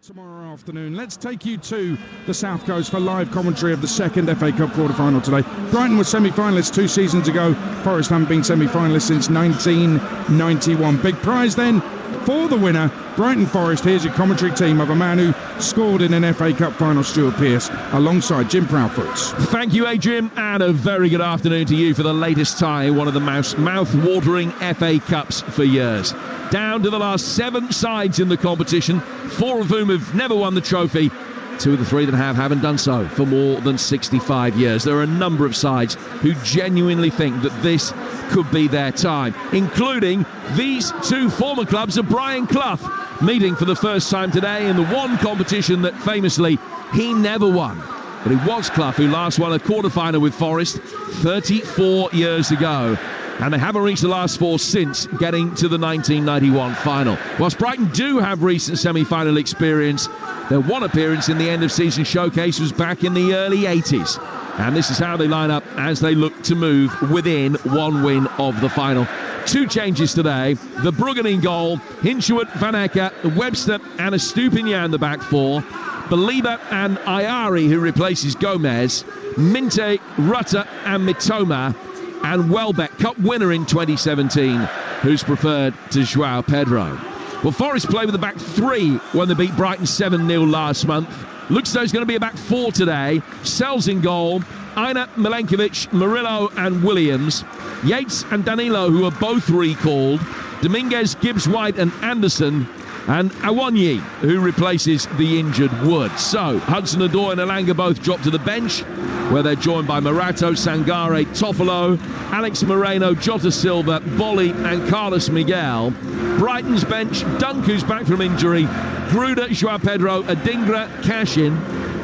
Tomorrow afternoon, let's take you to the South Coast for live commentary of the second FA Cup quarter-final today. Brighton were semi-finalists 2 seasons ago. Forest haven't been semi-finalists since 1991. Big prize then for the winner, Brighton Forest. Here's your commentary team of a man who scored in an FA Cup final, Stuart Pearce, alongside Jim Proudfoot. Thank you, Adrian, and a very good afternoon to you for the latest tie in one of the mouth-watering FA Cups for years. Down to the last 7 sides in the competition, 4 of whom have never won the trophy. 2 of the 3 that haven't done so for more than 65 years. There are a number of sides who genuinely think that this could be their time, including these 2 former clubs of Brian Clough, meeting for the first time today in the one competition that famously he never won. But it was Clough who last won a quarter-final with Forest 34 years ago. And they haven't reached the last 4 since getting to the 1991 final. Whilst Brighton do have recent semi-final experience, their one appearance in the end-of-season showcase was back in the early 80s. And this is how they line up as they look to move within 1 win of the final. 2 changes today. The Bruggen in goal, Hinshelwood, Van Ecke, Webster and Estupinian the back 4. Belieber and Ayari, who replaces Gomez. Minte, Rutter and Mitoma. And Welbeck, Cup winner in 2017, who's preferred to João Pedro. Well, Forest play with the back 3 when they beat Brighton 7-0 last month. Looks as though it's going to be a back 4 today. Sells in goal, Aina, Milenkovic, Murillo and Williams. Yates and Danilo, who are both recalled. Dominguez, Gibbs-White and Anderson. And Awonyi, who replaces the injured Wood. So, Hudson-Odoi and Elanga both drop to the bench, where they're joined by Morato, Sangare, Toffolo, Alex Moreno, Jota Silva, Bolly and Carlos Miguel. Brighton's bench, Dunk, who's back from injury, Gruda, João Pedro, Adingra, Cashin,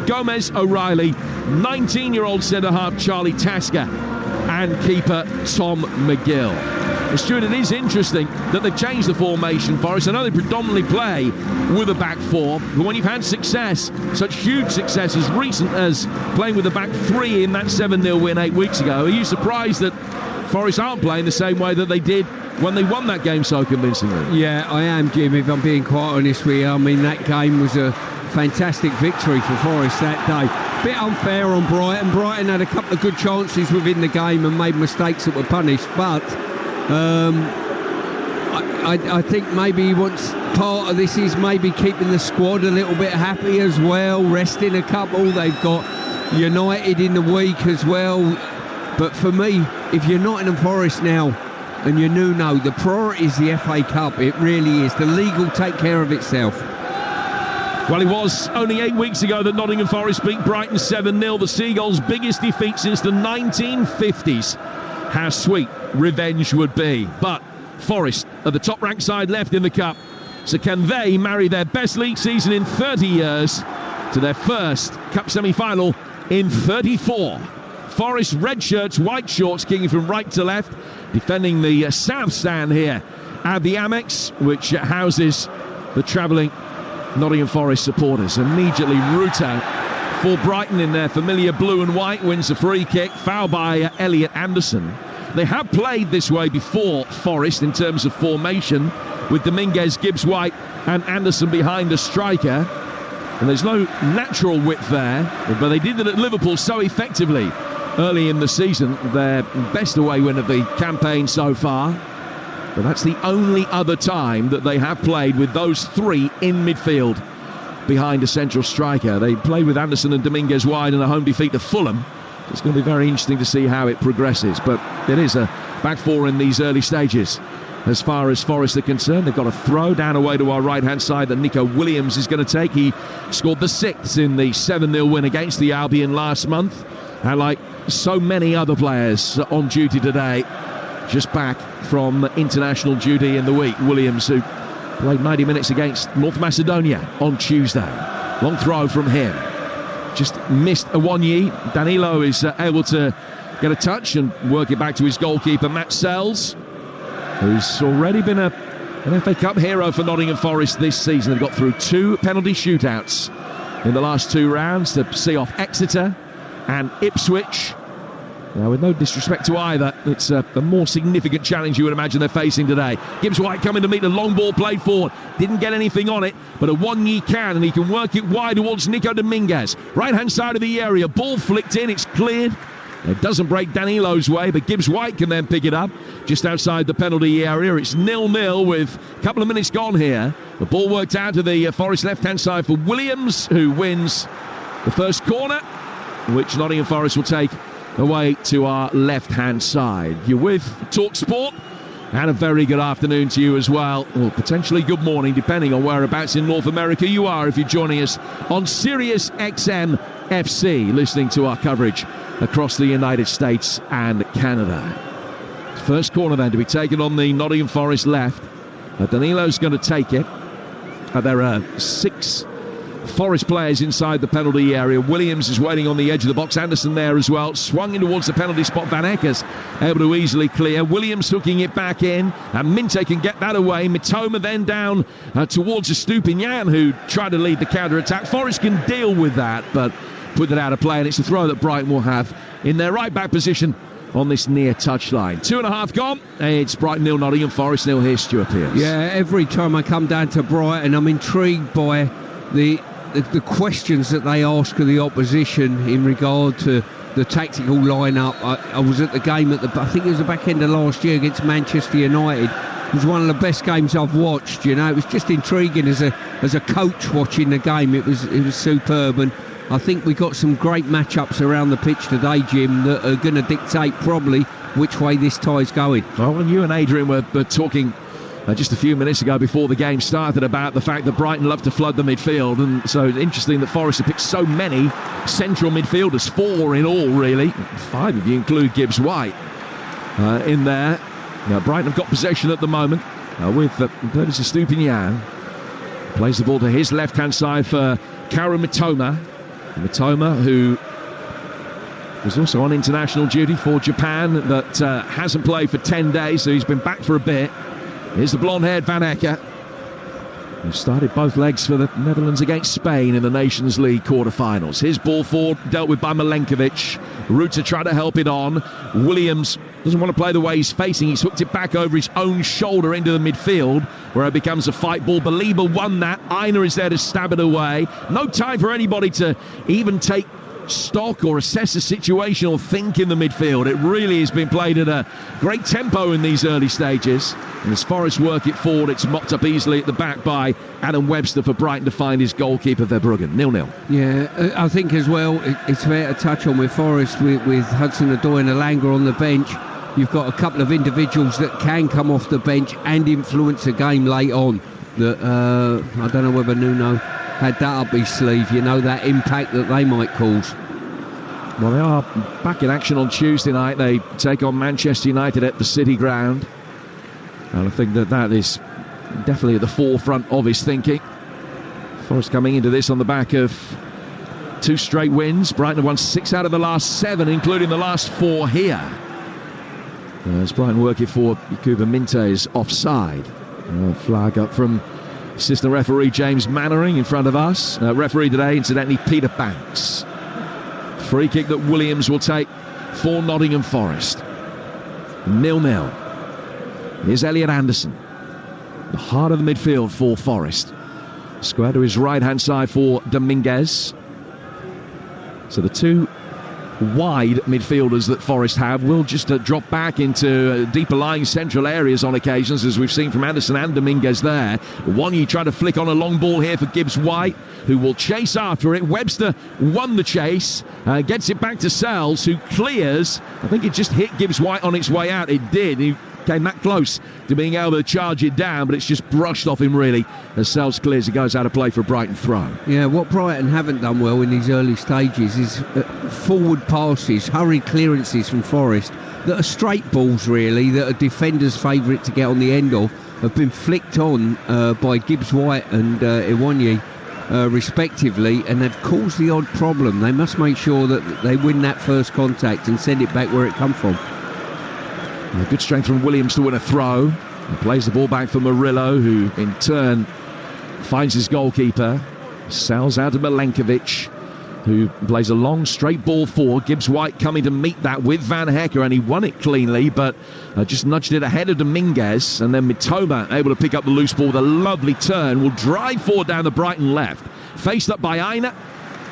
Gomez, O'Reilly, 19-year-old centre-half Charlie Tasker, and keeper Tom McGill. Stuart, it is interesting that they've changed the formation, Forest. I know they predominantly play with a back 4, but when you've had success, such huge success as recent as playing with a back 3 in that 7-0 win 8 weeks ago, are you surprised that Forest aren't playing the same way that they did when they won that game so convincingly? Yeah, I am, Jim, if I'm being quite honest with you. I mean, that game was a fantastic victory for Forest that day. Bit unfair on Brighton. Brighton had a couple of good chances within the game and made mistakes that were punished, but I think maybe part of this is maybe keeping the squad a little bit happy as well, resting a couple. They've got United in the week as well. But for me, if you're Nottingham Forest now and you're Nuno, the priority is the FA Cup. It really is. The league will take care of itself. Well, it was only 8 weeks ago that Nottingham Forest beat Brighton 7-0, the Seagulls' biggest defeat since the 1950s. How sweet revenge would be. But Forest are the top-ranked side left in the Cup. So can they marry their best league season in 30 years to their first Cup semi-final in 34? Forest red shirts, white shorts, kicking from right to left, defending the south stand here at the Amex, which houses the travelling Nottingham Forest supporters. Immediately route out for Brighton in their familiar blue and white, wins a free kick, foul by Elliot Anderson. They have played this way before, Forest, in terms of formation, with Dominguez, Gibbs-White and Anderson behind the striker. And there's no natural width there, but they did it at Liverpool so effectively early in the season. Their best away win of the campaign so far. But that's the only other time that they have played with those 3 in midfield behind a central striker. They played with Anderson and Dominguez wide in a home defeat to Fulham. It's going to be very interesting to see how it progresses. But it is a back 4 in these early stages. As far as Forest are concerned, they've got a throw down away to our right-hand side that Nico Williams is going to take. He scored the 6th in the 7-0 win against the Albion last month. And like so many other players on duty today, just back from international duty in the week. Williams, who played 90 minutes against North Macedonia on Tuesday. Long throw from him. Just missed Awonyi. Danilo is able to get a touch and work it back to his goalkeeper, Matt Sells, who's already been an FA Cup hero for Nottingham Forest this season. They've got through 2 penalty shootouts in the last 2 rounds to see off Exeter and Ipswich. Now, with no disrespect to either, it's a more significant challenge you would imagine they're facing today. Gibbs White coming to meet the long ball played forward. Didn't get anything on it, but Awoniyi can, and he can work it wide towards Nico Dominguez. Right-hand side of the area, ball flicked in, it's cleared. It doesn't break Danilo's way, but Gibbs White can then pick it up just outside the penalty area. It's 0-0 with a couple of minutes gone here. The ball worked out to the Forest left-hand side for Williams, who wins the first corner, which Nottingham Forest will take away to our left-hand side. You're with Talksport, and a very good afternoon to you as well, or potentially good morning, depending on whereabouts in North America you are, if you're joining us on Sirius XM FC, listening to our coverage across the United States and Canada. First corner then to be taken on the Nottingham Forest left. Danilo's going to take it. There are 6 Forest players inside the penalty area. Williams is waiting on the edge of the box. Anderson there as well. Swung in towards the penalty spot. Van Ecker's able to easily clear. Williams hooking it back in. And Minte can get that away. Mitoma then down towards Estupinian, who tried to lead the counter-attack. Forest can deal with that, but put that out of play. And it's a throw that Brighton will have in their right-back position on this near touchline. 2.5 gone. It's Brighton 0, Nottingham Forest 0 here, Stuart Pearce. Yeah, every time I come down to Brighton, I'm intrigued by the questions that they ask of the opposition in regard to the tactical lineup. I was at the game I think it was the back end of last year against Manchester United. It was one of the best games I've watched. You know, it was just intriguing as a coach watching the game. It was superb, and I think we got some great matchups around the pitch today, Jim, that are going to dictate probably which way this tie's going. Well, you and Adrian were talking just a few minutes ago before the game started about the fact that Brighton love to flood the midfield, and so it's interesting that Forest have picked so many central midfielders, 4 in all really, 5 if you include Gibbs White in there. Now Brighton have got possession at the moment with Curtis Estupinian. Plays the ball to his left-hand side for Kaoru Mitoma. Mitoma, who was also on international duty for Japan, but hasn't played for 10 days, so he's been back for a bit. Here's the blonde-haired Van Ecker, who started both legs for the Netherlands against Spain in the Nations League quarter-finals. His ball forward, dealt with by Milenkovic. Ruta tried to help it on. Williams doesn't want to play the way he's facing. He's hooked it back over his own shoulder into the midfield, where it becomes a fight ball. Belieber won that. Aina is there to stab it away. No time for anybody to even take stock or assess the situation or think in the midfield. It really has been played at a great tempo in these early stages, and as Forest work it forward, it's mopped up easily at the back by Adam Webster for Brighton to find his goalkeeper Verbruggen. 0-0. Yeah, I think as well it's fair to touch on with Forest with Hudson-Odoi and Elanga on the bench. You've got a couple of individuals that can come off the bench and influence a game late on. That I don't know whether Nuno had that up his sleeve, you know, that impact that they might cause. Well, they are back in action on Tuesday night. They take on Manchester United at the City Ground, and I think that is definitely at the forefront of his thinking. Forest coming into this on the back of 2 straight wins. Brighton have won 6 out of the last 7, including the last 4 here. As Brighton work it for Yakuba Minte's offside. Flag up from assistant referee James Mannering in front of us. Referee today, incidentally, Peter Banks. Free kick that Williams will take for Nottingham Forest. 0-0. Here's Elliot Anderson, the heart of the midfield for Forest. Square to his right-hand side for Dominguez. So the 2 wide midfielders that Forest have will just drop back into deeper lying central areas on occasions, as we've seen from Anderson and Dominguez there. Awoniyi trying to flick on a long ball here for Gibbs White, who will chase after it. Webster won the chase, gets it back to Sells, who clears. I think it just hit Gibbs White on its way out. It did. He came that close to being able to charge it down, but it's just brushed off him really as Sells clears. It goes out of play for a Brighton throw. Yeah, what Brighton haven't done well in these early stages is forward passes, hurried clearances from Forest that are straight balls really, that are defenders' favourite to get on the end of, have been flicked on by Gibbs White and Awoniyi respectively, and they've caused the odd problem. They must make sure that they win that first contact and send it back where it come from. Good strength from Williams to win a throw. He plays the ball back for Murillo, who in turn finds his goalkeeper. Sells out to Milenkovic, who plays a long straight ball forward. Gibbs White coming to meet that with Van Hecker, and he won it cleanly, but just nudged it ahead of Dominguez, and then Mitoma able to pick up the loose ball with a lovely turn, will drive forward down the Brighton left, faced up by Aina,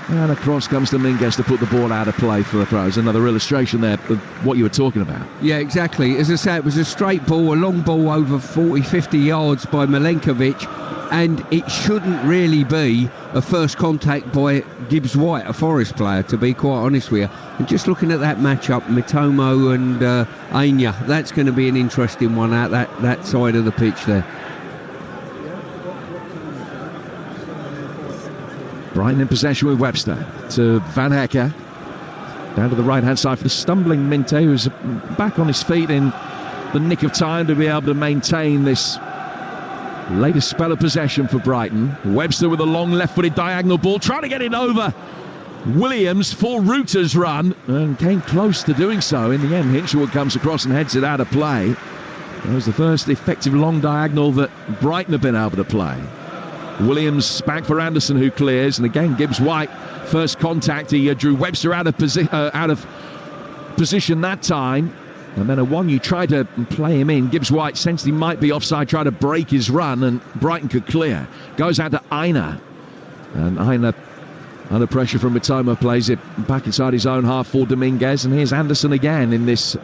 and across comes Dominguez to put the ball out of play for the throws. Another illustration there of what you were talking about. Yeah, exactly. As I say, it was a straight ball, a long ball over 40, 50 yards by Milenkovic, and it shouldn't really be a first contact by Gibbs White, a Forest player, to be quite honest with you. And just looking at that matchup, Mitoma and Anya, that's going to be an interesting one out that side of the pitch there. Brighton in possession with Webster to Van Hecker. Down to the right-hand side for the stumbling Minte, who's back on his feet in the nick of time to be able to maintain this latest spell of possession for Brighton. Webster with a long left-footed diagonal ball, trying to get it over Williams for Reuter's run, and came close to doing so. In the end, Hinshelwood comes across and heads it out of play. That was the first effective long diagonal that Brighton have been able to play. Williams back for Anderson, who clears, and again Gibbs White, first contact, he drew Webster out of position that time, and then Awonyi tried to play him in. Gibbs White sensed he might be offside, tried to break his run, and Brighton could clear. Goes out to Aina, and Aina under pressure from Mitoma plays it back inside his own half for Dominguez, and here's Anderson again in this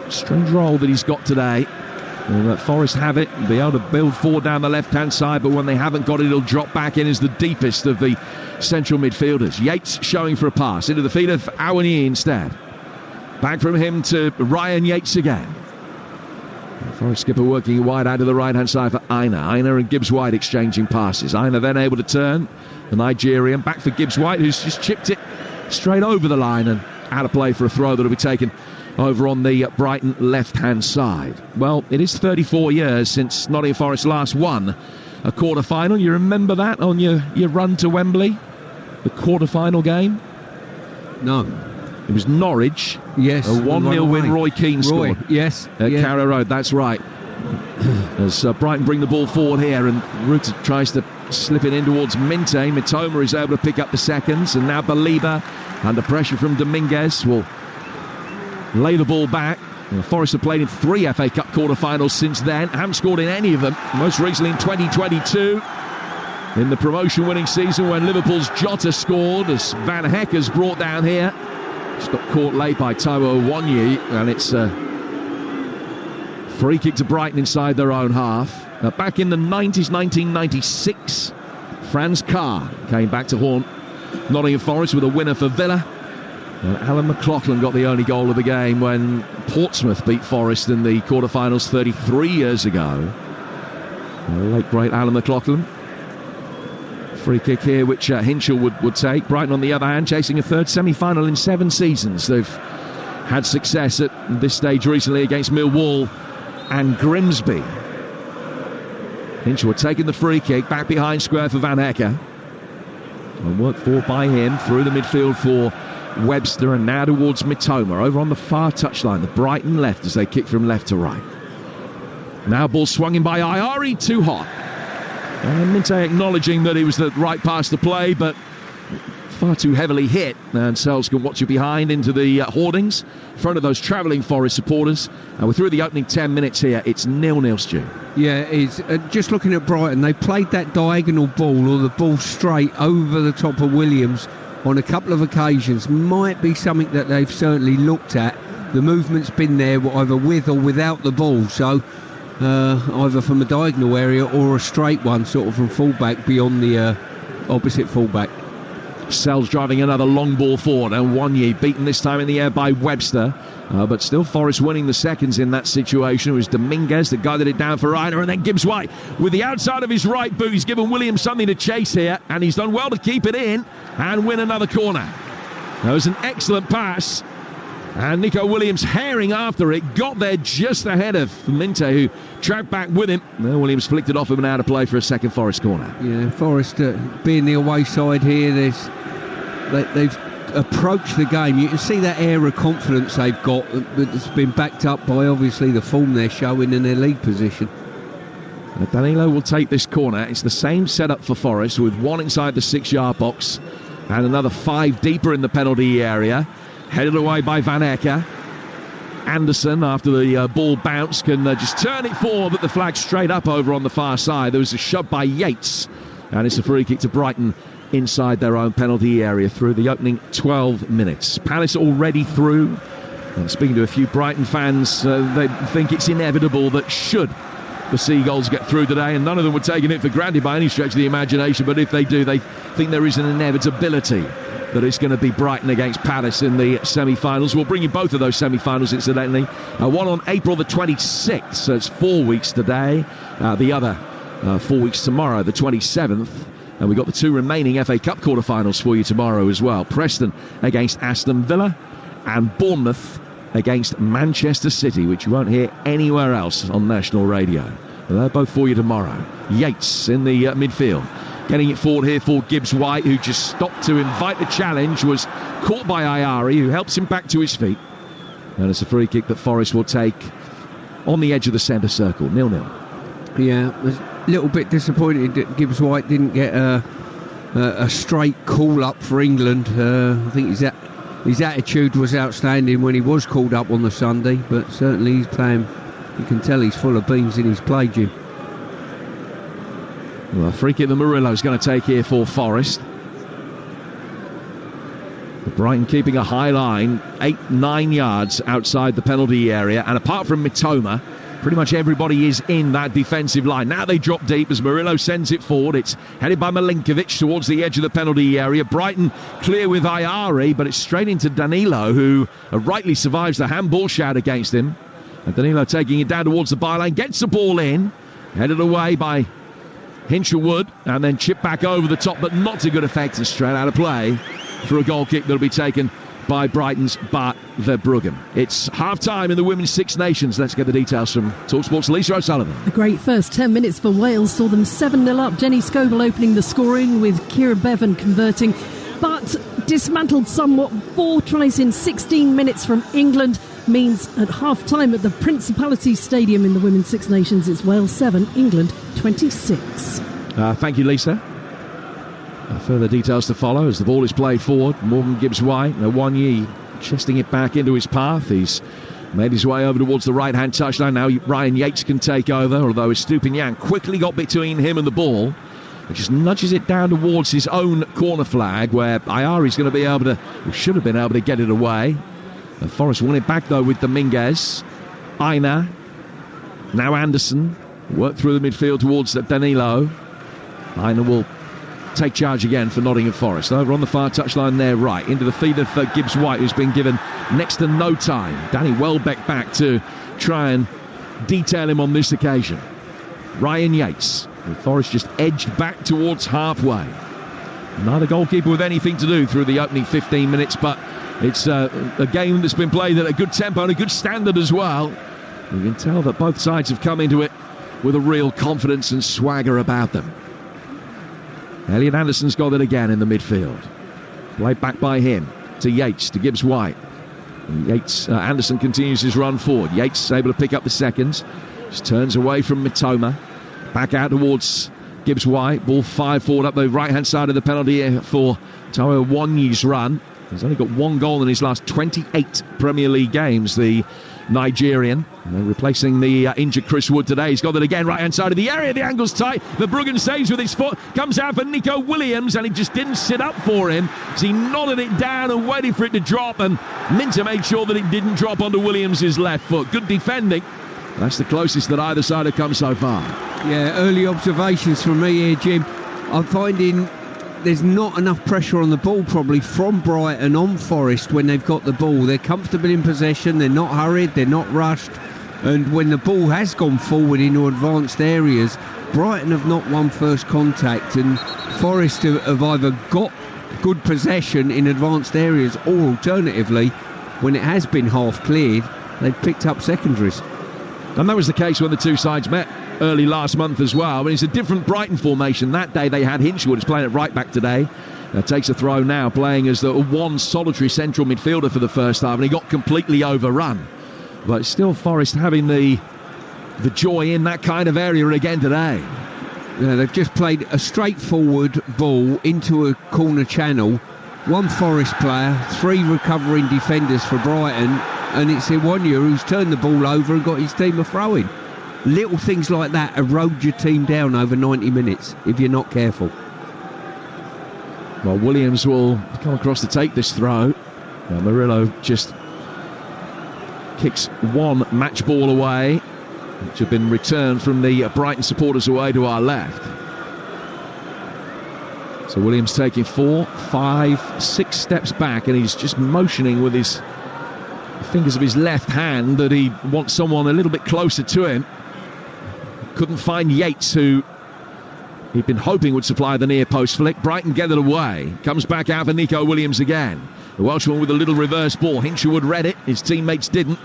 strange role that he's got today. Let Forest have it, be able to build forward down the left-hand side, but when they haven't got it, it'll drop back in as the deepest of the central midfielders. Yates showing for a pass into the feet of Awoniyi instead. Back from him to Ryan Yates again. Forest skipper working wide out to the right-hand side for Aina. Aina and Gibbs White exchanging passes. Aina then able to turn the Nigerian back for Gibbs White, who's just chipped it straight over the line and out of play for a throw that'll be taken over on the Brighton left-hand side. Well, it is 34 years since Nottingham Forest last won a quarter-final. You remember that on your run to Wembley? The quarter-final game? No. It was Norwich. Yes. A 1-0 win. Roy Keane scored. Yes. At Carrow Road, that's right. As Brighton bring the ball forward here, and Reuter tries to slip it in towards Minte. Mitoma is able to pick up the seconds, and now Baliba, under pressure from Dominguez, will lay the ball back. Forest have played in 3 FA Cup quarter-finals since then, haven't scored in any of them, most recently in 2022 in the promotion-winning season when Liverpool's Jota scored, as Van Hecker's brought down here. Just got caught late by Taiwo Awoniyi, and it's a free kick to Brighton inside their own half. Now, back in the 90s, 1996, Franz Carr came back to haunt Nottingham Forest with a winner for Villa. And Alan McLaughlin got the only goal of the game when Portsmouth beat Forest in the quarter-finals 33 years ago. The late great Alan McLaughlin. Free kick here, which Hinshelwood would take. Brighton, on the other hand, chasing a third semi-final in 7 seasons. They've had success at this stage recently against Millwall and Grimsby. Hinshelwood taking the free kick back behind square for Van Hecker. And worked forward by him through the midfield for Webster, and now towards Mitoma over on the far touchline, the Brighton left as they kick from left to right. Now ball swung in by Ayari, too hot, and Minte acknowledging that he was the right pass to play, but far too heavily hit, and Sells can watch it behind into the hoardings in front of those travelling Forest supporters, and we're through the opening 10 minutes here. It's 0-0, Stu. Yeah, it's just looking at Brighton, they played that diagonal ball, or the ball straight over the top of Williams on a couple of occasions. Might be something that they've certainly looked at. The movement's been there either with or without the ball, so either from a diagonal area or a straight one, sort of from fullback beyond the opposite fullback. Sells driving another long ball forward, and Awoniyi beaten this time in the air by Webster, but still Forest winning the seconds in that situation. It was Dominguez that guided it down for Aina, and then Gibbs White with the outside of his right boot. He's given Williams something to chase here, and he's done well to keep it in and win another corner. That was an excellent pass, and Nico Williams herring after it, got there just ahead of Minte, who tracked back with him. Then Williams flicked it off him and out of play for a second Forest corner. Yeah, Forest being the away side here, they've approached the game. You can see that air of confidence they've got, that's been backed up by obviously the form they're showing in their league position. Danilo will take this corner. It's the same setup for Forest, with one inside the 6-yard box And another 5 deeper in the penalty area. Headed away by Van Ecke. Anderson, after the ball bounce, can just turn it forward, but the flag straight up over on the far side. There was a shove by Yates, and it's a free kick to Brighton inside their own penalty area through the opening 12 minutes. Palace already through. And speaking to a few Brighton fans, they think it's inevitable that should the Seagulls get through today, and none of them were taking it for granted by any stretch of the imagination, but if they do, they think there is an inevitability that it's going to be Brighton against Palace in the semi-finals. We'll bring you both of those semi-finals, incidentally. One on April the 26th, so it's 4 weeks today. The other 4 weeks tomorrow, the 27th. And we've got the 2 remaining FA Cup quarter-finals for you tomorrow as well. Preston against Aston Villa and Bournemouth against Manchester City, which you won't hear anywhere else on national radio. Well, they're both for you tomorrow. Yates in the midfield. Getting it forward here for Gibbs-White, who just stopped to invite the challenge, was caught by Ayari, who helps him back to his feet. And it's a free kick that Forest will take on the edge of the centre circle, 0-0. Yeah, I was a little bit disappointed that Gibbs-White didn't get a straight call-up for England. I think his attitude was outstanding when he was called up on the Sunday, but certainly he's playing, you can tell he's full of beans in his play, Jim. Well, a free kick that Murillo's going to take here for Forest. But Brighton keeping a high line, 8-9 yards outside the penalty area, and apart from Mitoma, pretty much everybody is in that defensive line. Now they drop deep as Murillo sends it forward. It's headed by Milinkovic towards the edge of the penalty area. Brighton clear with Ayari, but it's straight into Danilo, who rightly survives the handball shout against him. And Danilo taking it down towards the byline, gets the ball in, headed away by Hinshelwood, and then chipped back over the top, but not to good effect, and straight out of play for a goal kick that'll be taken by Brighton's Bart Verbruggen. It's half-time in the Women's Six Nations. Let's get the details from Talksport's Lisa O'Sullivan. A great first 10 minutes for Wales saw them 7-0 up. Jenny Scoble opening the scoring, with Kira Bevan converting, but dismantled somewhat. 4 tries in 16 minutes from England means at half-time at the Principality Stadium in the Women's Six Nations, it's Wales 7, England 26. Thank you, Lisa. Further details to follow as the ball is played forward. Morgan Gibbs-White, Nwanyi chesting it back into his path. He's made his way over towards the right-hand touchline. Now Ryan Yates can take over, although Estupiñán quickly got between him and the ball. It just nudges it down towards his own corner flag, where Ayari's going to be able to, or should have been able to get it away. Forest won it back, though, with Dominguez. Aina. Now Anderson. Work through the midfield towards Danilo. Aina will take charge again for Nottingham Forest. Over on the far touchline there, right, into the feet of Gibbs-White, who's been given next to no time. Danny Welbeck back to try and detail him on this occasion. Ryan Yates. And Forest just edged back towards halfway. Neither goalkeeper with anything to do through the opening 15 minutes, but it's a game that's been played at a good tempo and a good standard as well. You can tell that both sides have come into it with a real confidence and swagger about them. Elliot Anderson's got it again in the midfield. Played back by him to Yates, to Gibbs-White. Anderson continues his run forward. Yates able to pick up the seconds. Just turns away from Mitoma. Back out towards Gibbs-White. Ball fired forward up the right-hand side of the penalty area for Taiwo Nwanyi's run. He's only got 1 goal in his last 28 Premier League games, the Nigerian. And they're replacing the injured Chris Wood today. He's got it again, right-hand side of the area. The angle's tight. Verbruggen saves with his foot. Comes out for Nico Williams, and he just didn't sit up for him. So he nodded it down and waited for it to drop, and Minter made sure that it didn't drop onto Williams' left foot. Good defending. That's the closest that either side have come so far. Yeah, early observations from me here, Jim. I'm finding there's not enough pressure on the ball probably from Brighton on Forest when they've got the ball. They're comfortable in possession, they're not hurried, they're not rushed, and when the ball has gone forward into advanced areas, Brighton have not won first contact, and Forest have either got good possession in advanced areas, or alternatively, when it has been half cleared, they've picked up secondaries. And that was the case when the two sides met early last month as well. I mean, it's a different Brighton formation. That day they had Hinshelwood, who's playing at right back today. Takes a throw now, playing as the one solitary central midfielder for the first half, and he got completely overrun. But still Forest having the joy in that kind of area again today. Yeah, they've just played a straightforward ball into a corner channel, one Forest player, 3 recovering defenders for Brighton, and it's Iwanya who's turned the ball over and got his team a throw-in. Little things like that erode your team down over 90 minutes if you're not careful. Well, Williams will come across to take this throw. Now Murillo just kicks one match ball away, which have been returned from the Brighton supporters away to our left. So Williams taking 4, 5, 6 steps back, and he's just motioning with his fingers of his left hand that he wants someone a little bit closer to him. Couldn't find Yates, who he'd been hoping would supply the near post flick. Brighton get it away. Comes back out for Nico Williams again. The Welshman with a little reverse ball. Hinshelwood read it. His teammates didn't.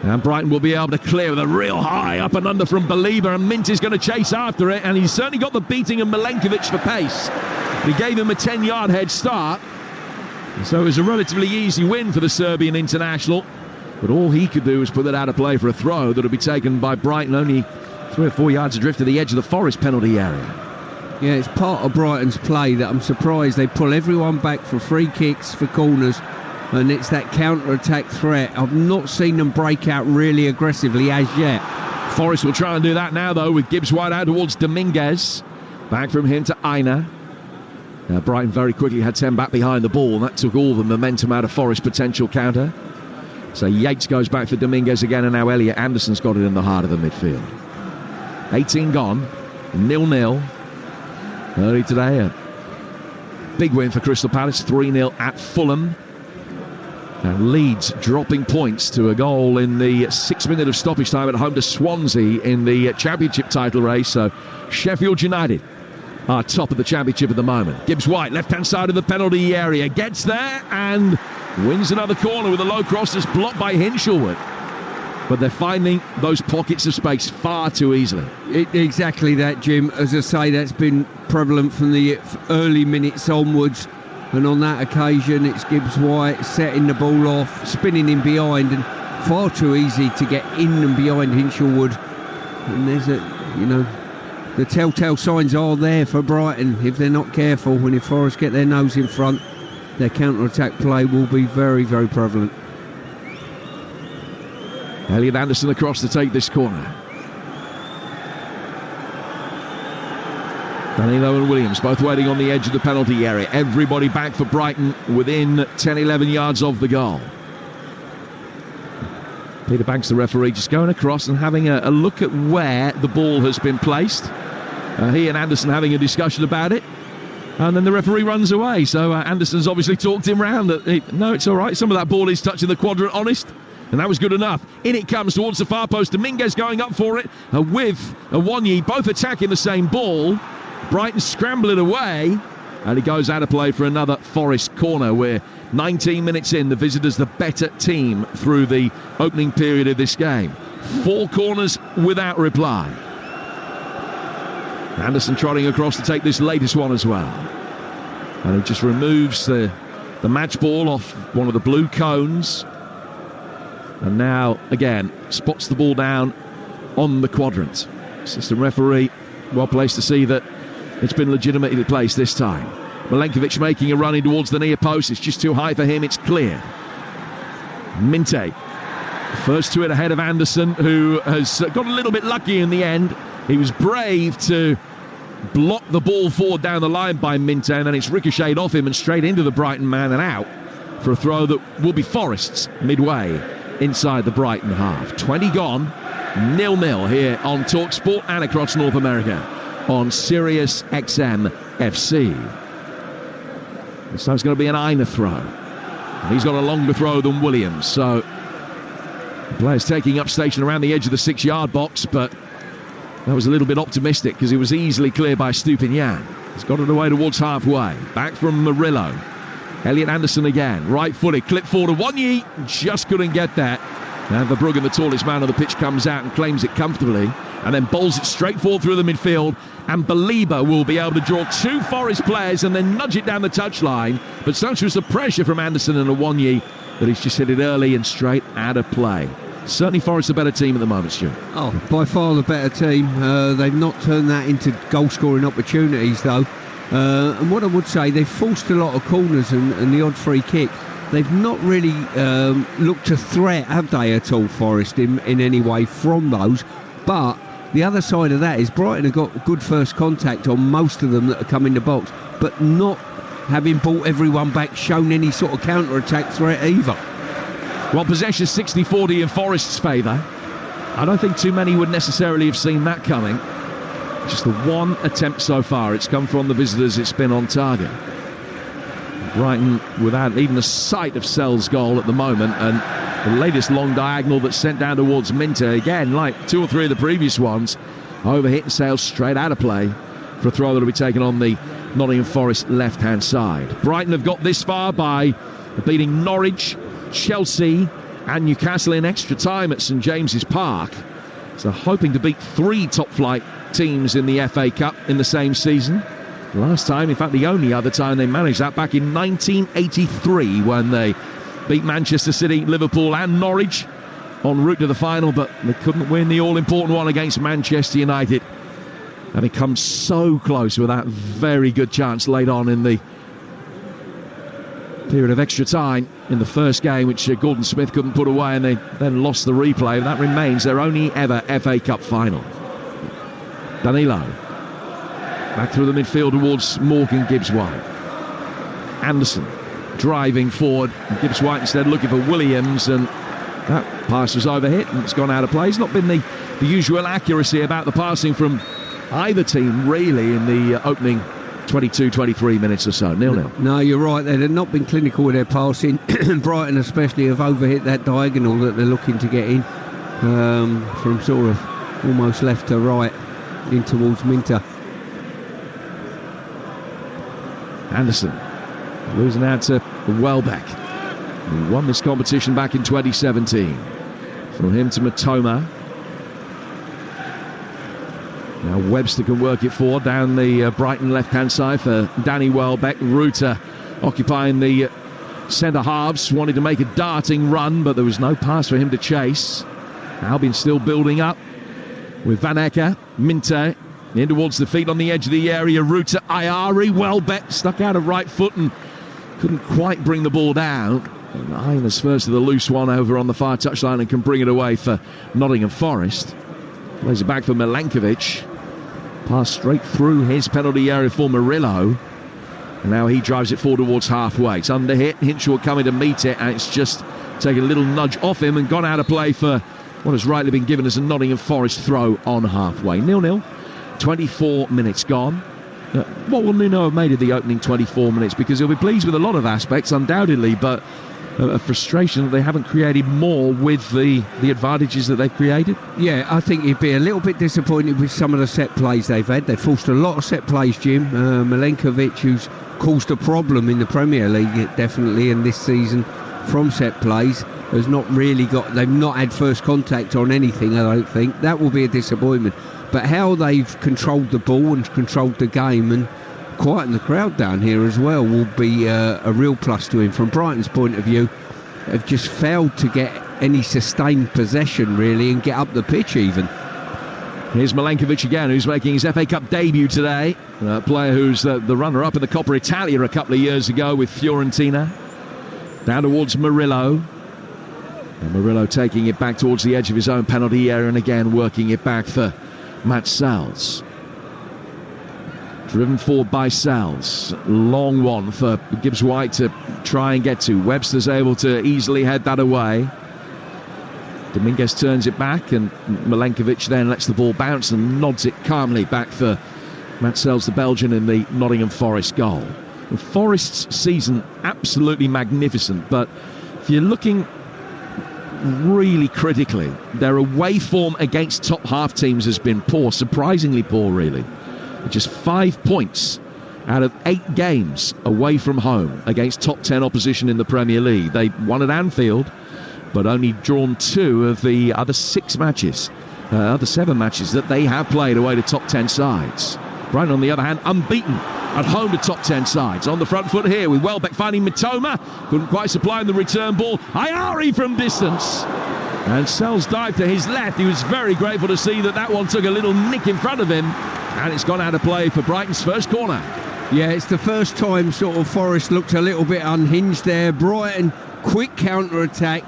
And Brighton will be able to clear with a real high up and under from Belieber, and Mint is going to chase after it, and he's certainly got the beating of Milenkovic for pace. He gave him a 10-yard head start, so it was a relatively easy win for the Serbian international, but all he could do was put it out of play for a throw that would be taken by Brighton only 3 or 4 yards adrift to the edge of the Forest penalty area. Yeah, it's part of Brighton's play that I'm surprised they pull everyone back for free kicks, for corners, and it's that counter-attack threat. I've not seen them break out really aggressively as yet. Forest will try and do that now, though, with Gibbs wide out towards Dominguez. Back from him to Aina. Now, Brighton very quickly had 10 back behind the ball, and that took all the momentum out of Forest's potential counter. So Yates goes back for Dominguez again, and now Elliot Anderson's got it in the heart of the midfield. 18 gone, 0-0. Early today, a big win for Crystal Palace, 3-0 at Fulham. And Leeds dropping points to a goal in the 6th minute of stoppage time at home to Swansea in the Championship title race. So Sheffield United are top of the Championship at the moment. Gibbs White, left-hand side of the penalty area, gets there and wins another corner with a low cross that's blocked by Hinshelwood. But they're finding those pockets of space far too easily. Exactly that, Jim. As I say, that's been prevalent from the early minutes onwards. And on that occasion, it's Gibbs White setting the ball off, spinning in behind, and far too easy to get in and behind Hinshelwood. And there's the telltale signs are there for Brighton. If they're not careful, when if Forest get their nose in front, their counter-attack play will be very, very prevalent. Elliot Anderson across to take this corner. Danilo and Williams both waiting on the edge of the penalty area. Everybody back for Brighton within 10-11 yards of the goal. Peter Banks, the referee, just going across and having a look at where the ball has been placed. He and Anderson having a discussion about it. And then the referee runs away. So Anderson's obviously talked him round. No, it's all right. Some of that ball is touching the quadrant, honest. And that was good enough. In it comes towards the far post. Dominguez going up for it with Iwanya, both attacking the same ball. Brighton scramble it away, and he goes out of play for another Forest corner. We're 19 minutes in, the visitors the better team through the opening period of this game. 4 corners without reply. Anderson trotting across to take this latest one as well. And he just removes the match ball off one of the blue cones. And now, again, spots the ball down on the quadrant. Assistant referee, well placed to see that it's been legitimately placed this time. Milenkovic making a run in towards the near post. It's just too high for him. It's clear. Minte, first to it ahead of Anderson, who has got a little bit lucky in the end. He was brave to block the ball forward down the line by Minte, and then it's ricocheted off him and straight into the Brighton man and out for a throw that will be Forest's midway inside the Brighton half. 20 gone, 0-0 here on Talksport and across North America on Sirius XM FC. So it's going to be an Aina throw. And he's got a longer throw than Williams, so the player's taking up station around the edge of the 6-yard box, but that was a little bit optimistic because he was easily cleared by Stupinian. He's got it away towards halfway. Back from Murillo. Elliot Anderson again, right-footed, clip forward to Iwanya, just couldn't get that. And Verbruggen, the tallest man on the pitch, comes out and claims it comfortably, and then bowls it straight forward through the midfield, and Belieber will be able to draw 2 Forest players and then nudge it down the touchline. But such was the pressure from Anderson and Iwanya that he's just hit it early and straight out of play. Certainly Forest a better team at the moment, Stuart. Oh, by far the better team. They've not turned that into goal-scoring opportunities, though. And what I would say, they've forced a lot of corners and the odd free kick. They've not really looked a threat, have they, at all, Forest, in any way from those. But the other side of that is Brighton have got good first contact on most of them that have come in the box, but not having brought everyone back, shown any sort of counter-attack threat either. Well, possession 60-40 in Forest's favour. I don't think too many would necessarily have seen that coming. Just the one attempt so far. It's come from the visitors. It's been on target. Brighton without even a sight of Sell's goal at the moment, and the latest long diagonal that's sent down towards Minter, again, like 2 or 3 of the previous ones, overhit and sails straight out of play for a throw that will be taken on the Nottingham Forest left-hand side. Brighton have got this far by beating Norwich, Chelsea and Newcastle in extra time at St James's Park. So hoping to beat 3 top-flight teams in the FA Cup in the same season. Last time, in fact the only other time they managed that, back in 1983 when they beat Manchester City, Liverpool and Norwich en route to the final, but they couldn't win the all-important one against Manchester United. And it comes so close with that very good chance late on in the period of extra time in the first game, which Gordon Smith couldn't put away, and they then lost the replay. That remains their only ever FA Cup final. Danilo back through the midfield towards Morgan Gibbs-White. Anderson driving forward, Gibbs-White instead looking for Williams, and that pass was overhit and it's gone out of play. It's not been the usual accuracy about the passing from either team really in the opening 22-23 minutes or so. 0-0. No, you're right. They've not been clinical with their passing. Brighton especially have overhit that diagonal that they're looking to get in from sort of almost left to right in towards Minter. Anderson losing out to Welbeck, who won this competition back in 2017. From him to Matoma. Now Webster can work it forward down the Brighton left-hand side for Danny Welbeck. Ruta occupying the centre halves, wanted to make a darting run, but there was no pass for him to chase. Albion still building up with Van Ecke, Minter in towards the feet on the edge of the area. Ruta, Ayari, Welbeck stuck out of right foot and couldn't quite bring the ball down. And Ayers first to the loose one over on the far touchline and can bring it away for Nottingham Forest. Plays it back for Milenkovic. Pass straight through his penalty area for Murillo. And now he drives it forward towards halfway. It's under hit. Hinshaw coming to meet it, and it's just taken a little nudge off him and gone out of play for what has rightly been given as a Nottingham Forest throw on halfway. 0-0. 24 minutes gone. What will Nuno have made of the opening 24 minutes? Because he'll be pleased with a lot of aspects, undoubtedly, but a frustration that they haven't created more with the advantages that they've created. Yeah, I think he'd be a little bit disappointed with some of the set plays they've had. They've forced a lot of set plays, Jim. Milenkovic, who's caused a problem in the Premier League, definitely, in this season from set plays, has not really got... They've not had first contact on anything, I don't think. That will be a disappointment. But how they've controlled the ball and controlled the game and quietened the crowd down here as well will be a real plus to him. From Brighton's point of view, have just failed to get any sustained possession really and get up the pitch even. Here's Milenkovic again, who's making his FA Cup debut today. A player who's the runner-up in the Coppa Italia a couple of years ago with Fiorentina. Down towards Murillo. And Murillo taking it back towards the edge of his own penalty area and again working it back for Matt Sells. Driven forward by Sells. Long one for Gibbs-White to try and get to. Webster's able to easily head that away. Dominguez turns it back and Milenkovic then lets the ball bounce and nods it calmly back for Matt Sells, the Belgian, in the Nottingham Forest goal. And Forest's season absolutely magnificent, but if you're looking really critically, their away form against top half teams has been poor, surprisingly poor really. Just 5 points out of 8 games away from home against top 10 opposition in the Premier League. They won at Anfield, but only drawn 2 of the other 7 matches that they have played away to top 10 sides. Brighton, on the other hand, unbeaten at home to top 10 sides. On the front foot here with Welbeck finding Mitoma. Couldn't quite supply him the return ball. Ayari from distance. And Sells dived to his left. He was very grateful to see that one took a little nick in front of him. And it's gone out of play for Brighton's first corner. Yeah, it's the first time sort of Forest looked a little bit unhinged there. Brighton, quick counter-attack.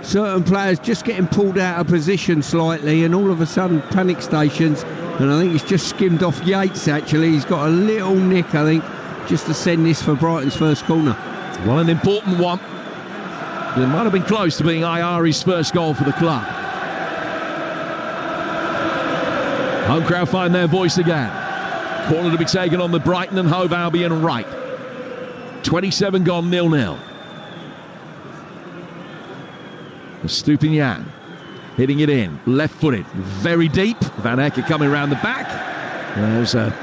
Certain players just getting pulled out of position slightly, and all of a sudden panic stations. And I think he's just skimmed off Yates, actually. He's got a little nick, I think, just to send this for Brighton's first corner. Well, an important one. It might have been close to being Ayari's first goal for the club. Home crowd find their voice again. Corner to be taken on the Brighton and Hove Albion right. 27 gone, 0-0. Stupinian hitting it in, left-footed, very deep. Van Hecker coming around the back. There's a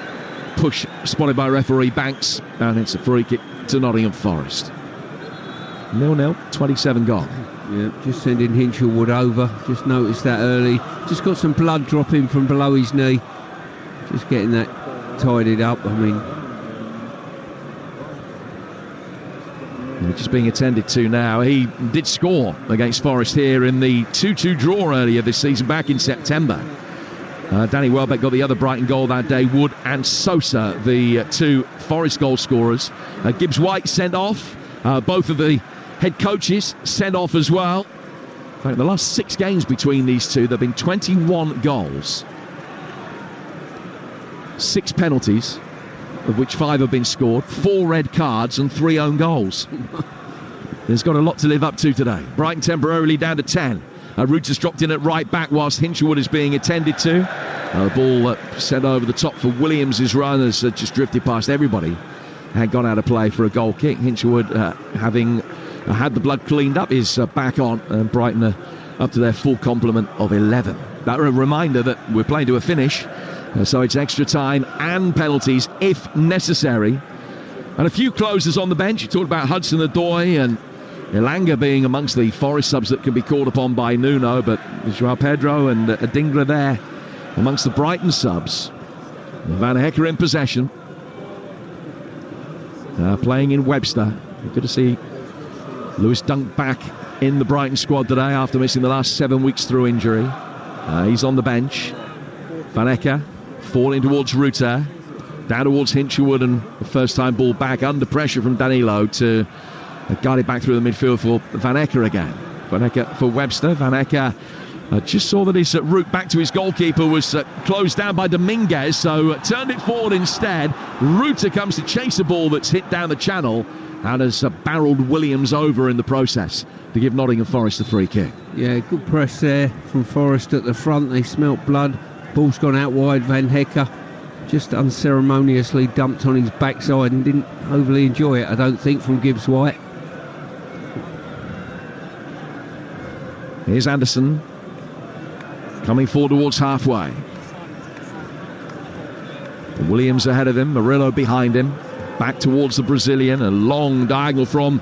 push spotted by referee Banks, and it's a free kick to Nottingham Forest. 0-0, 27 gone. Yeah, just sending Hinchelwood over. Just noticed that early. Just got some blood dropping from below his knee. Just getting that tidied up. I mean, just being attended to now. He did score against Forest here in the 2-2 draw earlier this season, back in September. Danny Welbeck got the other Brighton goal that day. Wood and Sosa, the two Forest goal scorers. Gibbs White sent off. Both of the head coaches sent off as well. In fact, the last 6 games between these two, there have been 21 goals. 6 penalties, of which 5 have been scored, 4 red cards and 3 own goals. There's got a lot to live up to today. Brighton temporarily down to 10. Rooter's dropped in at right back whilst Hinchelwood is being attended to. Ball sent over the top for Williams' run has just drifted past everybody. Had gone out of play for a goal kick. Hinchelwood, having had the blood cleaned up, is back on, and Brighton are up to their full complement of 11. That a reminder that we're playing to a finish, so it's extra time and penalties if necessary. And a few closers on the bench. You talked about Hudson-Odoi and Elanga being amongst the Forest subs that can be called upon by Nuno, but Joao Pedro and Dingler there amongst the Brighton subs. Van Hecker in possession. Playing in Webster. Good to see Lewis Dunk back in the Brighton squad today after missing the last 7 weeks through injury. He's on the bench. Van Hecker falling towards Ruter. Down towards Hinchelwood, and the first time ball back under pressure from Danilo to guide it back through the midfield for Van Hecker again. Van Hecker for Webster. Van Hecker just saw that his route back to his goalkeeper was closed down by Dominguez, so turned it forward instead. Ruter comes to chase a ball that's hit down the channel and has barrelled Williams over in the process to give Nottingham Forest a free kick. Yeah, good press there from Forest at the front. They smelt blood. Ball's gone out wide. Van Hecker just unceremoniously dumped on his backside and didn't overly enjoy it, I don't think, from Gibbs White. Here's Anderson coming forward towards halfway. Williams ahead of him, Murillo behind him, back towards the Brazilian. A long diagonal from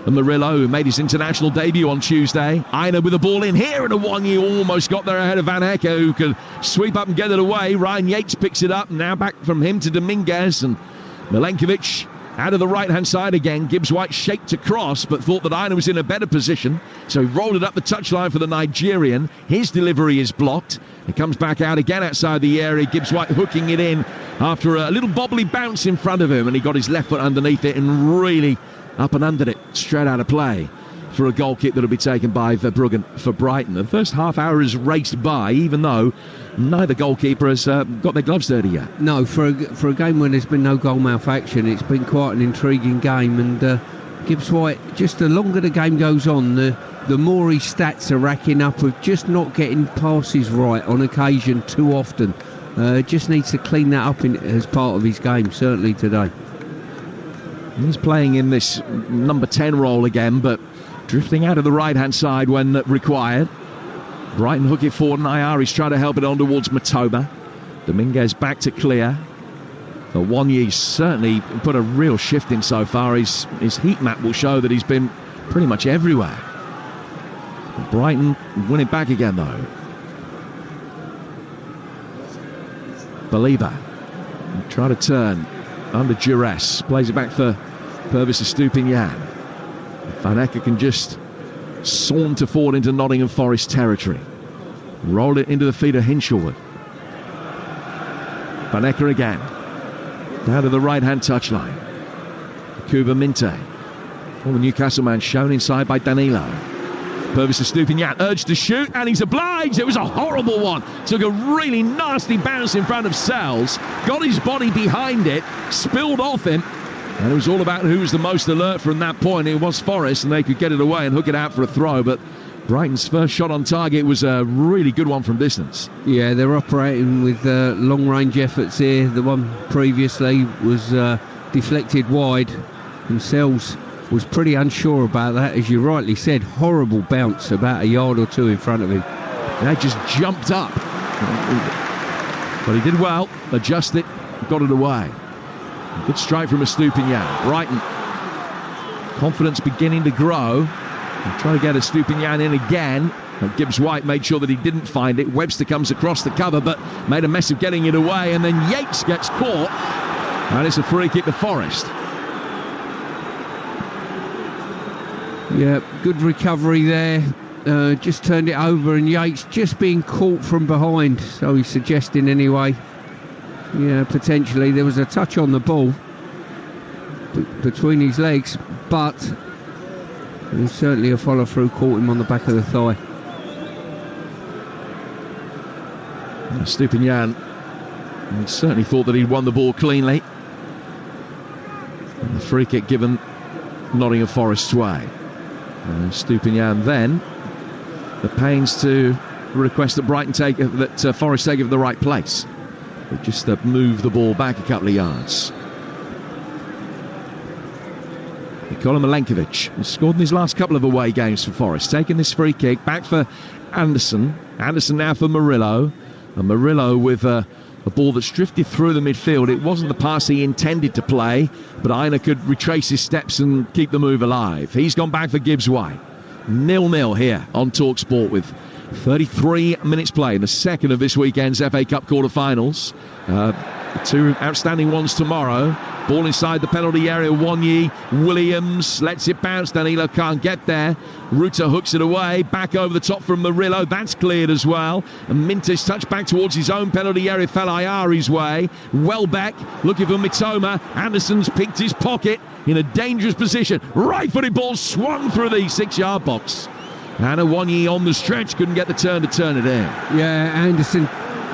Murillo, who made his international debut on Tuesday. Aina with the ball in here, and Awonyi almost got there ahead of Van Hecker, who could sweep up and get it away. Ryan Yates picks it up, now back from him to Dominguez, and Milenkovic out of the right-hand side again. Gibbs White shaped to cross, but thought that Aina was in a better position, so he rolled it up the touchline for the Nigerian. His delivery is blocked. It comes back out again outside the area. Gibbs White hooking it in after a little bobbly bounce in front of him, and he got his left foot underneath it and really up and under it, straight out of play for a goal kick that'll be taken by Verbruggen for Brighton. The first half hour is raced by, even though neither goalkeeper has got their gloves dirty yet. No, for a game when there's been no goal mouth action, it's been quite an intriguing game, and Gibbs White, just the longer the game goes on, the more his stats are racking up of just not getting passes right on occasion too often. Just needs to clean that up as part of his game, certainly today. He's playing in this number 10 role again, but drifting out of the right-hand side when required. Brighton hook it forward, and Ayari's trying to help it on towards Matoma. Dominguez back to clear. Awonyi's certainly put a real shift in so far. His heat map will show that he's been pretty much everywhere. Brighton win it back again, though. Belieber try to turn under duress, plays it back for Purvis Stupinian. Van Hecker can just saunter forward into Nottingham Forest territory, roll it into the feet of Hinchelwood. Van Hecker again, Down to the right-hand touchline. Kuba Minte. Former Newcastle man shown inside by Danilo. Purvis to Stupinian, urged to shoot, and he's obliged. It was a horrible one. Took a really nasty bounce in front of Sells, got his body behind it, spilled off him, and it was all about who was the most alert from that point. It was Forest, and they could get it away and hook it out for a throw, but Brighton's first shot on target was a really good one from distance. Yeah, they're operating with long-range efforts here. The one previously was deflected wide, and Sells was pretty unsure about that, as you rightly said. Horrible bounce about a yard or two in front of him. They just jumped up, but he did well, adjusted, got it away. Good strike from Estupinian. Brighton, confidence beginning to grow. Trying to get Estupinian in again. Gibbs White made sure that he didn't find it. Webster comes across the cover, but made a mess of getting it away, and then Yates gets caught, and it's a free kick to Forest. Yeah, good recovery there. Just turned it over, and Yates just being caught from behind. So he's suggesting anyway, yeah, potentially there was a touch on the ball between his legs, but certainly a follow-through caught him on the back of the thigh. Stupinian certainly thought that he'd won the ball cleanly. And the free kick given Nottingham Forest's way. Stupinian then the pains to request that Forest take it to the right place. They just move the ball back a couple of yards. Nikola Milenkovic has scored in his last couple of away games for Forest. Taking this free kick back for Anderson. Anderson now for Murillo. And Murillo with a ball that's drifted through the midfield. It wasn't the pass he intended to play, but Aina could retrace his steps and keep the move alive. He's gone back for Gibbs White. 0-0 here on Talksport with 33 minutes play in the second of this weekend's FA Cup quarter-finals. Two outstanding ones tomorrow. Ball inside the penalty area. Wonyi, Williams lets it bounce. Danilo can't get there. Ruta hooks it away. Back over the top from Murillo. That's cleared as well. And Mintis touched back towards his own penalty area. Fell Ayari's way. Welbeck looking for Mitoma. Anderson's picked his pocket in a dangerous position. Right-footed ball swung through the 6-yard box. And Wonyi on the stretch couldn't get the turn to turn it in. Yeah, Anderson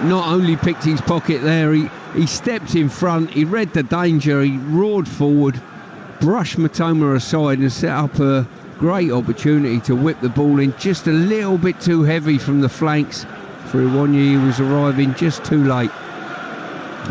not only picked his pocket there, he stepped in front, he read the danger, he roared forward, brushed Mitoma aside and set up a great opportunity to whip the ball in, just a little bit too heavy from the flanks for Iwonyi, who was arriving just too late.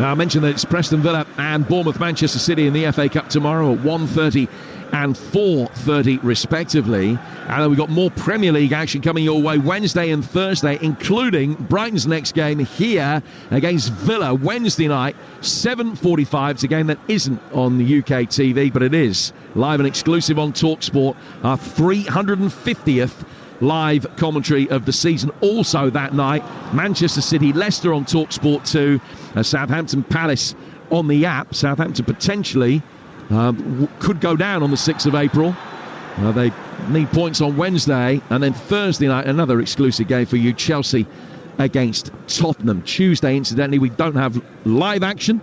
I mentioned that it's Preston Villa and Bournemouth Manchester City in the FA Cup tomorrow at 1:30 and 4:30 respectively. And then we've got more Premier League action coming your way Wednesday and Thursday, including Brighton's next game here against Villa Wednesday night, 7:45. It's a game that isn't on the UK TV, but it is live and exclusive on Talksport. Our 350th live commentary of the season. Also that night, Manchester City, Leicester on Talksport 2, Southampton Palace on the app. Southampton potentially could go down on the 6th of April. They need points on Wednesday, and then Thursday night, another exclusive game for you, Chelsea against Tottenham. Tuesday, incidentally, we don't have live action.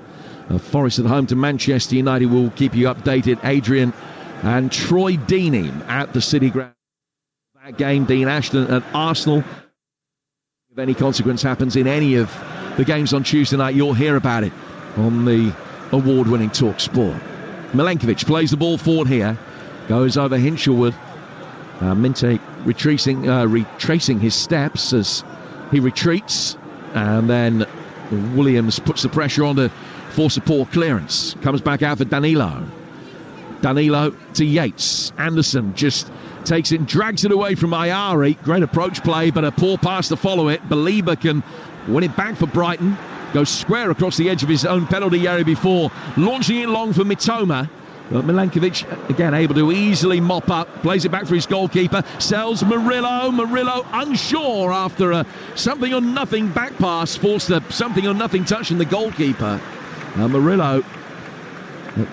Forest at home to Manchester United. Will keep you updated. Adrian and Troy Deeney at the City Ground. That game, Dean Ashton at Arsenal. If any consequence happens in any of the games on Tuesday night, you'll hear about it on the award-winning Talksport. Milenkovic plays the ball forward here. Goes over Hinshelwood. Minte retracing his steps as he retreats. And then Williams puts the pressure on to force a poor clearance. Comes back out for Danilo. Danilo to Yates. Anderson just takes it and drags it away from Ayari. Great approach play, but a poor pass to follow it. Belieber can win it back for Brighton. Goes square across the edge of his own penalty area before launching it long for Mitoma. But Milenkovic, again, able to easily mop up. Plays it back for his goalkeeper. Sells Murillo. Murillo unsure after a something-or-nothing back pass. Forced a something-or-nothing touch from the goalkeeper. Murillo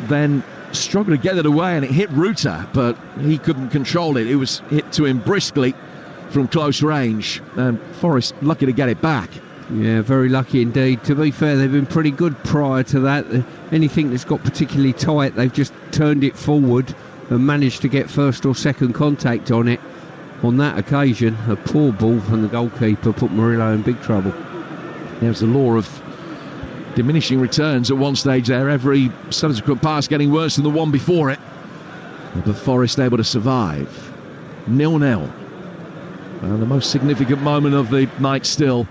then struggled to get it away, and it hit Ruta, but he couldn't control it. It was hit to him briskly from close range. And Forest lucky to get it back. Yeah, very lucky indeed. To be fair, they've been pretty good prior to that. Anything that's got particularly tight, they've just turned it forward and managed to get first or second contact on it. On that occasion, a poor ball from the goalkeeper put Murillo in big trouble. There's the law of diminishing returns at one stage there. Every subsequent pass getting worse than the one before it. But Forest able to survive. 0-0. And the most significant moment of the night still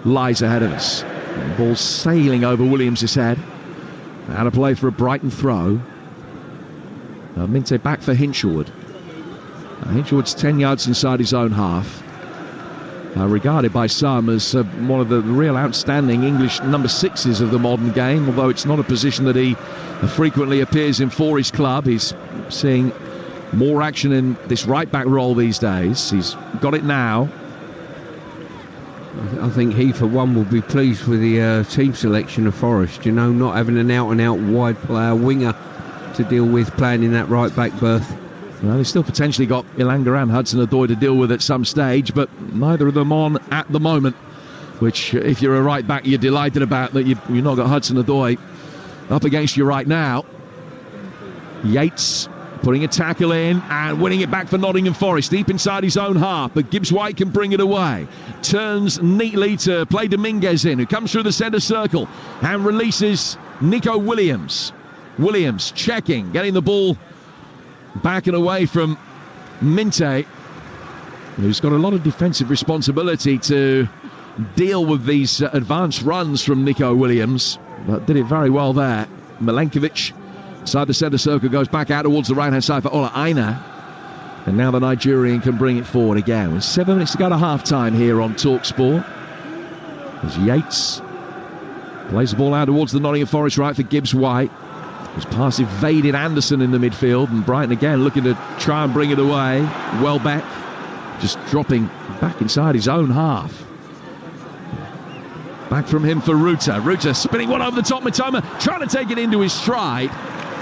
lies ahead of us. The ball sailing over Williams' head. Out of play for a Brighton throw. Minte back for Hinshelwood. Hinshelwood's 10 yards inside his own half. Regarded by some as one of the real outstanding English number sixes of the modern game, although it's not a position that he frequently appears in for his club. He's seeing more action in this right-back role these days. He's got it now. I think he, for one, will be pleased with the team selection of Forest. You know, not having an out-and-out wide player, winger to deal with playing in that right-back berth. Well, they've still potentially got Ilanga and Hudson-Odoi to deal with at some stage, but neither of them on at the moment, which, if you're a right-back, you're delighted about that you've not got Hudson-Odoi up against you right now. Yates putting a tackle in and winning it back for Nottingham Forest, deep inside his own half, but Gibbs-White can bring it away. Turns neatly to play Dominguez in, who comes through the centre circle and releases Nico Williams. Williams checking, getting the ball back and away from Minte, who's got a lot of defensive responsibility to deal with these advanced runs from Nico Williams, but did it very well there. Milenkovic inside the centre circle, goes back out towards the right hand side for Ola Aina, and now the Nigerian can bring it forward again with 7 minutes to go to half time here on Talksport, as Yates plays the ball out towards the Nottingham Forest right for Gibbs-White. His pass evaded Anderson in the midfield, and Brighton again looking to try and bring it away. Welbeck just dropping back inside his own half. Back from him for Ruta. Ruta spinning one over the top. Matoma trying to take it into his stride.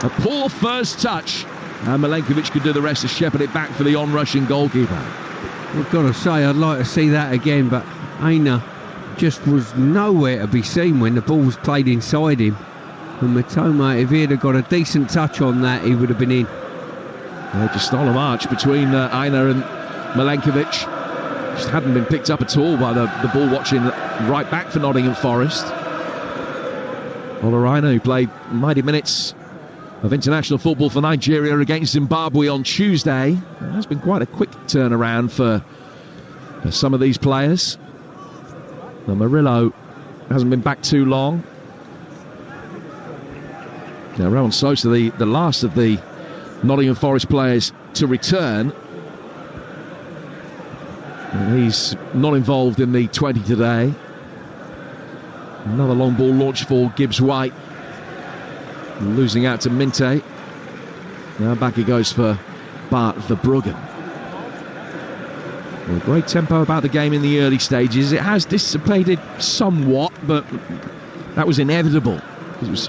A poor first touch, and Milenkovic could do the rest to shepherd it back for the on-rushing goalkeeper. I've got to say, I'd like to see that again, but Aina just was nowhere to be seen when the ball was played inside him. And Matoma, if he'd have got a decent touch on that, he would have been in. Just stole a march between Aina and Milenkovic. Just hadn't been picked up at all by the ball watching right back for Nottingham Forest. Ola Aina, who played mighty minutes of international football for Nigeria against Zimbabwe on Tuesday. It has been quite a quick turnaround for some of these players. Now, Murillo hasn't been back too long. Now, Rowan Sosa, the last of the Nottingham Forest players to return. And he's not involved in the 20 today. Another long ball launch for Gibbs-White. Losing out to Minte. Now back he goes for Bart Verbruggen. Well, great tempo about the game in the early stages. It has dissipated somewhat, but that was inevitable. It was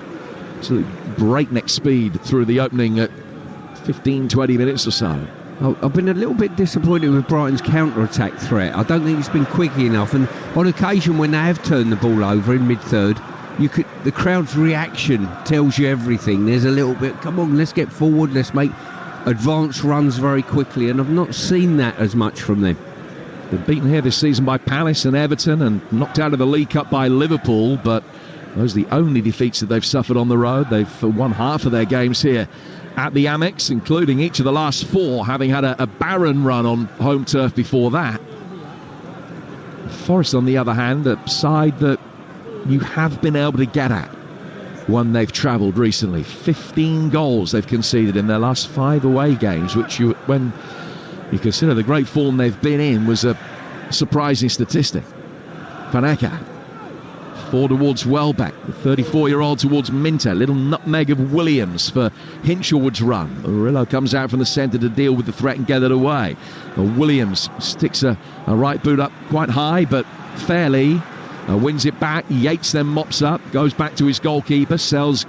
absolute breakneck speed through the opening 15-20 minutes or so. I've been a little bit disappointed with Brighton's counter-attack threat. I don't think it's been quick enough, and on occasion when they have turned the ball over in mid-third, the crowd's reaction tells you everything. There's a little bit, come on, let's get forward, let's make advanced runs very quickly, and I've not seen that as much from them. Been beaten here this season by Palace and Everton, and knocked out of the League Cup by Liverpool, but those are the only defeats that they've suffered on the road. They've won half of their games here at the Amex, including each of the last 4, having had a barren run on home turf before that. Forest, on the other hand, a side that you have been able to get at when they've travelled recently. 15 goals they've conceded in their last 5 away games, which, when you consider the great form they've been in, was a surprising statistic. Van Ecke forward towards Welbeck, the 34-year-old towards Minte. Little nutmeg of Williams for Hinshelwood's run. Murillo comes out from the centre to deal with the threat and get it away. Williams sticks a right boot up quite high, but fairly. Wins it back. Yates then mops up, goes back to his goalkeeper, sells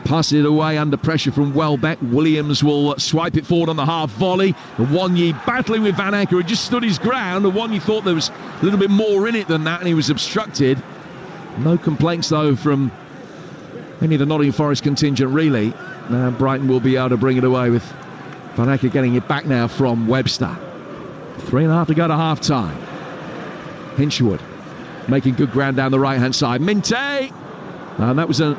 Passes it away under pressure from Welbeck. Williams will swipe it forward on the half volley. And Wonyi battling with Van Acker, who just stood his ground. And Wonyi thought there was a little bit more in it than that, and he was obstructed. No complaints, though, from any of the Nottingham Forest contingent, really. Now Brighton will be able to bring it away with Van Acker getting it back now from Webster. 3.5 to go to half-time. Hinchwood making good ground down the right-hand side. Minte! And that was an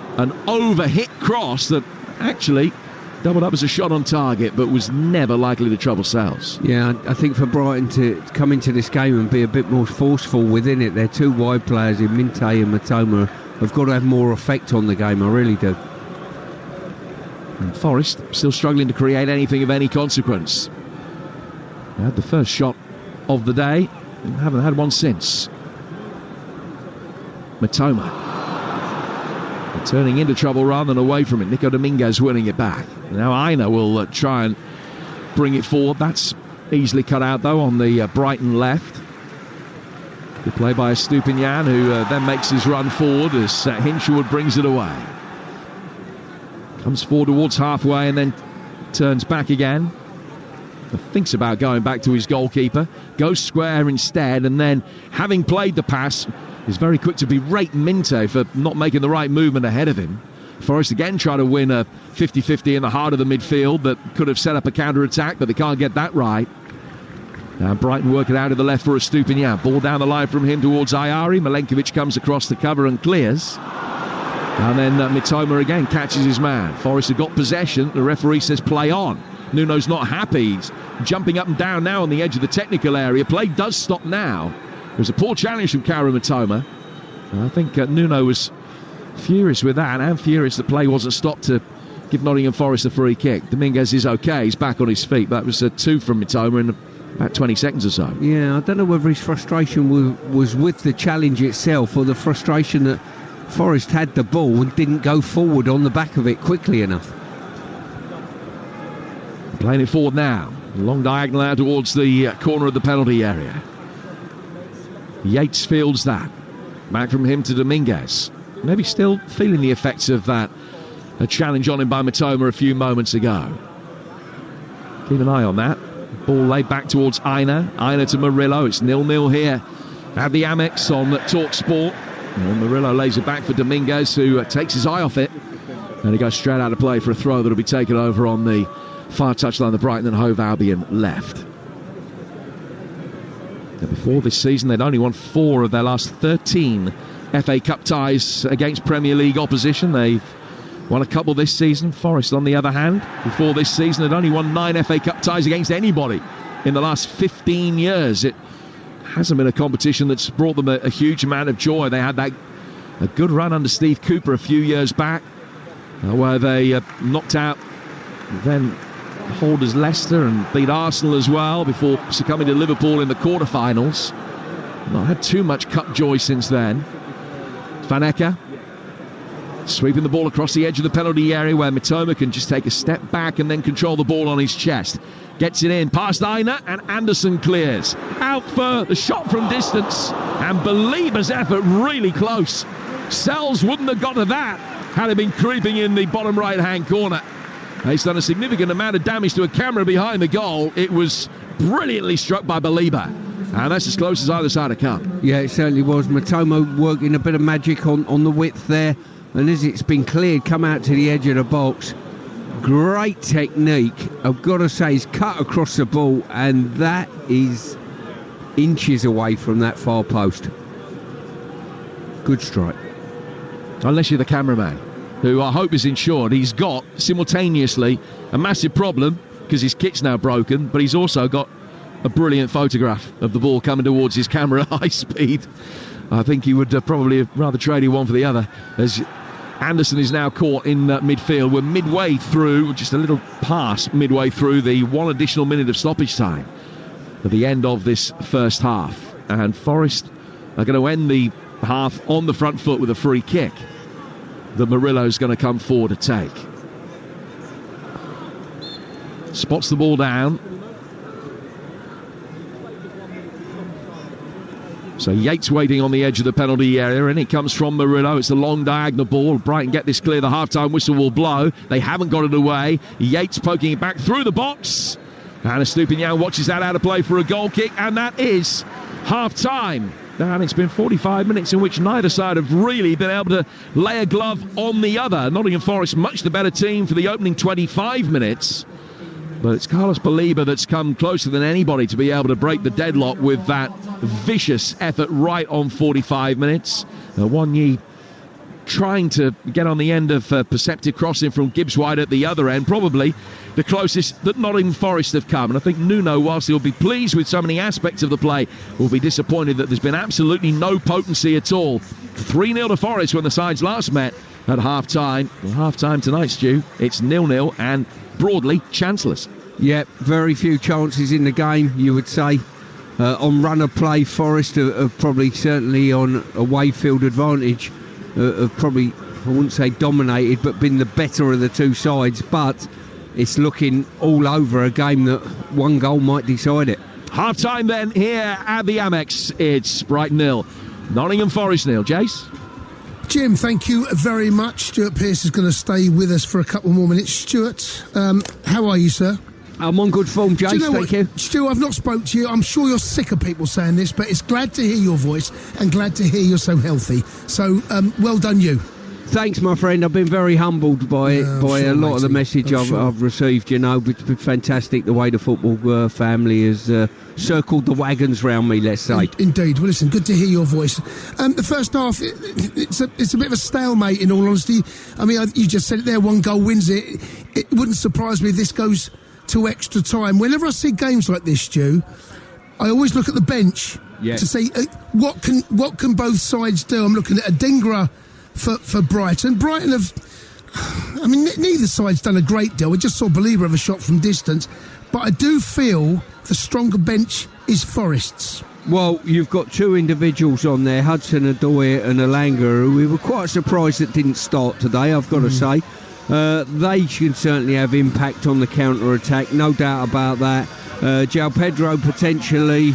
over-hit cross that actually doubled up as a shot on target, but was never likely to trouble Sales. Yeah, I think for Brighton to come into this game and be a bit more forceful within it, their two wide players in Minte and Matoma have got to have more effect on the game, I really do. And Forest still struggling to create anything of any consequence. They had the first shot of the day and haven't had one since. Matoma turning into trouble rather than away from it. Nico Dominguez winning it back. Now Aina will try and bring it forward. That's easily cut out, though, on the Brighton left. Good play by Estupinian, who then makes his run forward as Hinchwood brings it away. Comes forward towards halfway and then turns back again. Thinks about going back to his goalkeeper. Goes square instead, and then, having played the pass, is very quick to berate Minte for not making the right movement ahead of him. Forest again try to win a 50-50 in the heart of the midfield that could have set up a counter-attack, but they can't get that right. Now Brighton work it out to the left for Estupinian. Ball down the line from him towards Ayari. Milenkovic comes across the cover and clears. And then Mitoma again catches his man. Forest have got possession. The referee says play on. Nuno's not happy. He's jumping up and down now on the edge of the technical area. Play does stop now. It was a poor challenge from Kaoru Mitoma. I think Nuno was furious with that, and furious that play wasn't stopped to give Nottingham Forest a free kick. Dominguez is okay. He's back on his feet. That was a 2 from Mitoma in about 20 seconds or so. Yeah, I don't know whether his frustration was with the challenge itself or the frustration that Forest had the ball and didn't go forward on the back of it quickly enough. Playing it forward now. Long diagonal out towards the corner of the penalty area. Yates fields that. Back from him to Dominguez. Maybe still feeling the effects of that. A challenge on him by Mitoma a few moments ago. Keep an eye on that. Ball laid back towards Aina. Aina to Murillo. It's 0-0 here at the Amex on Talksport. And Murillo lays it back for Dominguez, who takes his eye off it. And he goes straight out of play for a throw that'll be taken over on the far touchline, the Brighton and Hove Albion left. Now, before this season, they'd only won 4 of their last 13 FA Cup ties against Premier League opposition. They've won a couple this season. Forest, on the other hand, before this season, had only won 9 FA Cup ties against anybody in the last 15 years. It hasn't been a competition that's brought them a huge amount of joy. They had a good run under Steve Cooper a few years back, where they knocked out then holders Leicester and beat Arsenal as well before succumbing to Liverpool in the quarterfinals. Not had too much cup joy since then. Van Acker sweeping the ball across the edge of the penalty area, where Mitoma can just take a step back and then control the ball on his chest. Gets it in past Aina, and Anderson clears. Out for the shot from distance, and Belieber's effort really close. Sells wouldn't have got to that had he been creeping in the bottom right hand corner. He's done a significant amount of damage to a camera behind the goal. It was brilliantly struck by Belieber, and that's as close as either side have come. Yeah, it certainly was. Matoma working a bit of magic on the width there, and as it's been cleared, come out to the edge of the box. Great technique. I've got to say, he's cut across the ball, and that is inches away from that far post. Good strike. Unless you're the cameraman, who I hope is insured. He's got, simultaneously, a massive problem because his kit's now broken, but he's also got a brilliant photograph of the ball coming towards his camera at high speed. I think he would probably have rather traded one for the other, as Anderson is now caught in midfield. We're midway through, just a little past midway through the 1 additional minute of stoppage time at the end of this first half, and Forest are going to end the half on the front foot with a free kick that Murillo's going to come forward to take. Spots the ball down. So Yates waiting on the edge of the penalty area, and it comes from Murillo. It's a long diagonal ball. Brighton get this clear. The half-time whistle will blow. They haven't got it away. Yates poking it back through the box. And Estupiñán watches that out of play for a goal kick, and that is half-time. And it's been 45 minutes in which neither side have really been able to lay a glove on the other. Nottingham Forest, much the better team for the opening 25 minutes. But it's Carlos Baliba that's come closer than anybody to be able to break the deadlock with that vicious effort right on 45 minutes. Wanyi trying to get on the end of perceptive crossing from Gibbs-White at the other end, probably the closest that Nottingham Forest have come. And I think Nuno, whilst he'll be pleased with so many aspects of the play, will be disappointed that there's been absolutely no potency at all. 3-0 to Forest when the sides last met at half-time. Well, half-time tonight, Stu, it's 0-0 and broadly chanceless. Yeah, very few chances in the game, you would say. On run of play, Forest have probably, certainly on away field advantage, have probably, I wouldn't say dominated, but been the better of the two sides. But it's looking all over a game that one goal might decide it. Half-time then here at the Amex. It's Brighton 0, Nottingham Forest 0. Jace? Jim, thank you very much. Stuart Pearce is going to stay with us for a couple more minutes. Stuart, how are you, sir? I'm on good form, Jace, thank you. Stu, I've not spoke to you. I'm sure you're sick of people saying this, but it's glad to hear your voice and glad to hear you're so healthy. So, well done you. Thanks, my friend. I've been very humbled by a lot of the message I've received. You know, it's been fantastic the way the football family has circled the wagons round me, let's say. Indeed. Well, listen, good to hear your voice. The first half, it's a bit of a stalemate, in all honesty. I mean, you just said it there, one goal wins it. It wouldn't surprise me if this goes to extra time. Whenever I see games like this, Stu, I always look at the bench to see what can both sides do. I'm looking at Adingra for Brighton. Brighton have, I mean, neither side's done a great deal. We just saw Baliba have a shot from distance, but I do feel the stronger bench is Forest's. Well, you've got two individuals on there, Hudson-Odoi and Elanga, who we were quite surprised that didn't start today, I've got to say. They can certainly have impact on the counter-attack, no doubt about that. João Pedro potentially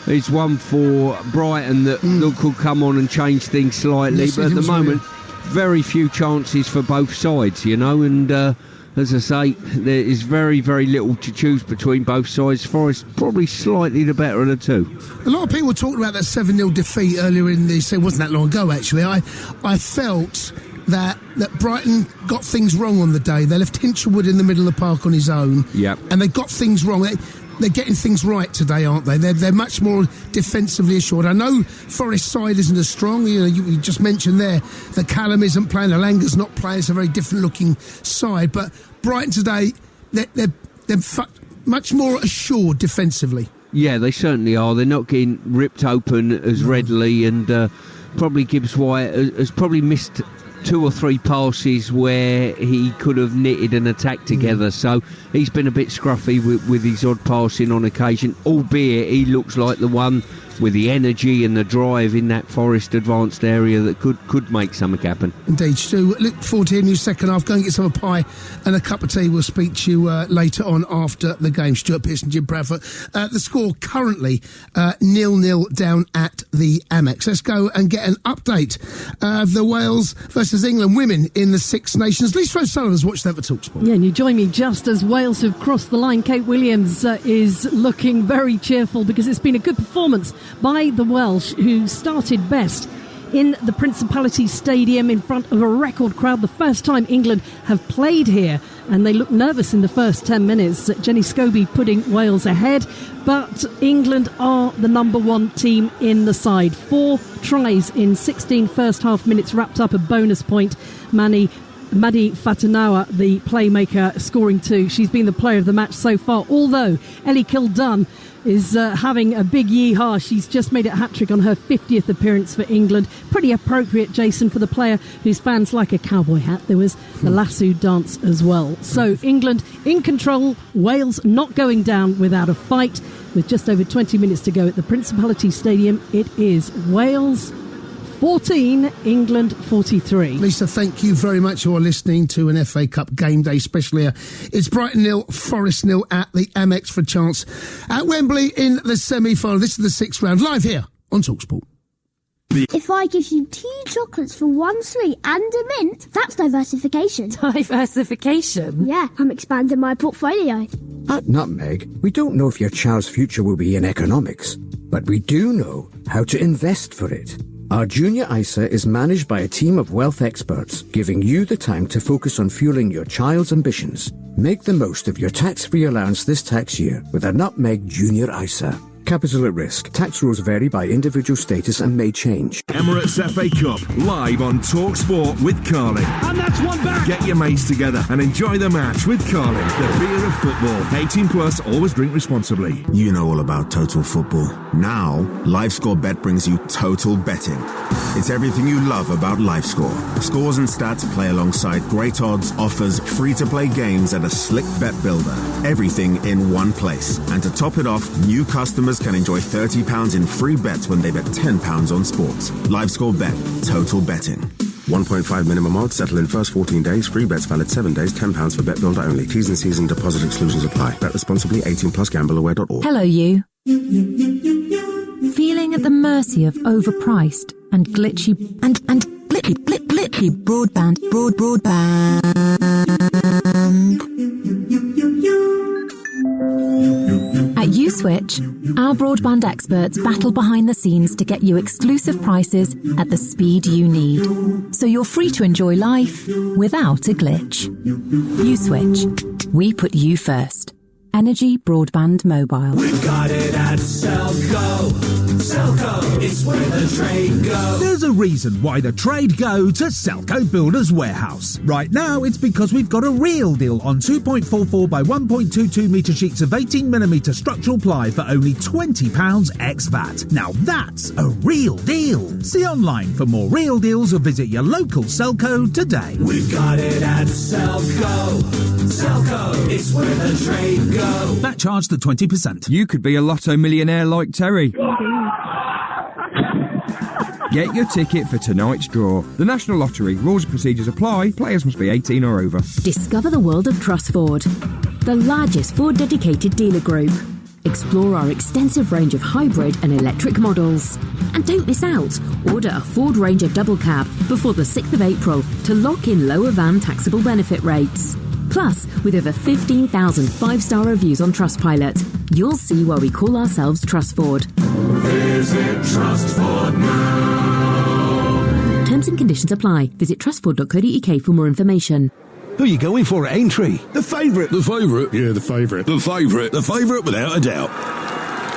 is one for Brighton that could come on and change things slightly, but at the moment, very few chances for both sides, you know, and as I say, there is very, very little to choose between both sides. Forest probably slightly the better of the two. A lot of people talked about that 7-0 defeat earlier in the season. It wasn't that long ago, actually. I felt that Brighton got things wrong on the day. They left Hinchelwood in the middle of the park on his own. Yep. And they got things wrong. They're getting things right today, aren't they? They're much more defensively assured. I know Forest side isn't as strong. You know, you just mentioned there that Callum isn't playing, Alanga's not playing. It's a very different looking side. But Brighton today, they're much more assured defensively. Yeah, they certainly are. They're not getting ripped open as readily, and probably Gibbs-White has probably missed 2 or 3 passes where he could have knitted an attack together. So he's been a bit scruffy with his odd passing on occasion, albeit he looks like the one with the energy and the drive in that Forest advanced area that could make something happen. Indeed, Stu. Look forward to hearing you second half. Go and get some pie and a cup of tea. We'll speak to you later on after the game. Stuart Pearce and Jim Bradford. The score currently 0-0 down at the Amex. Let's go and get an update of the Wales versus England women in the Six Nations. Lisa O'Sullivan's watched that for Talksport. Yeah, and you join me just as Wales have crossed the line. Kate Williams is looking very cheerful because it's been a good performance by the Welsh, who started best in the Principality Stadium in front of a record crowd. The first time England have played here, and they looked nervous in the first 10 minutes. Jenny Scobie putting Wales ahead, but England are the number one team in the side. 4 tries in 16 first half minutes wrapped up a bonus point. Maddie Fatanawa, the playmaker, scoring 2. She's been the player of the match so far, although Ellie Kildunn is having a big yee-haw. She's just made a hat-trick on her 50th appearance for England. Pretty appropriate, Jason, for the player whose fans like a cowboy hat. There was the lasso dance as well. So England in control, Wales not going down without a fight. With just over 20 minutes to go at the Principality Stadium, it is Wales 14, England 43. Lisa, thank you very much. You're listening to an FA Cup game day special here. It's Brighton 0, Forest 0 at the Amex for a chance at Wembley in the semi-final. This is the 6th round, live here on Talksport. If I give you 2 chocolates for 1 sweet and a mint, that's diversification. Diversification? Yeah, I'm expanding my portfolio. At Nutmeg, we don't know if your child's future will be in economics, but we do know how to invest for it. Our Junior ISA is managed by a team of wealth experts, giving you the time to focus on fueling your child's ambitions. Make the most of your tax-free allowance this tax year with a Nutmeg Junior ISA. Capital at risk. Tax rules vary by individual status and may change. Emirates FA Cup, live on Talksport with Carling. And that's one back. Get your mates together and enjoy the match with Carling, the beer of football. 18 plus, always drink responsibly. You know all about total football. Now, LiveScore brings you total betting. It's everything you love about LiveScore. Scores and stats play alongside great odds, offers, free-to-play games, and a slick bet builder. Everything in one place. And to top it off, new customers can enjoy £30 in free bets when they bet £10 on sports. LiveScore Bet. Total betting. 1.5 minimum odds. Settle in first 14 days. Free bets valid 7 days. £10 for bet builder only. T's and C's and deposit exclusions apply. Bet responsibly. 18 plus. Gambleaware.org. Hello, you. Feeling at the mercy of overpriced and glitchy broadband. At USwitch, our broadband experts battle behind the scenes to get you exclusive prices at the speed you need, so you're free to enjoy life without a glitch. USwitch. We put you first. Energy Broadband Mobile. We've got it at Selco. Selco, it's where the trade goes. There's a reason why the trade go to Selco Builders Warehouse. Right now, it's because we've got a real deal on 2.44 by 1.22 metre sheets of 18mm structural ply for only £20 ex VAT. Now that's a real deal. See online for more real deals or visit your local Selco today. We've got it at Selco. Selco, it's where the trade goes. That charged at 20%. You could be a lotto millionaire like Terry. Get your ticket for tonight's draw. The National Lottery. Rules and procedures apply. Players must be 18 or over. Discover the world of Trust Ford, the largest Ford dedicated dealer group. Explore our extensive range of hybrid and electric models. And don't miss out. Order a Ford Ranger double cab before the 6th of April to lock in lower van taxable benefit rates. Plus, with over 15,000 5-star reviews on Trustpilot, you'll see why we call ourselves Trust Ford. Visit Trust Ford now. Terms and conditions apply. Visit trustford.co.uk for more information. Who are you going for at Aintree? The favourite. The favourite? Yeah, the favourite. The favourite. The favourite without a doubt.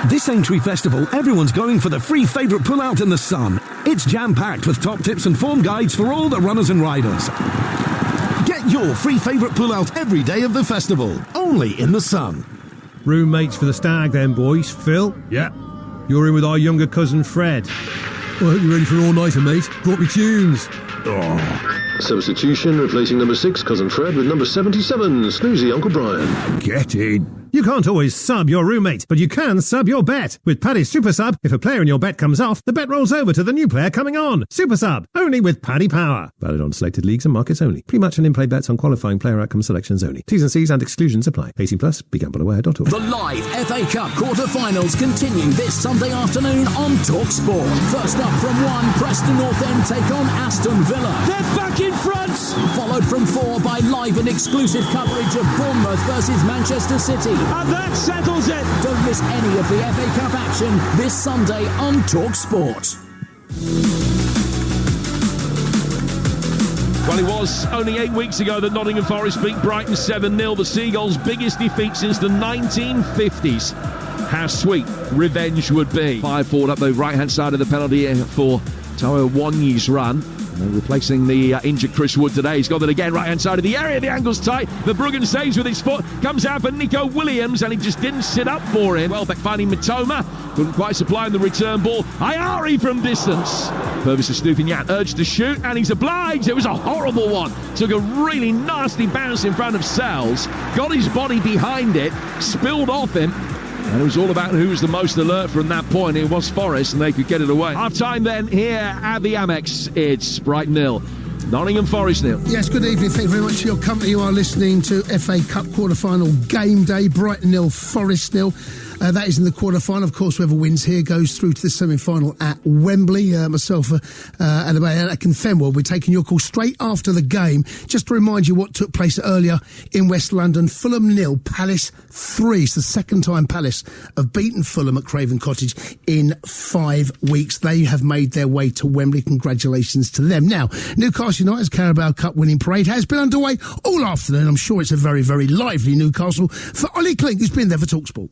This Aintree Festival, everyone's going for the free favourite pull-out in the sun. It's jam-packed with top tips and form guides for all the runners and riders. Get your free favourite pull-out every day of the festival, only in the sun. Roommates for the stag then, boys. Phil? Yeah. You're in with our younger cousin Fred. Well, I hope you're ready for an all-nighter, mate. Brought me tunes. Oh. Substitution, replacing number 6, Cousin Fred, with number 77, Snoozy Uncle Brian. Get in. You can't always sub your roommate, but you can sub your bet. With Paddy's Super Sub, if a player in your bet comes off, the bet rolls over to the new player coming on. Super Sub, only with Paddy Power. Valid on selected leagues and markets only. Pre-match and in-play bets on qualifying player outcome selections only. T's and C's and exclusions apply. 18 plus, begambleaware.org. The live FA Cup quarter-finals continue this Sunday afternoon on Talksport. First up from 1, Preston North End take on Aston Villa. They're back in front! Followed from 4 by live and exclusive coverage of Bournemouth versus Manchester City. And that settles it! Don't miss any of the FA Cup action this Sunday on Talksport. Well, it was only 8 weeks ago that Nottingham Forest beat Brighton 7-0, the Seagulls' biggest defeat since the 1950s. How sweet revenge would be. 5 forward up the right-hand side of the penalty area for Toa Wanyi's run. And replacing the injured Chris Wood today. He's got it again, right-hand side of the area. The angle's tight. Verbruggen saves with his foot. Comes out for Nico Williams, and he just didn't sit up for him. Welbeck finding Mitoma. Couldn't quite supply him the return ball. Ayari from distance. Purvis of Stupinian urged to shoot, and he's obliged. It was a horrible one. Took a really nasty bounce in front of Sells. Got his body behind it. Spilled off him. And it was all about who was the most alert from that point. It was Forest, and they could get it away. Half time then here at the Amex. It's Brighton 0, Nottingham Forest 0. Yes, good evening. Thank you very much for your company. You are listening to FA Cup quarter-final game day. Brighton 0, Forest 0. That is in the quarter-final. Of course, whoever wins here goes through to the semi-final at Wembley. Myself and Anakin Fenwell, we're taking your call straight after the game. Just to remind you what took place earlier in West London. Fulham 0, Palace 3. It's the second time Palace have beaten Fulham at Craven Cottage in 5 weeks. They have made their way to Wembley. Congratulations to them. Now, Newcastle United's Carabao Cup winning parade has been underway all afternoon. I'm sure it's a very, very lively Newcastle for Ollie Klink, who's been there for Talksport.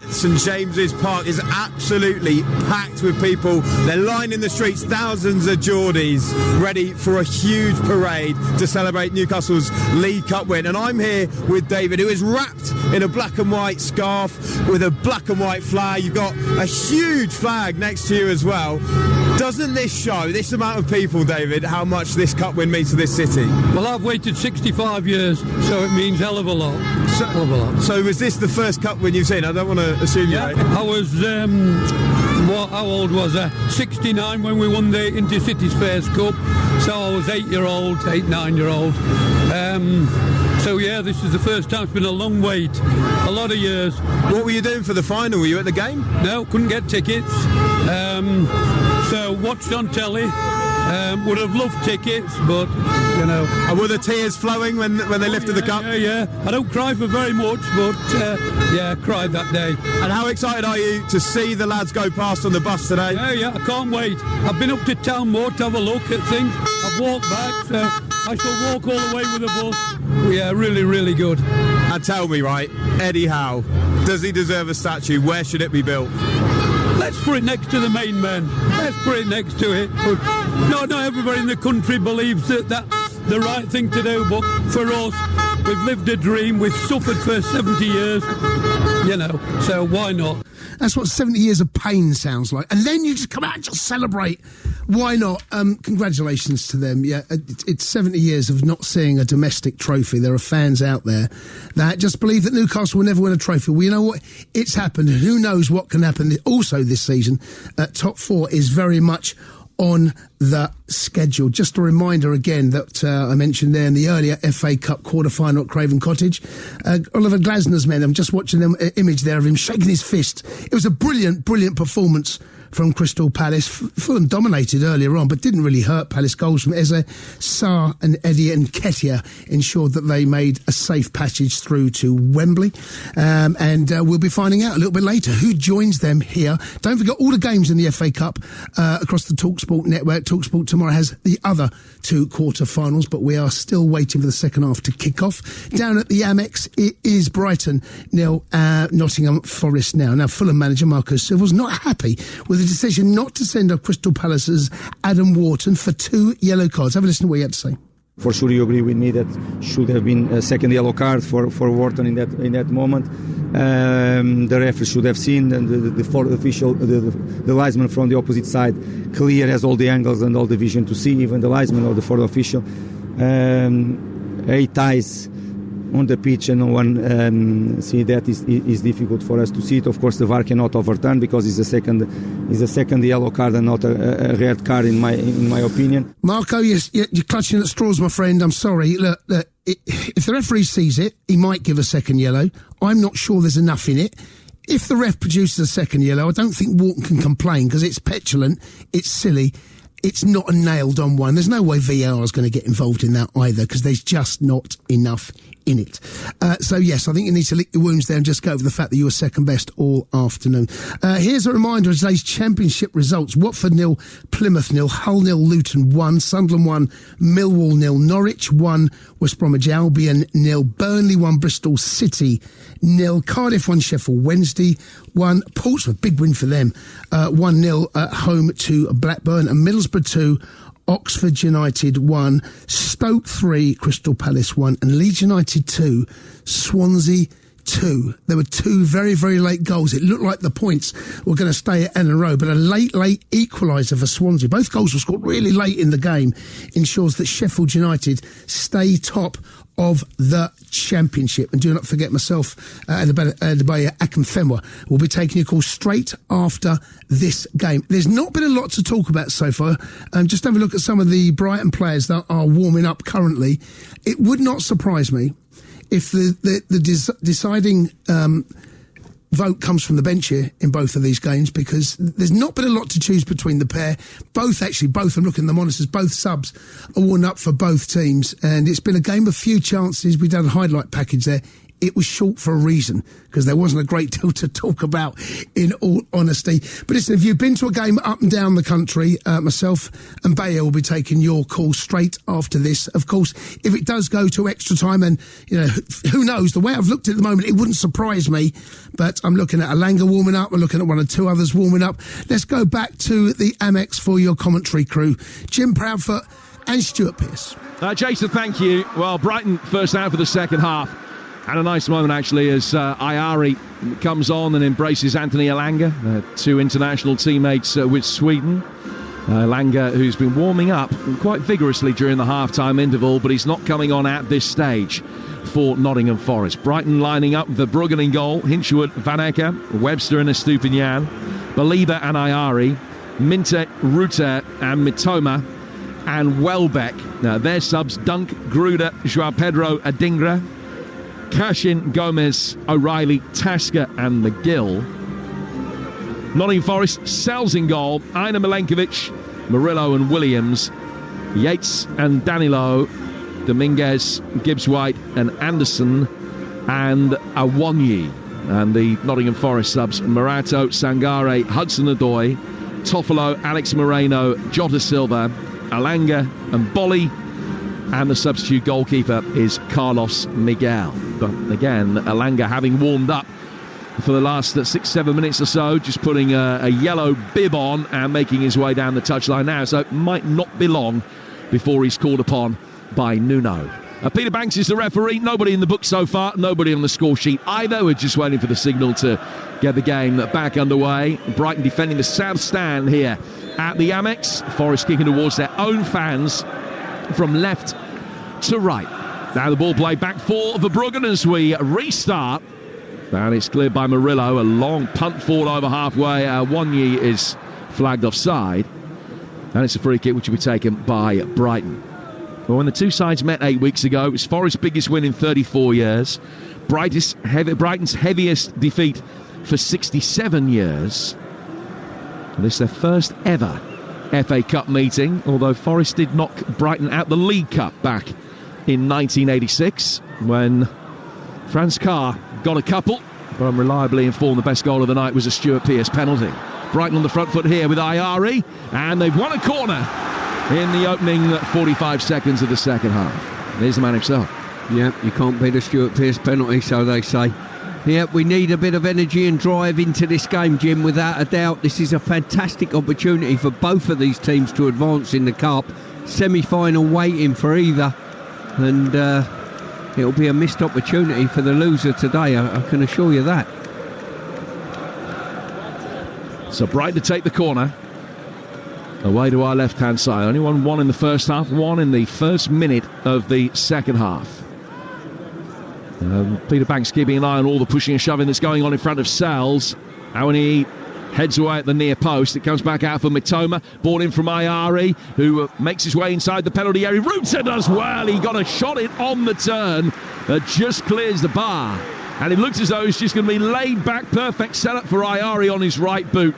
St James's Park is absolutely packed with people. They're lining the streets, thousands of Geordies ready for a huge parade to celebrate Newcastle's League Cup win. And I'm here with David, who is wrapped in a black and white scarf with a black and white flag. You've got a huge flag next to you as well. Doesn't this show, this amount of people, David, how much this cup win means to this city? Well, I've waited 65 years, so it means hell of a lot. Hell of a lot. So was this the first cup win you've seen? I don't want to assume you're right. I was, how old was I? 69 when we won the Intercities Fairs Cup. So I was 9-year-old. So yeah, this is the first time. It's been a long wait, a lot of years. What were you doing for the final? Were you at the game? No, couldn't get tickets. So watched on telly. Would have loved tickets, but you know. And were the tears flowing when they lifted the cup? Yeah. I don't cry for very much, but yeah, cried that day. And how excited are you to see the lads go past on the bus today? Yeah, I can't wait. I've been up to Town Moor to have a look at things. I've walked back, so I shall walk all the way with the bus. Yeah, really, really good. And tell me, right, Eddie Howe, does he deserve a statue? Where should it be built? Let's put it next to the main man. Let's put it next to it. But not everybody in the country believes that that's the right thing to do, but for us, we've lived a dream, we've suffered for 70 years, you know, so why not? That's what 70 years of pain sounds like. And then you just come out and just celebrate. Why not? Congratulations to them. Yeah, it's 70 years of not seeing a domestic trophy. There are fans out there that just believe that Newcastle will never win a trophy. Well, you know what? It's happened. Who knows what can happen also this season? Top 4 is very much on the schedule. Just a reminder again that I mentioned there in the earlier FA Cup quarter-final at Craven Cottage. Oliver Glasner's men, I'm just watching an image there of him shaking his fist. It was a brilliant performance from Crystal Palace. Fulham dominated earlier on, but didn't really hurt Palace. Goals from Eze, Sarr and Eddie and Ketia ensured that they made a safe passage through to Wembley. And we'll be finding out a little bit later who joins them here. Don't forget all the games in the FA Cup across the Talksport network. Talksport tomorrow has the other 2 quarter-finals, but we are still waiting for the second half to kick off. Down at the Amex, it is Brighton 0, Nottingham Forest now. Now, Fulham manager Marco Silva's not happy with the decision not to send off Crystal Palace's Adam Wharton for 2 yellow cards. Have a listen to what he had to say. For sure, you agree with me that should have been a second yellow card for Wharton in that moment. The referee should have seen, and the fourth official, the linesman from the opposite side, clear has all the angles and all the vision to see, even the linesman or the fourth official. 8 eyes on the pitch and no one see that is difficult for us to see it. Of course, the VAR cannot overturn because it's a second yellow card and not a red card in my opinion. Marco, you're clutching at straws, my friend. I'm sorry. Look, if the referee sees it, he might give a second yellow. I'm not sure there's enough in it. If the ref produces a second yellow, I don't think Wharton can complain because it's petulant, it's silly. It's not a nailed-on one. There's no way VAR is going to get involved in that either because there's just not enough in it. So, yes, I think you need to lick your wounds there and just go over the fact that you were second best all afternoon. Here's a reminder of today's championship results. Watford 0, Plymouth 0, Hull 0, Luton 1, Sunderland 1, Millwall 0, Norwich 1, West Bromwich Albion 0, Burnley 1, Bristol City 0, Cardiff 1, Sheffield Wednesday 1, Portsmouth, big win for them, 1-0 at home to Blackburn, and Middlesbrough 2, Oxford United 1, Stoke 3, Crystal Palace 1, and Leeds United 2, Swansea two. There were two very, very late goals. It looked like the points were going to stay at Ellen Road, but a late equaliser for Swansea. Both goals were scored really late in the game. Ensures that Sheffield United stay top of the Championship. And do not forget myself, Adebayo Akinfenwa, will be taking your call straight after this game. There's not been a lot to talk about so far. Just have a look at some of the Brighton players that are warming up currently. It would not surprise me if the deciding vote comes from the bench here in both of these games, because there's not been a lot to choose between the pair. Both, I'm looking at the monitors, both subs are worn up for both teams, and it's been a game of few chances. We've done a highlight package there. It was short for a reason, because there wasn't a great deal to talk about, in all honesty. But listen, if you've been to a game up and down the country, myself and Bayer will be taking your call straight after this. Of course, if it does go to extra time, and who knows, the way I've looked at the moment, it wouldn't surprise me. But I'm looking at Alanga warming up. I'm looking at one or two others warming up. Let's go back to the Amex for your commentary crew, Jim Proudfoot and Stuart Pearce. Jason, thank you. Well, Brighton first out for the second half. And a nice moment, actually, as Ayari comes on and embraces Anthony Alanga, two international teammates with Sweden. Alanga, who's been warming up quite vigorously during the half-time interval, but he's not coming on at this stage for Nottingham Forest. Brighton lining up the Bruggen in goal, Hinchwood, Van Ecke, Webster and Estupinian, Baliba and Ayari, Minte, Ruter and Mitoma, and Welbeck. Now, their subs, Dunk, Gruder, João Pedro, Adingra, Cashin, Gomez, O'Reilly, Tasker and McGill. Nottingham Forest, Sells in goal, Aina Milenkovic, Murillo and Williams, Yates and Danilo, Dominguez, Gibbs-White and Anderson, and Awonyi. And the Nottingham Forest subs, Murato, Sangare, Hudson-Odoi, Toffolo, Alex Moreno, Jota Silva, Alanga and Bolly. And the substitute goalkeeper is Carlos Miguel. But again, Alanga having warmed up for the last 6-7 minutes or so, just putting a yellow bib on and making his way down the touchline now. So it might not be long before he's called upon by Nuno. Peter Banks is the referee. Nobody in the book so far, nobody on the score sheet either. We're just waiting for the signal to get the game back underway. Brighton defending the south stand here at the Amex. Forest kicking towards their own fans from left to right. Now the ball played back for the Bruggen as we restart. And it's cleared by Murillo. A long punt forward over halfway. Wanyi is flagged offside. And it's a free kick which will be taken by Brighton. Well, when the two sides met 8 weeks ago, it was Forest's biggest win in 34 years. Brighton's heaviest defeat for 67 years. And this is their first ever FA Cup meeting, although Forest did knock Brighton out the League Cup back in 1986 when Franz Carr got a couple, but I'm reliably informed the best goal of the night was a Stuart Pearce penalty. Brighton on the front foot here with Ayari, and they've won a corner in the opening 45 seconds of the second half. There's the man himself. Yeah, you can't beat a Stuart Pearce penalty, so they say. Yeah, we need a bit of energy and drive into this game, Jim, without a doubt. This is a fantastic opportunity for both of these teams to advance in the Cup. Semi-final waiting for either. And it'll be a missed opportunity for the loser today, I can assure you that. So Brighton to take the corner. Away to our left-hand side. Only one in the first half, one in the first minute of the second half. Peter Banks keeping an eye on all the pushing and shoving that's going on in front of Sal's. When he heads away at the near post, it comes back out for Mitoma, ball in from Ayari, who makes his way inside the penalty area. Ruter does well. He got a shot in on the turn that just clears the bar, and it looks as though it's just going to be laid back. Perfect setup for Ayari on his right boot.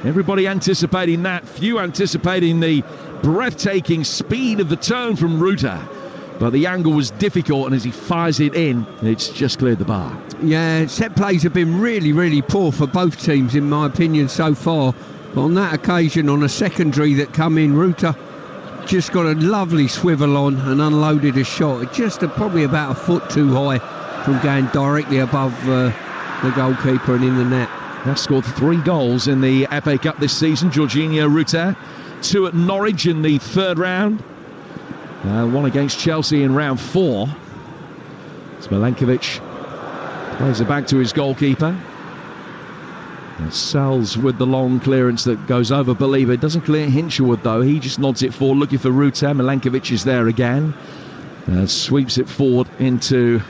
Everybody anticipating that, few anticipating the breathtaking speed of the turn from Ruter. But the angle was difficult, and as he fires it in, it's just cleared the bar. Yeah, set plays have been really, really poor for both teams, in my opinion, so far. But on that occasion, on a secondary that come in, Ruter just got a lovely swivel on and unloaded a shot. Just probably about a foot too high from going directly above the goalkeeper and in the net. They've scored 3 goals in the FA Cup this season. Jorginho Ruter, 2 at Norwich in the third round. 1 against Chelsea in round 4. It's Milenkovic Plays it back to his goalkeeper. And Sells with the long clearance that goes over Believer. It doesn't clear Hinshelwood though. He just nods it forward, looking for Ruter. Milenkovic is there again. Sweeps it forward into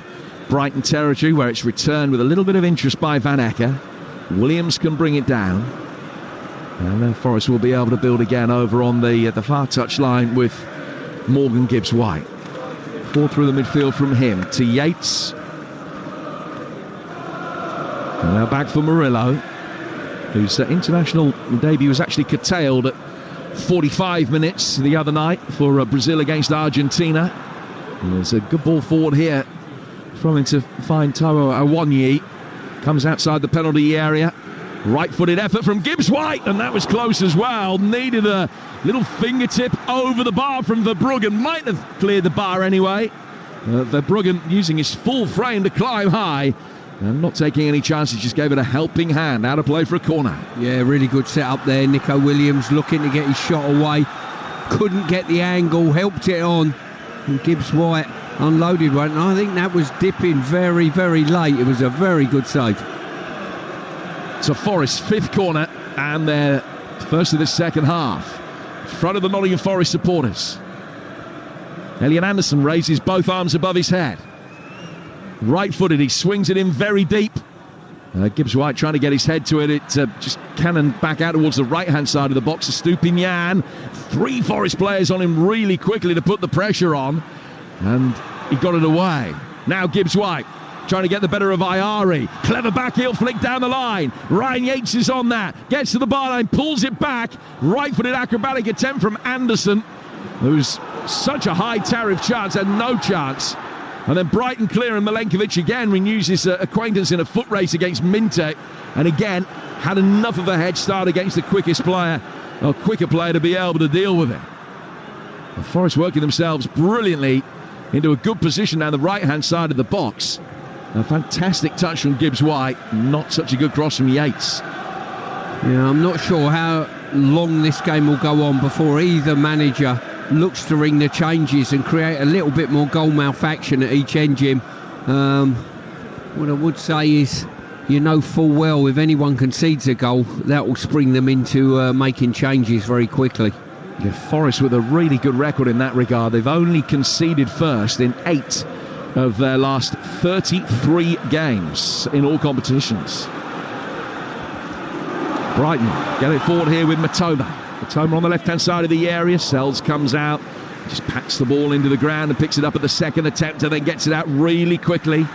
Brighton territory, where it's returned with a little bit of interest by Van Acker. Williams can bring it down. And then Forest will be able to build again over on the far touch line with Morgan Gibbs-White. 4 through the midfield from him to Yates. And now back for Murillo, whose international debut was actually curtailed at 45 minutes the other night for Brazil against Argentina. And there's a good ball forward here from him to find Taiwo Awoniyi. Comes outside the penalty area. Right-footed effort from Gibbs-White, and that was close as well. Needed a little fingertip over the bar from Verbruggen. Might have cleared the bar anyway. Verbruggen using his full frame to climb high. And not taking any chances, just gave it a helping hand. Out of play for a corner. Yeah, really good setup there. Nico Williams looking to get his shot away. Couldn't get the angle, helped it on. And Gibbs-White unloaded one. And I think that was dipping very, very late. It was a very good save. So Forest's 5th corner and their first of the second half. In front of the Nottingham Forest supporters. Elliot Anderson raises both arms above his head. Right-footed, he swings it in very deep. Gibbs-White trying to get his head to it. It just cannoned back out towards the right-hand side of the box. Stupinian. 3 Forest players on him really quickly to put the pressure on. And he got it away. Now Gibbs-White trying to get the better of Ayari. Clever backheel flick down the line. Ryan Yates is on that. Gets to the byline, pulls it back. Right-footed acrobatic attempt from Anderson, who's such a high tariff chance, had no chance. And then Brighton clear, and Milenkovic again renews his acquaintance in a foot race against Minte. And again, had enough of a head start against the quicker player to be able to deal with it. The Forest working themselves brilliantly into a good position down the right-hand side of the box. A fantastic touch from Gibbs-White, not such a good cross from Yates. Yeah, I'm not sure how long this game will go on before either manager looks to ring the changes and create a little bit more goal mouth action at each end, Jim. What I would say is, you know full well if anyone concedes a goal, that will spring them into making changes very quickly. Yeah, Forest with a really good record in that regard. They've only conceded first in 8 of their last 33 games in all competitions. Brighton get it forward here with Matoma. Matoma on the left-hand side of the area. Sells comes out, just pats the ball into the ground and picks it up at the second attempt and then gets it out really quickly.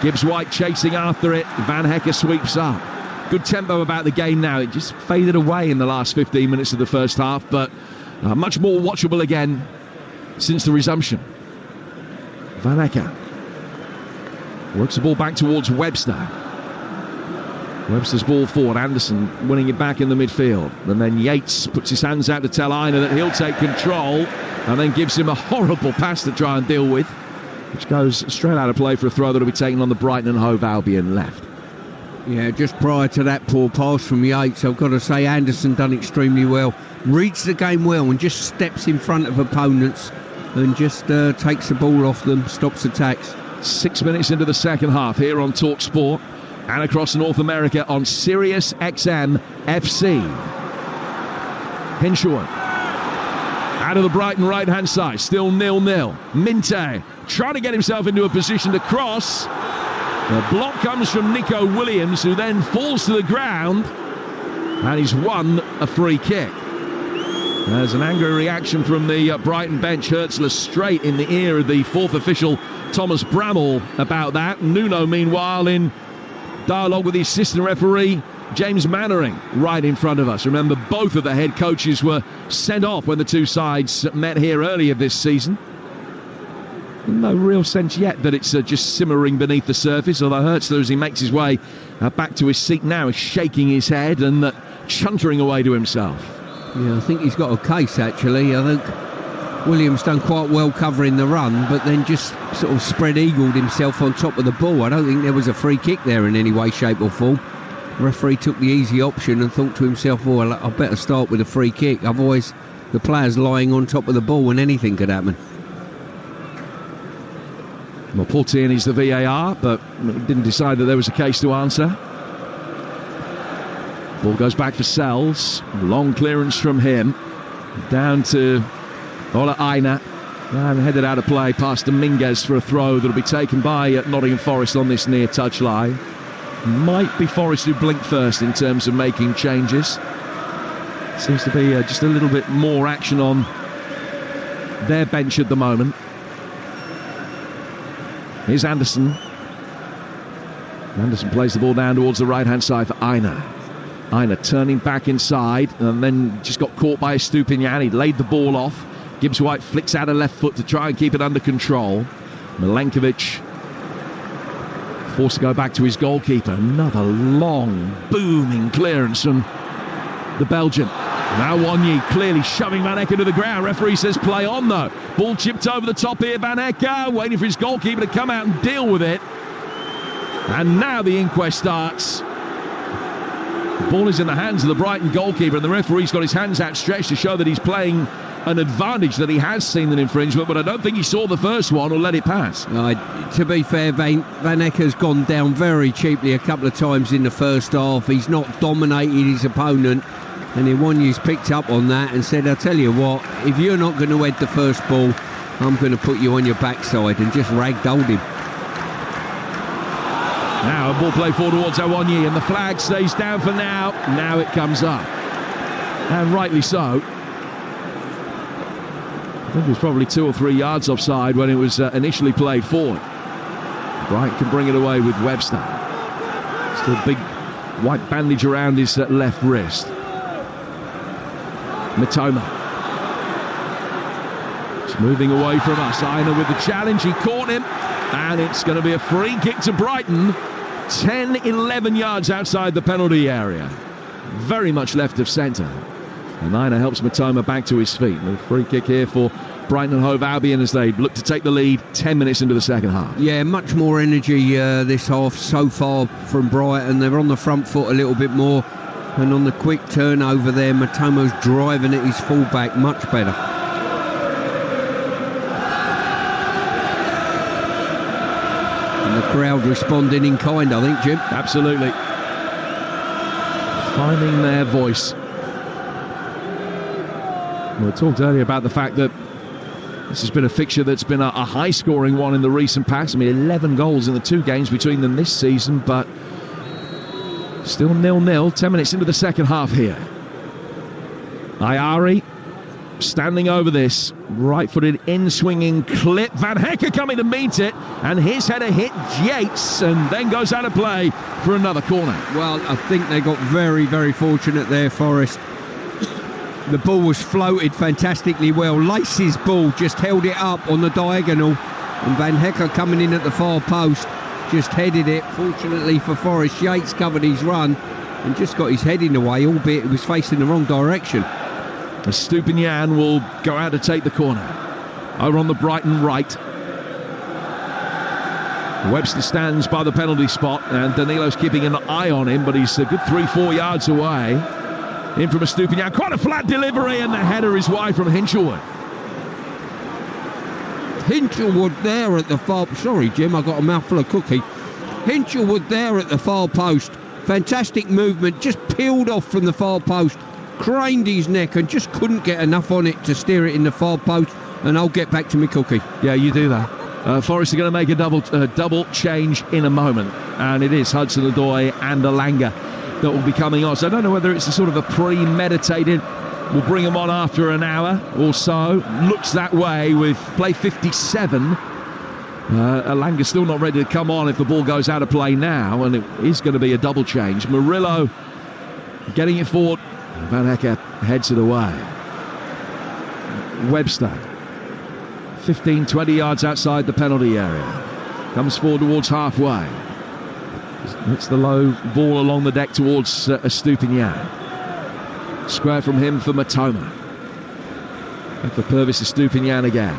Gibbs-White chasing after it. Van Hecker sweeps up. Good tempo about the game now. It just faded away in the last 15 minutes of the first half, but much more watchable again since the resumption. Van Hecker works the ball back towards Webster. Webster's ball forward, Anderson winning it back in the midfield. And then Yates puts his hands out to tell Aina that he'll take control and then gives him a horrible pass to try and deal with, which goes straight out of play for a throw that will be taken on the Brighton and Hove Albion left. Yeah, just prior to that poor pass from Yates, I've got to say Anderson done extremely well. Reads the game well and just steps in front of opponents and just takes the ball off them, stops attacks. 6 minutes into the second half here on Talksport and across North America on Sirius XM FC. Hinshelwood out of the Brighton right-hand side, still 0-0. Minte trying to get himself into a position to cross. The block comes from Nico Williams, who then falls to the ground, and he's won a free kick. There's an angry reaction from the Brighton bench. Hertzler straight in the ear of the 4th official, Thomas Bramall, about that. Nuno, meanwhile, in dialogue with the assistant referee, James Mannering, right in front of us. Remember, both of the head coaches were sent off when the two sides met here earlier this season. No real sense yet that it's just simmering beneath the surface, although Hertzler, as he makes his way back to his seat now, is shaking his head and chuntering away to himself. Yeah, I think he's got a case, actually. I think Williams done quite well covering the run, but then just sort of spread-eagled himself on top of the ball. I don't think there was a free kick there in any way, shape or form. The referee took the easy option and thought to himself, well, I better start with a free kick, otherwise the player's lying on top of the ball and anything could happen. Well, Paul Tierney's the VAR, but didn't decide that there was a case to answer. Ball goes back for Sells. Long clearance from him. Down to Ola Aina. And headed out of play past Dominguez for a throw that'll be taken by Nottingham Forest on this near touchline. Might be Forest who blink first in terms of making changes. Seems to be just a little bit more action on their bench at the moment. Here's Anderson. Anderson plays the ball down towards the right-hand side for Aina. Aina turning back inside and then just got caught by Estupinian. He laid the ball off. Gibbs White flicks out a left foot to try and keep it under control. Milenkovic forced to go back to his goalkeeper. Another long, booming clearance from the Belgian. Now Wonyi clearly shoving Van Hecke to the ground. Referee says play on though. Ball chipped over the top here. Van Hecke waiting for his goalkeeper to come out and deal with it. And now the inquest starts. The ball is in the hands of the Brighton goalkeeper, and the referee's got his hands outstretched to show that he's playing an advantage, that he has seen an infringement, but I don't think he saw the first one or let it pass. To be fair, Van Hecke's gone down very cheaply a couple of times in the first half. He's not dominated his opponent, and Iwanyi's picked up on that and said, I'll tell you what, if you're not going to head the first ball, I'm going to put you on your backside, and just ragdolled him. Now a ball play forward towards Iwanyi, and the flag stays down for now. Now it comes up, and rightly so. I think it was probably 2 or 3 yards offside when it was initially played forward. Brighton can bring it away with Webster. Still a big white bandage around his left wrist. Mitoma. It's moving away from us. Aina with the challenge. He caught him. And it's going to be a free kick to Brighton. 10, 11 yards outside the penalty area. Very much left of centre. And Aina helps Mitoma back to his feet. A free kick here for Brighton and Hove Albion as they look to take the lead 10 minutes into the second half. Yeah, much more energy this half so far from Brighton. They're on the front foot a little bit more. And on the quick turnover there, Mitoma's driving at his full-back much better. And the crowd responding in kind, I think, Jim. Absolutely. Finding their voice. We talked earlier about the fact that this has been a fixture that's been a high-scoring one in the recent past. I mean, 11 goals in the 2 games between them this season, but still 0-0, 10 minutes into the second half here. Ayari standing over this, right-footed in-swinging clip. Van Hecke coming to meet it, and his header hit Yates and then goes out of play for another corner. Well, I think they got very, very fortunate there, Forest. The ball was floated fantastically well. Lace's ball just held it up on the diagonal, and Van Hecke coming in at the far post just headed it. Fortunately for Forest, Yates covered his run and just got his head in the way, albeit it was facing the wrong direction. Estupinian will go out to take the corner. Over on the Brighton right. Webster stands by the penalty spot, and Danilo's keeping an eye on him, but he's a good 3-4 yards away. In from Estupinian, quite a flat delivery, and the header is wide from Hinchelwood. Hinchelwood there at the far... Sorry, Jim, I got a mouthful of cookie. Hinchelwood there at the far post. Fantastic movement, just peeled off from the far post, craned his neck and just couldn't get enough on it to steer it in the far post, and I'll get back to my cookie. Yeah, you do that. Forest are going to make a double change in a moment, and it is Hudson-Odoi and Alanga that will be coming on. So I don't know whether it's a sort of a premeditated, we'll bring them on after an hour or so. Looks that way with play 57. Alanga still not ready to come on if the ball goes out of play now, and it is going to be a double change. Murillo getting it forward. Van Hecke heads it away. Webster, 15-20 yards outside the penalty area. Comes forward towards halfway. Hits the low ball along the deck towards Estupinian. Square from him for Mitoma. Back for Purvis Estupinian again.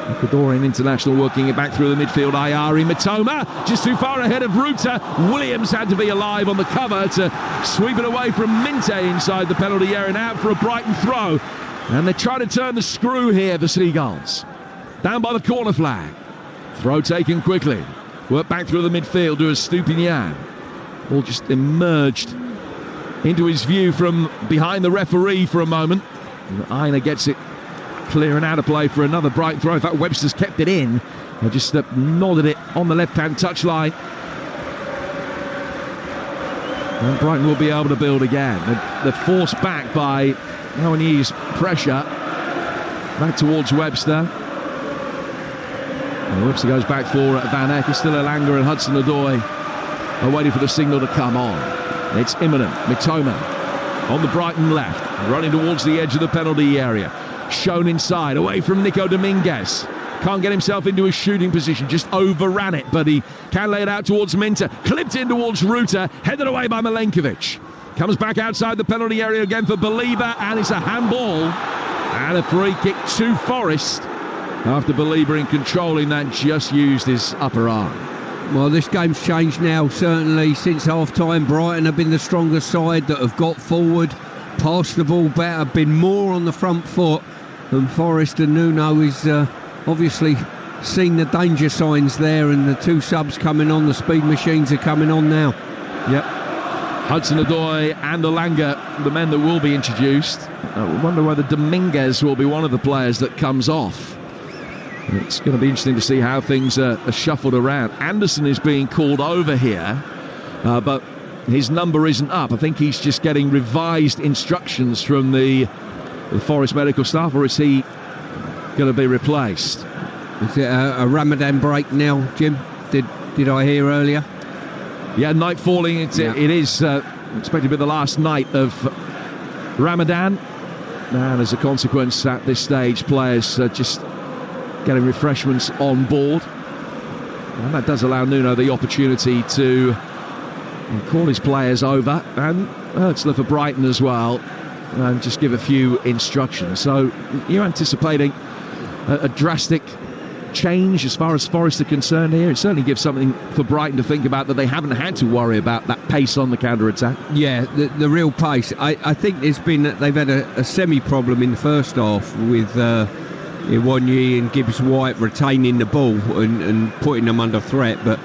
Ecuadorian international working it back through the midfield. Ayari, Mitoma just too far ahead of Ruta. Williams had to be alive on the cover to sweep it away from Minte inside the penalty area and out for a Brighton throw. And they try to turn the screw here, the Seagulls. Down by the corner flag. Throw taken quickly. Work back through the midfield to Estupinian. Ball just emerged into his view from behind the referee for a moment. Aina gets it clear and out of play for another Brighton throw. In fact, Webster's kept it in. I just nodded it on the left-hand touchline. And Brighton will be able to build again. They're forced back by Awoniyi's pressure. Back towards Webster. And Webster goes back for Van Eck. It's still Elanga and Hudson-Odoi are waiting for the signal to come on. It's imminent. Mitoma on the Brighton left, running towards the edge of the penalty area. Shown inside, away from Nico Dominguez. Can't get himself into a shooting position, just overran it, but he can lay it out towards Minter. Clipped in towards Ruta, headed away by Milenkovic. Comes back outside the penalty area again for Belieber, and it's a handball. And a free kick to Forest. After Belieber in controlling that, just used his upper arm. Well, this game's changed now, certainly since half-time. Brighton have been the stronger side that have got forward, passed the ball better, been more on the front foot. And Forest and Nuno is obviously seen the danger signs there, and the two subs coming on, the speed machines are coming on now. Yep. Hudson-Odoi and Elanga, the men that will be introduced. I wonder whether Dominguez will be one of the players that comes off. It's going to be interesting to see how things are shuffled around. Anderson is being called over here, but his number isn't up. I think he's just getting revised instructions from the Forest medical staff, or is he going to be replaced? Is it a Ramadan break now, Jim? Did I hear earlier? Yeah, night falling. It is expected to be the last night of Ramadan. And as a consequence, at this stage, players just getting refreshments on board. And that does allow Nuno the opportunity to call his players over, and Hertzler for Brighton as well, and just give a few instructions. So you're anticipating a drastic change as far as Forest are concerned here. It certainly gives something for Brighton to think about, that they haven't had to worry about that pace on the counter-attack. Yeah, the real pace. I think they've had a semi-problem in the first half with Iwanyi and Gibbs-White retaining the ball and putting them under threat, but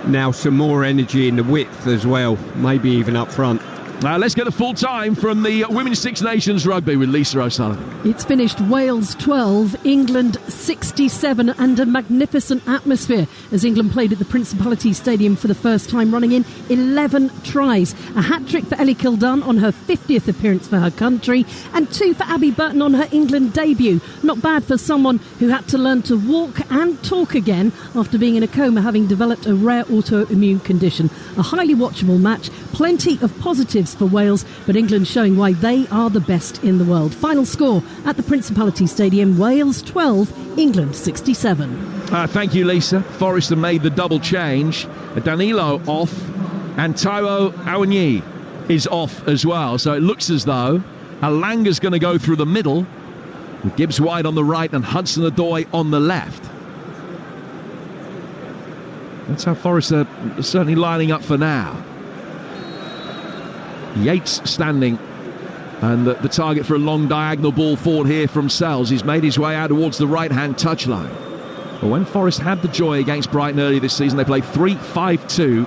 now some more energy in the width as well, maybe even up front. Let's get a full time from the Women's Six Nations Rugby with Lisa O'Sullivan. It's finished Wales 12, England 67, and a magnificent atmosphere as England played at the Principality Stadium for the first time, running in 11 tries. A hat-trick for Ellie Kildun on her 50th appearance for her country, and 2 for Abby Burton on her England debut. Not bad for someone who had to learn to walk and talk again after being in a coma, having developed a rare autoimmune condition. A highly watchable match, plenty of positives for Wales, but England showing why they are the best in the world. Final score at the Principality Stadium, Wales 12, England 67. Thank you, Lisa. Forest have made the double change. Danilo off, and Taiwo Awoniyi is off as well. So it looks as though Alanga's going to go through the middle, with Gibbs-White on the right and Hudson-Odoi on the left. That's how Forest are certainly lining up for now. Yates standing, and the target for a long diagonal ball forward here from Sells. He's made his way out towards the right-hand touchline. But when Forest had the joy against Brighton earlier this season, they played 3-5-2,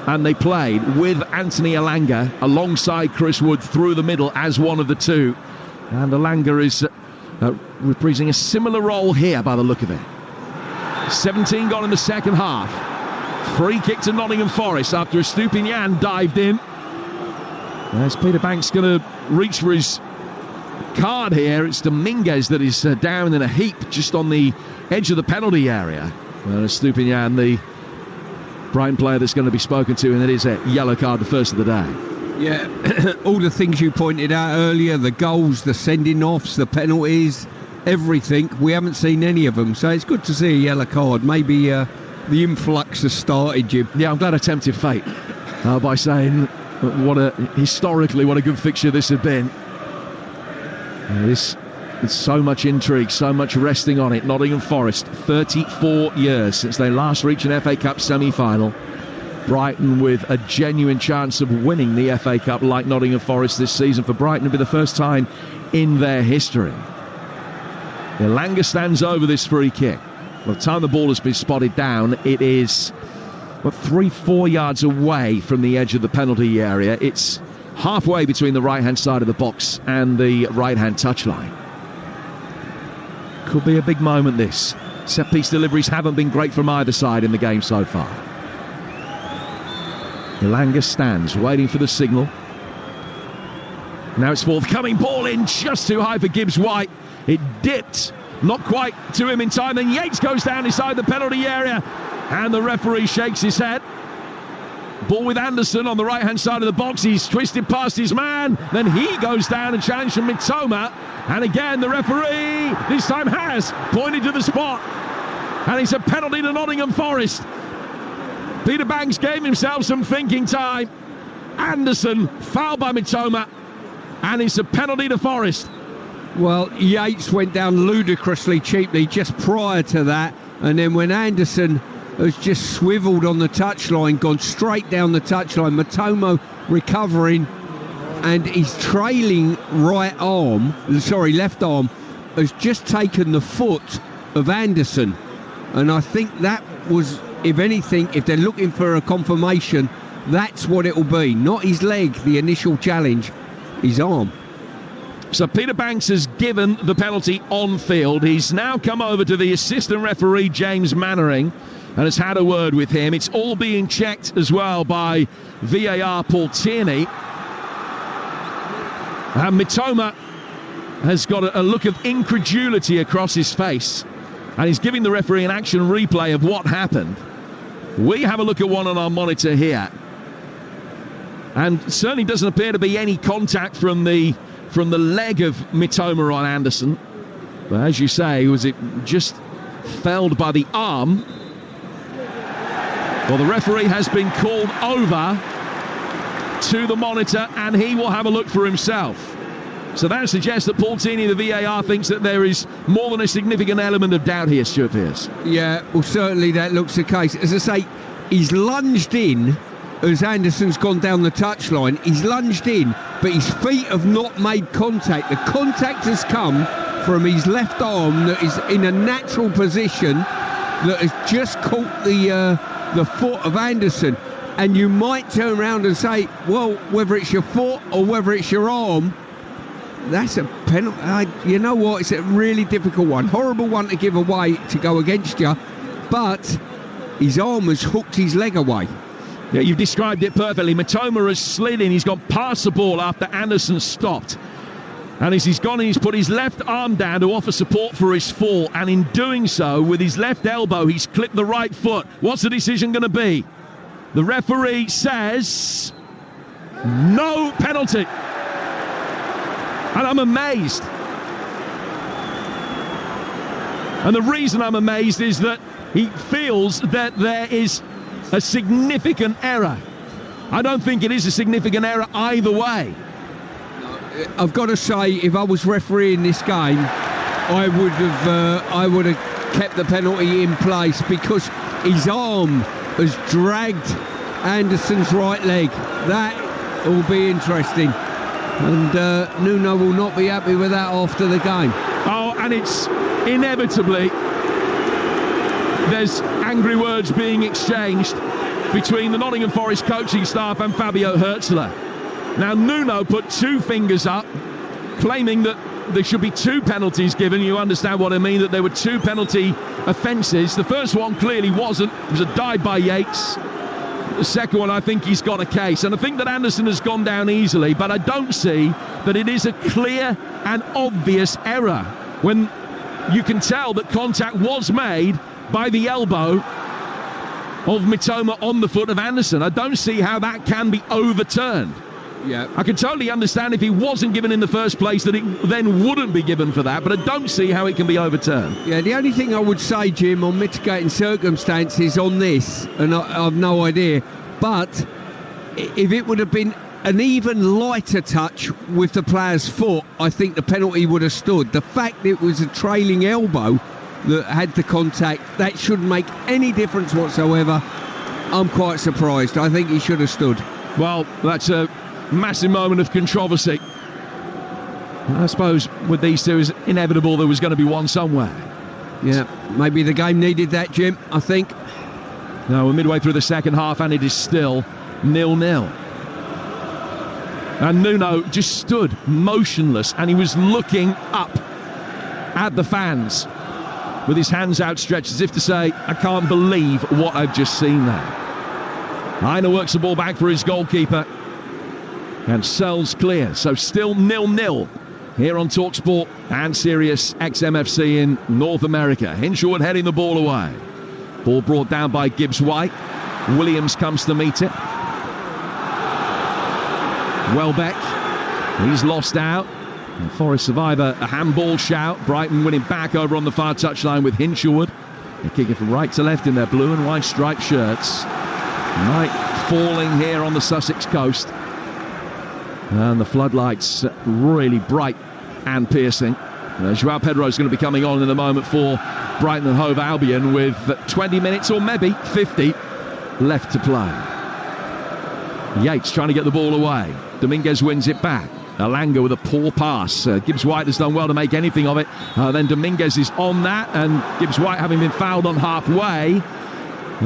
and they played with Anthony Elanga alongside Chris Wood through the middle as one of the two. And Elanga is reprising a similar role here by the look of it. 17 gone in the second half. Free kick to Nottingham Forest after Estupinian dived in. As Peter Banks going to reach for his card here, it's Dominguez that is down in a heap just on the edge of the penalty area. Estupinian, the Brighton player that's going to be spoken to, and it is a yellow card, the first of the day. Yeah, all the things you pointed out earlier, the goals, the sending-offs, the penalties, everything, we haven't seen any of them, so it's good to see a yellow card. Maybe the influx has started, Jim. Yeah, I'm glad I tempted fate by saying historically what a good fixture this had been. There's so much intrigue, so much resting on it. Nottingham Forest, 34 years since they last reached an FA Cup semi-final. Brighton with a genuine chance of winning the FA Cup like Nottingham Forest this season. For Brighton to be the first time in their history. Elanga stands over this free kick. By the time the ball has been spotted down, it is 3-4 yards away from the edge of the penalty area. It's halfway between the right-hand side of the box and the right-hand touchline. Could be a big moment, this. Set-piece deliveries haven't been great from either side in the game so far. Elanga stands, waiting for the signal. Now it's forthcoming, ball in just too high for Gibbs-White. It dipped, not quite to him in time, then Yates goes down inside the penalty area, and the referee shakes his head. Ball with Anderson on the right-hand side of the box. He's twisted past his man, then he goes down and challenges from Mitoma, and again the referee this time has pointed to the spot, and it's a penalty to Nottingham Forest. Peter Banks gave himself some thinking time. Anderson fouled by Mitoma, and it's a penalty to Forest. Well, Yates went down ludicrously cheaply just prior to that, and then when Anderson has just swivelled on the touchline, gone straight down the touchline, Mitoma recovering, and his trailing left arm, has just taken the foot of Anderson. And I think that was, if anything, if they're looking for a confirmation, that's what it'll be. Not his leg, the initial challenge, his arm. So Peter Banks has given the penalty on field. He's now come over to the assistant referee, James Mannering, and has had a word with him. It's all being checked as well by VAR Paul Tierney. And Mitoma has got a look of incredulity across his face, and he's giving the referee an action replay of what happened. We have a look at one on our monitor here, and certainly doesn't appear to be any contact from the leg of Mitoma on Anderson. But as you say, was it just felled by the arm? Well, the referee has been called over to the monitor, and he will have a look for himself. So that suggests that Paul Tierney, the VAR, thinks that there is more than a significant element of doubt here, Stuart Pearce. Yeah, well, certainly that looks the case. As I say, he's lunged in as Anderson's gone down the touchline. He's lunged in, but his feet have not made contact. The contact has come from his left arm that is in a natural position that has just caught the foot of Anderson. And you might turn around and say, well, whether it's your foot or whether it's your arm, that's a penalty. You know what? It's a really difficult one. Horrible one to give away, to go against you. But his arm has hooked his leg away. Yeah, you've described it perfectly. Mitoma has slid in. He's gone past the ball after Anderson stopped. And as he's gone in, he's put his left arm down to offer support for his fall. And in doing so, with his left elbow, he's clipped the right foot. What's the decision going to be? The referee says no penalty. And I'm amazed. And the reason I'm amazed is that he feels that there is a significant error. I don't think it is a significant error either way. I've got to say, if I was refereeing this game, I would have kept the penalty in place, because his arm has dragged Anderson's right leg. That will be interesting. And Nuno will not be happy with that after the game. Oh, and it's inevitably, there's angry words being exchanged between the Nottingham Forest coaching staff and Fabio Herzler. Now, Nuno put two fingers up, claiming that there should be two penalties given. You understand what I mean, that there were two penalty offences. The first one clearly wasn't. It was a dive by Yates. The second one, I think he's got a case. And I think that Anderson has gone down easily, but I don't see that it is a clear and obvious error when you can tell that contact was made by the elbow of Mitoma on the foot of Anderson. I don't see how that can be overturned. Yeah, I can totally understand if he wasn't given in the first place that it then wouldn't be given for that, but I don't see how it can be overturned. Yeah, the only thing I would say, Jim, on mitigating circumstances on this, and I've no idea, but if it would have been an even lighter touch with the player's foot, I think the penalty would have stood. The fact it was a trailing elbow that had the contact, that shouldn't make any difference whatsoever. I'm quite surprised. I think he should have stood. Well, that's a massive moment of controversy. I suppose with these two, it's inevitable there was going to be one somewhere. Yeah, maybe the game needed that, Jim, I think. Now we're midway through the second half and it is still 0-0. And Nuno just stood motionless and he was looking up at the fans with his hands outstretched as if to say, I can't believe what I've just seen there. Aina works the ball back for his goalkeeper and Sells clear. So still 0-0 here on Talksport and Sirius XMFC in North America. Hinshelwood heading the ball away. Ball brought down by Gibbs-White. Williams comes to meet it. Welbeck, he's lost out. And Forest survive a handball shout. Brighton winning back over on the far touchline with Hinshelwood. They're kicking from right to left in their blue and white striped shirts. Night falling here on the Sussex coast. And the floodlights really bright and piercing. Joao Pedro is going to be coming on in a moment for Brighton and Hove Albion with 20 minutes or maybe 50 left to play. Yates trying to get the ball away. Dominguez wins it back. Alanga with a poor pass. Gibbs-White has done well to make anything of it. Then Dominguez is on that, and Gibbs-White, having been fouled on halfway,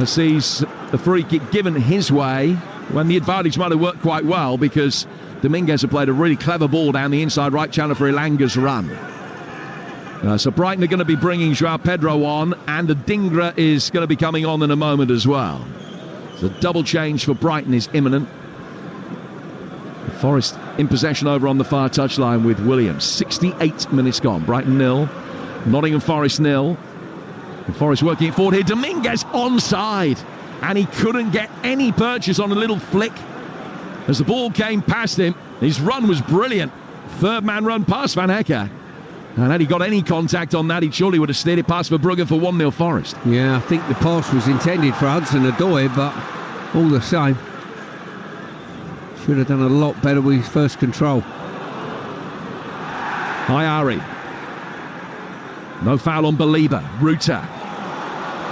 sees the free kick given his way when the advantage might have worked quite well because Dominguez had played a really clever ball down the inside right channel for Ilanga's run. So Brighton are going to be bringing Joao Pedro on, and Adingra is going to be coming on in a moment as well. The double change for Brighton is imminent. Forest in possession over on the far touchline with Williams. 68 minutes gone. Brighton 0, Nottingham Forest 0. And Forest working it forward here. Dominguez onside, and he couldn't get any purchase on a little flick as the ball came past him. His run was brilliant. Third man run past Van Hecker. And had he got any contact on that, he surely would have steered it past Verbruggen for 1-0 Forest. Yeah, I think the pass was intended for Hudson-Odoi, but all the same, should have done a lot better with his first control. Ayari. No foul on Baliba. Ruta.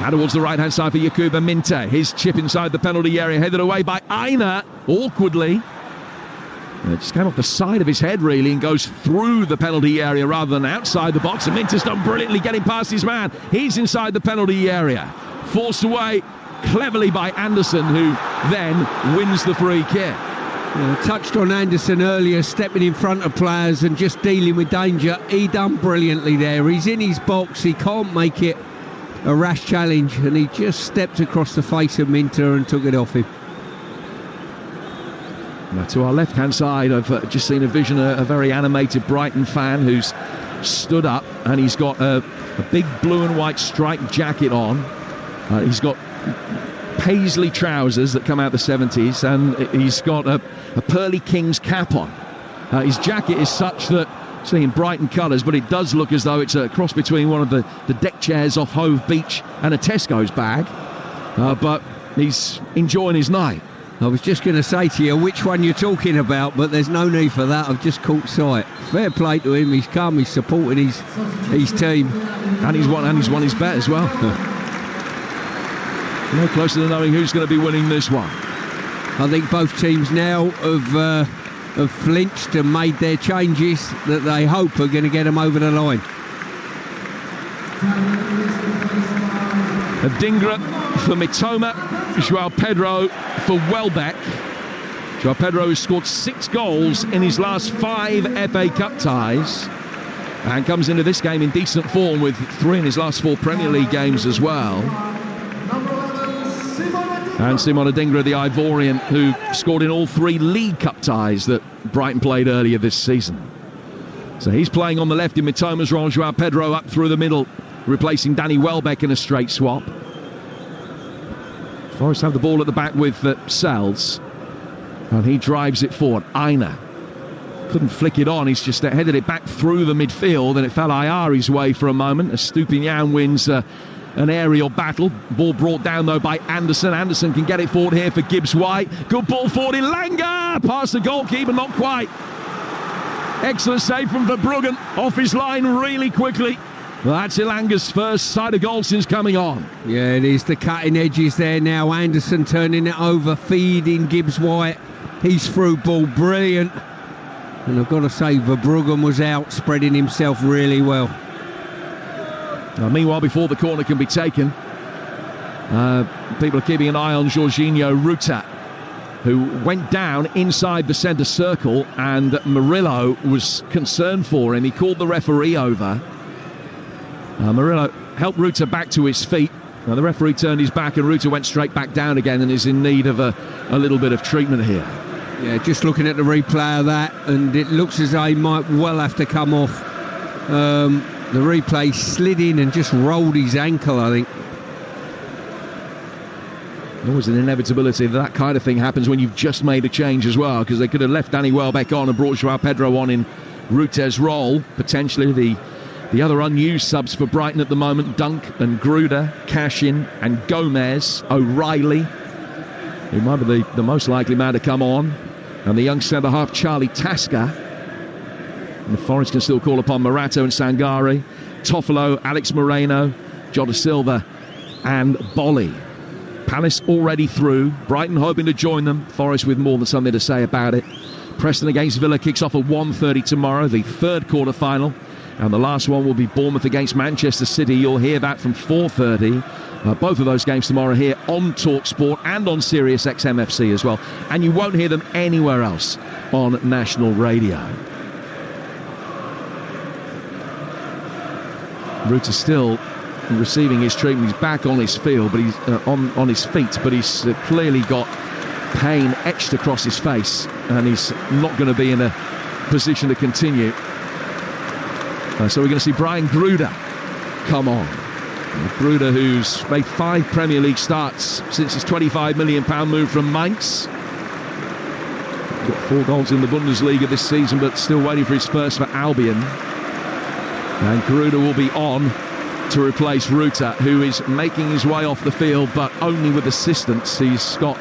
Now towards the right-hand side for Yakuba Minte. His chip inside the penalty area, headed away by Aina, awkwardly. It just came off the side of his head, really, and goes through the penalty area rather than outside the box. And Minter's done brilliantly getting past his man. He's inside the penalty area. Forced away cleverly by Anderson, who then wins the free kick. Touched on Anderson earlier, stepping in front of players and just dealing with danger. He done brilliantly there. He's in his box. He can't make it a rash challenge, and he just stepped across the face of Minter and took it off him. Now to our left-hand side, I've just seen a vision, a very animated Brighton fan who's stood up, and he's got a big blue and white striped jacket on. He's got paisley trousers that come out the 70s, and he's got a Pearly Kings cap on. His jacket is such that, seeing Brighton colours, but it does look as though it's a cross between one of the deck chairs off Hove Beach and a Tesco's bag. But he's enjoying his night. I was just going to say to you which one you're talking about, but there's no need for that. I've just caught sight. Fair play to him. He's come. He's supporting his team, and he's won his bet as well. No closer to knowing who's going to be winning this one. I think both teams now have flinched and made their changes that they hope are going to get them over the line. Adingra for Mitoma, Joao Pedro for Welbeck. Joao Pedro has scored 6 goals in his last 5 FA Cup ties and comes into this game in decent form with 3 in his last 4 Premier League games as well. And Simon Adingra, the Ivorian, who scored in all 3 League Cup ties that Brighton played earlier this season. So he's playing on the left in Mitoma's role. Joao Pedro up through the middle, replacing Danny Welbeck in a straight swap. Forest have the ball at the back with Sells, and he drives it forward. Aina couldn't flick it on. He's just headed it back through the midfield, and it fell Ayari's way for a moment. Estupinian wins an aerial battle. Ball brought down though by Anderson. Anderson can get it forward here for Gibbs-White. Good ball forward in Ilanga, past the goalkeeper, not quite. Excellent save from Verbruggen, off his line really quickly. Well, that's Ilanga's first sight of goal since coming on. Yeah, it is. The cutting edges there now. Anderson turning it over, feeding Gibbs-White. He's through ball, brilliant. And I've got to say, Verbruggen was out, spreading himself really well. Meanwhile, before the corner can be taken, people are keeping an eye on Jorginho Ruta, who went down inside the centre circle, and Murillo was concerned for him. He called the referee over. Murillo helped Ruta back to his feet. Now, the referee turned his back and Ruta went straight back down again and is in need of a little bit of treatment here. Yeah, just looking at the replay of that, and it looks as though he might well have to come off. The replay slid in and just rolled his ankle, I think. Always an inevitability that kind of thing happens when you've just made a change as well, because they could have left Danny Welbeck on and brought Joao Pedro on in Ruta's role. Potentially the other unused subs for Brighton at the moment, Dunk and Gruder, Cashin and Gomez, O'Reilly, who might be the most likely man to come on, and the young centre-half Charlie Tasker. And the Forest can still call upon Morato and Sangare, Toffolo, Alex Moreno, Jota Silva and Bolly. Palace already through, Brighton hoping to join them, Forest with more than something to say about it. Preston against Villa kicks off at 1:30 tomorrow, the third quarter-final. And the last one will be Bournemouth against Manchester City. You'll hear that from 4:30. Both of those games tomorrow here on Talksport and on Sirius XM FC as well. And you won't hear them anywhere else on national radio. Ruta still receiving his treatment. He's back on his field, but he's on his feet, but he's clearly got pain etched across his face, and he's not going to be in a position to continue. So we're going to see Brian Gruder come on. Gruder, who's made 5 Premier League starts since his £25 million move from Mainz. Got 4 goals in the Bundesliga this season, but still waiting for his first for Albion. And Gruder will be on to replace Ruta, who is making his way off the field, but only with assistance. He's got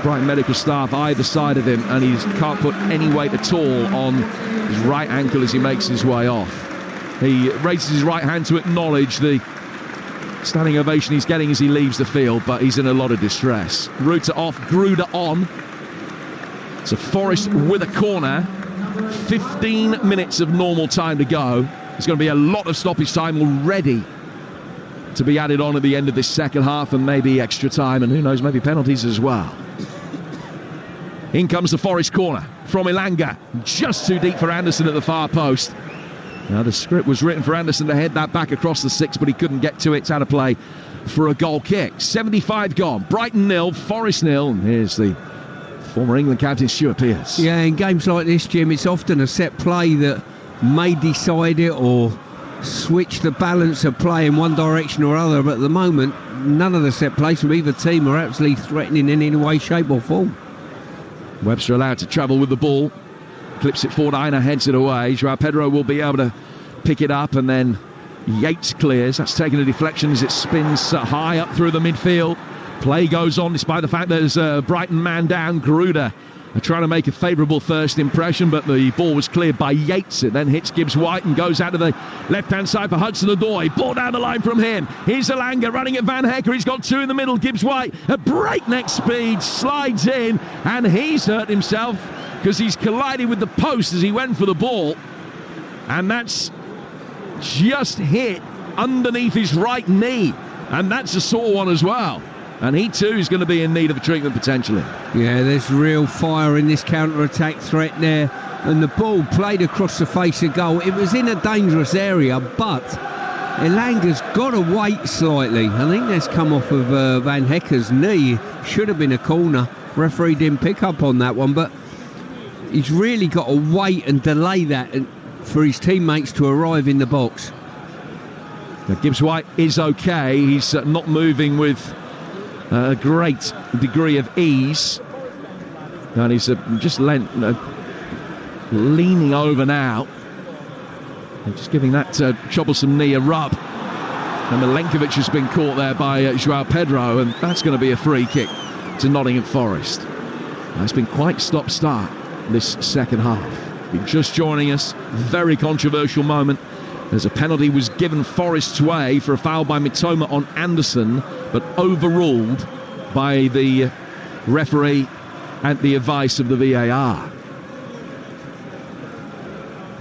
Brighton medical staff either side of him, and he can't put any weight at all on his right ankle as he makes his way off. He raises his right hand to acknowledge the standing ovation he's getting as he leaves the field, but he's in a lot of distress. Ruta off, Gruder on. So Forest with a corner. 15 minutes of normal time to go. There's going to be a lot of stoppage time already to be added on at the end of this second half, and maybe extra time, and who knows, maybe penalties as well. In comes the Forest corner from Elanga. Just too deep for Anderson at the far post. Now, the script was written for Anderson to head that back across the 6, but he couldn't get to it. It's out of play for a goal kick. 75 gone. Brighton 0, Forest 0. And here's the former England captain, Stuart Pearce. Yeah, in games like this, Jim, it's often a set play that may decide it or switch the balance of play in one direction or other. But at the moment, none of the set plays from either team are actually threatening in any way, shape or form. Webster allowed to travel with the ball. Clips it forward, Aina heads it away. Joao Pedro will be able to pick it up, and then Yates clears. That's taking a deflection as it spins high up through the midfield. Play goes on despite the fact there's a Brighton man down. Gruder trying to make a favourable first impression, but the ball was cleared by Yates. It then hits Gibbs-White and goes out to the left-hand side for Hudson-Odoi. Ball down the line from him. Here's Elanga running at Van Hecker. He's got 2 in the middle. Gibbs-White at breakneck speed slides in, and he's hurt himself because he's collided with the post as he went for the ball, and that's just hit underneath his right knee, and that's a sore one as well. And he too is going to be in need of a treatment potentially. Yeah, there's real fire in this counter-attack threat there, and the ball played across the face of goal. It was in a dangerous area, but Elanga's got to wait slightly. I think that's come off of Van Hecker's knee. Should have been a corner. Referee didn't pick up on that one, but he's really got to wait and delay that for his teammates to arrive in the box. Now, Gibbs-White is okay. He's not moving with a great degree of ease, and he's just leaning over now and just giving that troublesome knee a rub. And Milenkovic has been caught there by Joao Pedro, and that's going to be a free kick to Nottingham Forest. Now, it's been quite stop-start this second half. If you're just joining us, very controversial moment. There's a penalty was given Forest's way for a foul by Mitoma on Anderson, but overruled by the referee at the advice of the VAR.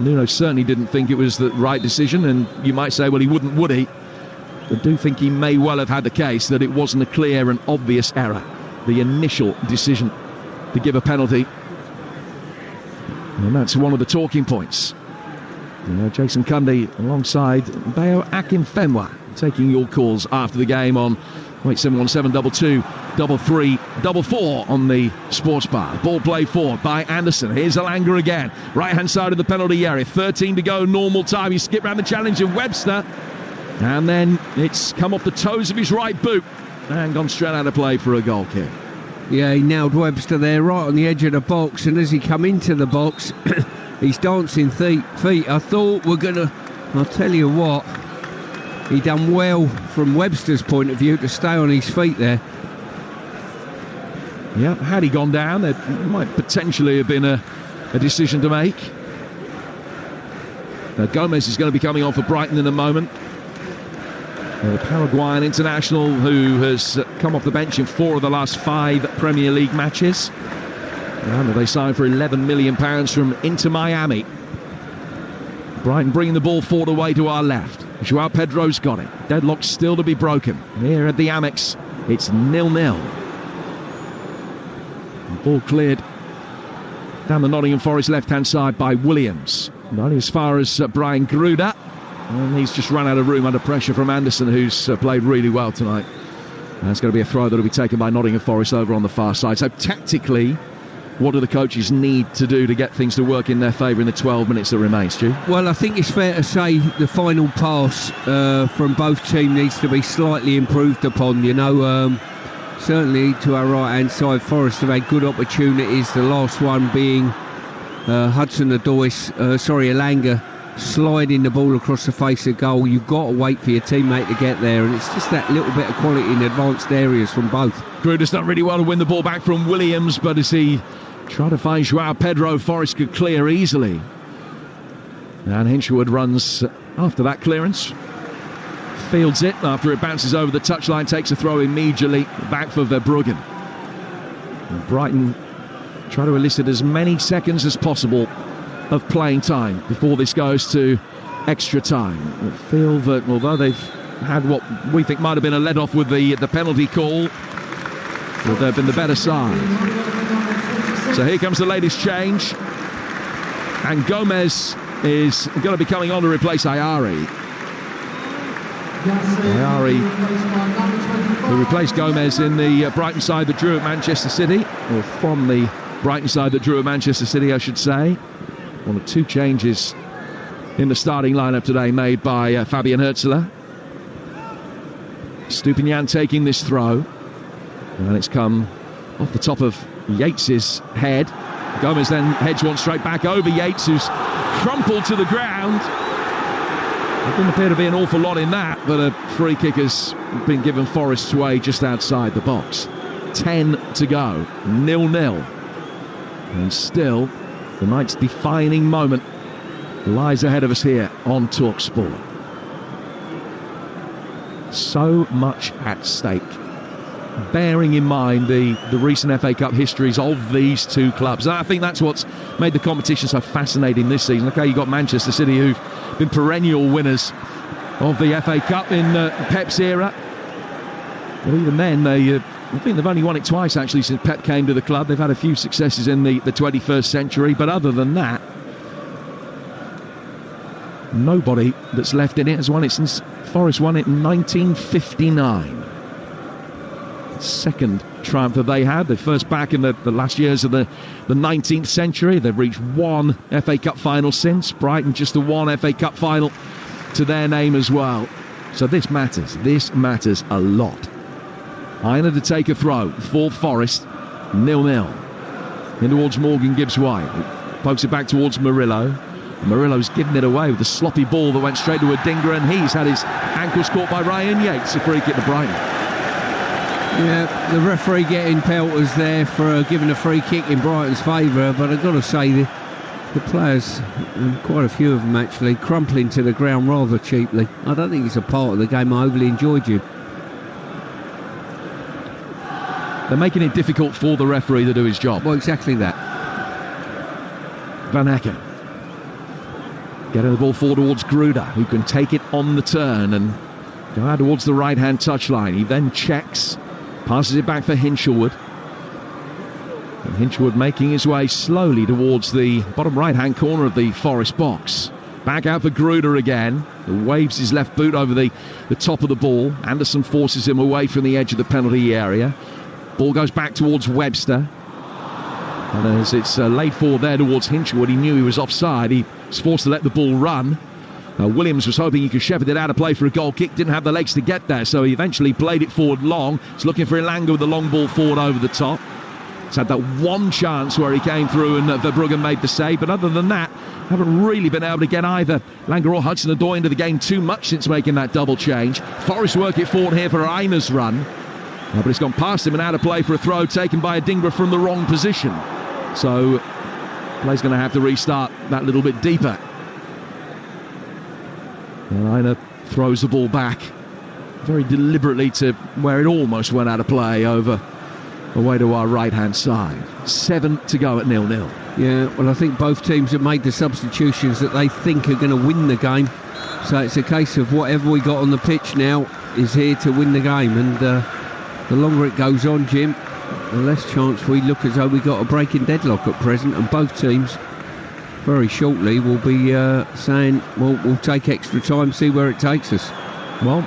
Nuno certainly didn't think it was the right decision, and you might say, well, he wouldn't, would he? I do think he may well have had the case that it wasn't a clear and obvious error, the initial decision to give a penalty. And that's one of the talking points. Jason Cundy alongside Bayo Akinfenwa taking your calls after the game on 717 22 33 4 on the sports bar. Ball played forward by Anderson. Here's Alanga again. Right hand side of the penalty area. 13 to go, normal time. He skipped round the challenge of Webster. And then it's come off the toes of his right boot and gone straight out of play for a goal kick. Yeah, he nailed Webster there right on the edge of the box, and as he come into the box, he's dancing feet. I thought I'll tell you what, he done well from Webster's point of view to stay on his feet there. Yeah, had he gone down, there might potentially have been a decision to make. Now, Gomez is going to be coming on for Brighton in a moment. The Paraguayan international who has come off the bench in 4 of the last 5 Premier League matches. And they signed for £11 million from Inter Miami. Brighton bringing the ball forward away to our left. Joao Pedro's got it. Deadlock still to be broken. Here at the Amex, it's 0-0. Ball cleared down the Nottingham Forest left-hand side by Williams. Not as far as Brian Gruder. And he's just run out of room under pressure from Anderson, who's played really well tonight. And it's going to be a throw that will be taken by Nottingham Forest over on the far side. So tactically, what do the coaches need to do to get things to work in their favour in the 12 minutes that remain, Stu? Well, I think it's fair to say the final pass from both teams needs to be slightly improved upon. Certainly to our right-hand side, Forest have had good opportunities. The last one being Alanga sliding the ball across the face of goal. You've got to wait for your teammate to get there, and it's just that little bit of quality in advanced areas from both. Gruder's done really well to win the ball back from Williams, but as he tried to find Joao Pedro, Forest could clear easily. And Hinshelwood runs after that clearance, fields it after it bounces over the touchline, takes a throw immediately back for Verbruggen. And Brighton try to elicit as many seconds as possible of playing time before this goes to extra time. I feel that although they've had what we think might have been a let-off with the penalty call, well, they've been the better side. So here comes the latest change, and Gomez is going to be coming on to replace Ayari. Who replaced Gomez in the Brighton side that drew at Manchester City, or from the Brighton side that drew at Manchester City, I should say. One of 2 changes in the starting lineup today made by Fabian Hürzeler. Stupinian taking this throw, and it's come off the top of Yates's head. Gomez then heads one straight back over Yates, who's crumpled to the ground. There didn't appear to be an awful lot in that, but a free kick has been given Forest's way just outside the box. 10 to go, 0-0. And still, the night's defining moment lies ahead of us here on Talksport. So much at stake, bearing in mind the recent FA Cup histories of these 2 clubs. And I think that's what's made the competition so fascinating this season. Okay, you've got Manchester City, who've been perennial winners of the FA Cup in Pep's era. But even then, I think they've only won it twice, actually, since Pep came to the club. They've had a few successes in the 21st century, but other than that, nobody that's left in it has won it since Forest won it in 1959. Second triumph that they had. They're first back in the last years of the 19th century. They've reached 1 FA Cup final since. Brighton just the 1 FA Cup final to their name as well. So this matters. This matters a lot. Aina to take a throw for Forest. 0-0. In towards Morgan Gibbs-White. Pokes it back towards Murillo. Murillo's given it away with a sloppy ball that went straight to Odingra, and he's had his ankles caught by Ryan Yates. A free kick to Brighton. Yeah, the referee getting pelters there for giving a free kick in Brighton's favour, but I've got to say the players, quite a few of them actually, crumpling to the ground rather cheaply. I don't think it's a part of the game I overly enjoyed, you. They're making it difficult for the referee to do his job. Well, exactly that. Van Acker getting the ball forward towards Gruder, who can take it on the turn, and go out towards the right-hand touchline. He then checks, passes it back for Hinshelwood. And Hinshelwood making his way slowly towards the bottom right-hand corner of the Forest box. Back out for Gruder again. He waves his left boot over the top of the ball. Anderson forces him away from the edge of the penalty area. Ball goes back towards Webster. And as it's laid forward there towards Hinshelwood, he knew he was offside. He was forced to let the ball run. Williams was hoping he could shepherd it out of play for a goal kick. Didn't have the legs to get there, so he eventually played it forward long. He's looking for Elanga with the long ball forward over the top. He's had that one chance where he came through and Verbruggen made the save, but other than that, haven't really been able to get either Langer or Hudson-Odoi into the game too much since making that double change. Forest work it forward here for Einer's run, but it's gone past him and out of play for a throw taken by Adingra from the wrong position. So play's going to have to restart that little bit deeper. And Einer throws the ball back very deliberately to where it almost went out of play away to our right-hand side. 7 to go at 0-0. Yeah, well, I think both teams have made the substitutions that they think are going to win the game. So it's a case of whatever we got on the pitch now is here to win the game. And the longer it goes on, Jim, the less chance we look as though we got a breaking deadlock at present. And both teams very shortly will be saying, well, we'll take extra time, see where it takes us. Well,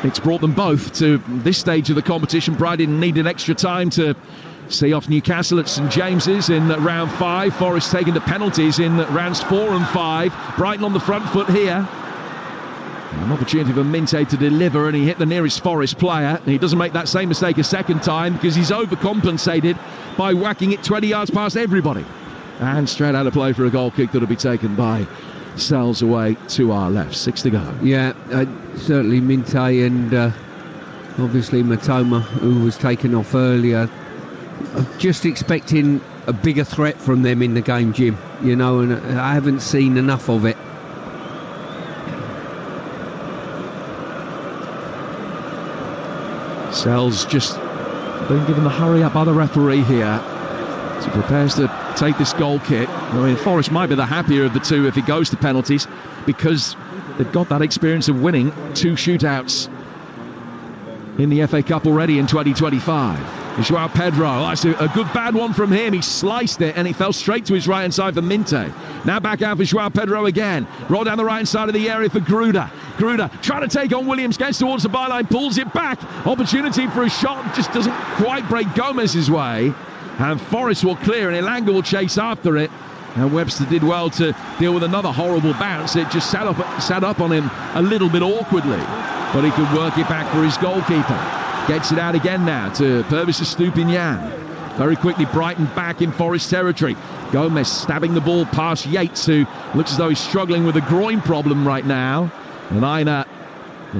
it's brought them both to this stage of the competition. Brighton needed extra time to see off Newcastle at St James's in round 5. Forest taken to penalties in rounds 4 and 5. Brighton on the front foot here. An opportunity for Minte to deliver, and he hit the nearest Forest player. He doesn't make that same mistake a second time because he's overcompensated by whacking it 20 yards past everybody. And straight out of play for a goal kick that'll be taken by Sells away to our left. 6 to go. Yeah, certainly Minte and obviously Matoma, who was taken off earlier. I'm just expecting a bigger threat from them in the game, Jim. You know, and I haven't seen enough of it. Sells just being given the hurry up by the referee here. He prepares to take this goal kick. I mean, Forest might be the happier of the two if it goes to penalties because they've got that experience of winning 2 shootouts in the FA Cup already in 2025. Joao Pedro, that's a good bad one from him. He sliced it and he fell straight to his right hand side for Minte. Now back out for Joao Pedro again. Roll down the right hand side of the area for Gruder. Gruder trying to take on Williams, gets towards the byline, pulls it back. Opportunity for a shot, just doesn't quite break Gomez's way. And Forest will clear and Elanga will chase after it. And Webster did well to deal with another horrible bounce. It just sat up on him a little bit awkwardly. But he could work it back for his goalkeeper. Gets it out again now to Purvis Estupiñán. Very quickly, Brighton back in Forest territory. Gomez stabbing the ball past Yates, who looks as though he's struggling with a groin problem right now. And Einer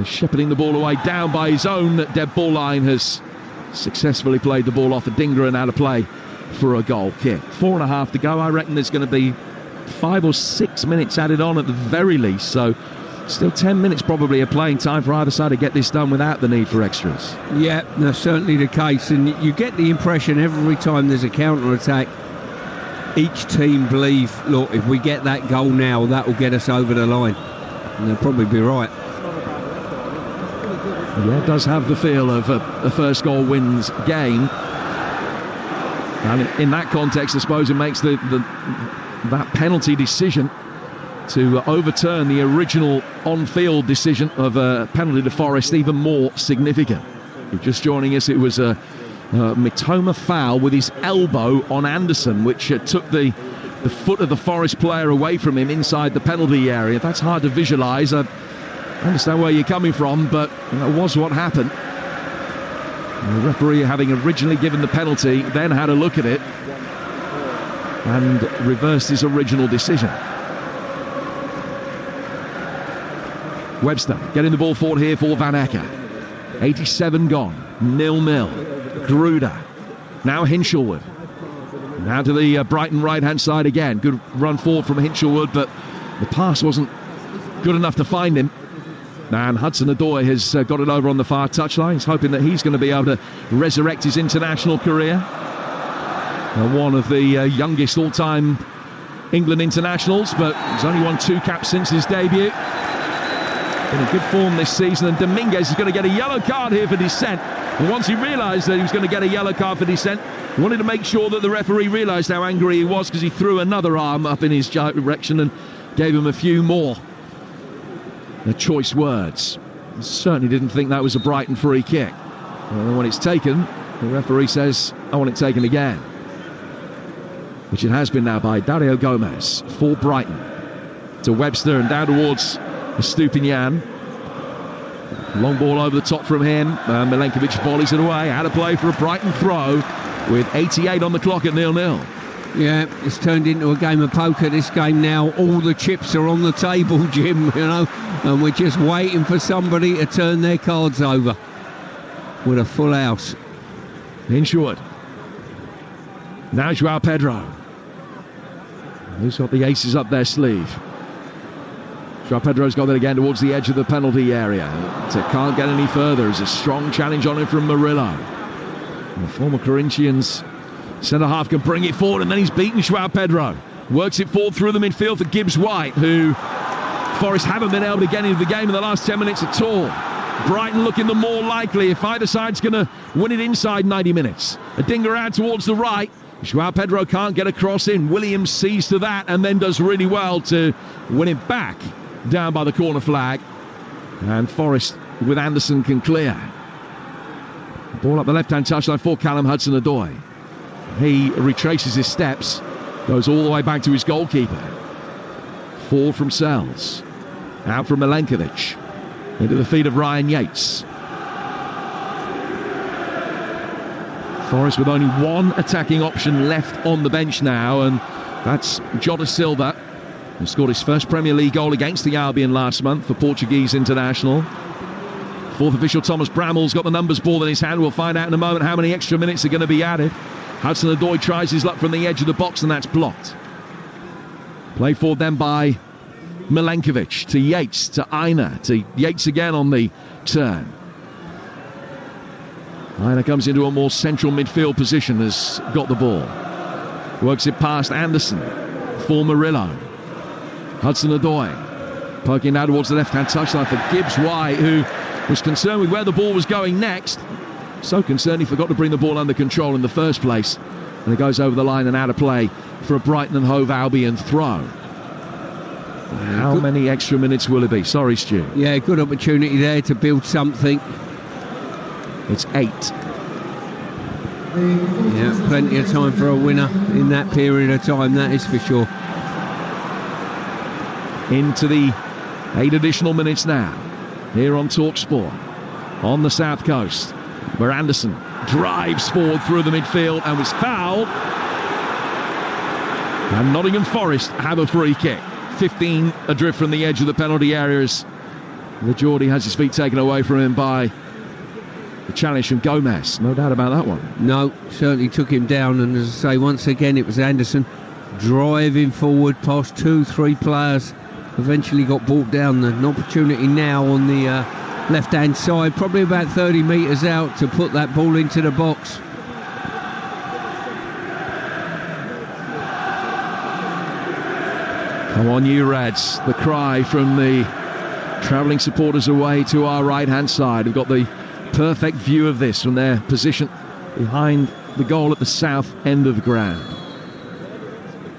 shepherding the ball away down by his own dead ball line has successfully played the ball off Adingra and out of play for a goal kick. 4.5 to go. I reckon there's going to be 5 or 6 minutes added on at the very least. So still 10 minutes probably of playing time for either side to get this done without the need for extras. Yeah, that's certainly the case. And you get the impression every time there's a counter-attack, each team believe, look, if we get that goal now, that will get us over the line. And they'll probably be right. Yeah, it does have the feel of a first goal wins game. And in that context, I suppose it makes that penalty decision to overturn the original on-field decision of a penalty to Forest even more significant. If you're just joining us, it was a Mitoma foul with his elbow on Anderson, which took the foot of the Forest player away from him inside the penalty area. That's hard to visualise. I understand where you're coming from, but that was what happened. The referee, having originally given the penalty, then had a look at it and reversed his original decision. Webster getting the ball forward here for Van Acker. 87 gone, 0-0. Gruder, now Hinshelwood. Now to the Brighton right-hand side again. Good run forward from Hinshelwood, but the pass wasn't good enough to find him. And Hudson-Odoi has got it over on the far touchline. He's hoping that he's going to be able to resurrect his international career. One of the youngest all-time England internationals, but he's only won 2 caps since his debut. in a good form this season, and Dominguez is going to get a yellow card here for dissent. And once he realised that he was going to get a yellow card for dissent, he wanted to make sure that the referee realised how angry he was, because he threw another arm up in his direction and gave him a few more choice words. He certainly didn't think that was a Brighton free kick. And when it's taken, the referee says, I want it taken again. Which it has been now by Dario Gomez for Brighton. To Webster and down towards Stupinian. Long ball over the top from him. Milenkovic volleys it away. Out of play for a Brighton throw with 88 on the clock at 0-0. Yeah, it's turned into a game of poker, this game now. All the chips are on the table, Jim, you know, and we're just waiting for somebody to turn their cards over with a full house. Insured. Now Joao Pedro. Who's got the aces up their sleeve? Joao Pedro's got it again towards the edge of the penalty area. Can't get any further. There's a strong challenge on him from Murillo. And the former Corinthians centre-half can bring it forward, and then he's beaten Joao Pedro. Works it forward through the midfield for Gibbs-White, who Forest haven't been able to get into the game in the last 10 minutes at all. Brighton looking the more likely if either side's going to win it inside 90 minutes. Adingra out towards the right. Joao Pedro can't get across in. Williams sees to that and then does really well to win it back down by the corner flag. And Forest with Anderson can clear. Ball up the left-hand touchline for Callum Hudson-Odoi. He retraces his steps, goes all the way back to his goalkeeper. Forward from Sells. Out from Milenkovic. Into the feet of Ryan Yates. Forest with only one attacking option left on the bench now, and that's Jota Silva, who scored his first Premier League goal against the Albion last month for Portuguese international. Fourth official Thomas Bramall's got the numbers ball in his hand. We'll find out in a moment how many extra minutes are going to be added. Hudson-Odoi tries his luck from the edge of the box, and that's blocked. Played forward then by Milenkovic to Yates, to Aina, to Yates again on the turn. Aina comes into a more central midfield position, has got the ball. Works it past Anderson for Murillo. Hudson-Odoi poking out towards the left-hand touchline for Gibbs-White, who was concerned with where the ball was going next. So concerned he forgot to bring the ball under control in the first place. And it goes over the line and out of play for a Brighton and Hove Albion throw. How many extra minutes will it be? Sorry, Stu. Yeah, good opportunity there to build something. It's 8. Yeah, plenty of time for a winner in that period of time, that is for sure. Into the 8 additional minutes now, here on Talksport, on the south coast, where Anderson drives forward through the midfield and was fouled. And Nottingham Forest have a free kick. 15 adrift from the edge of the penalty area as the Geordie has his feet taken away from him by the challenge from Gomez. No doubt about that one. No, certainly took him down, and as I say, once again it was Anderson driving forward past 2-3 players. Eventually got brought down. An opportunity now on the left-hand side, probably about 30 metres out, to put that ball into the box. Come on, you Reds. The cry from the travelling supporters away to our right-hand side. We've got the perfect view of this from their position behind the goal at the south end of the ground.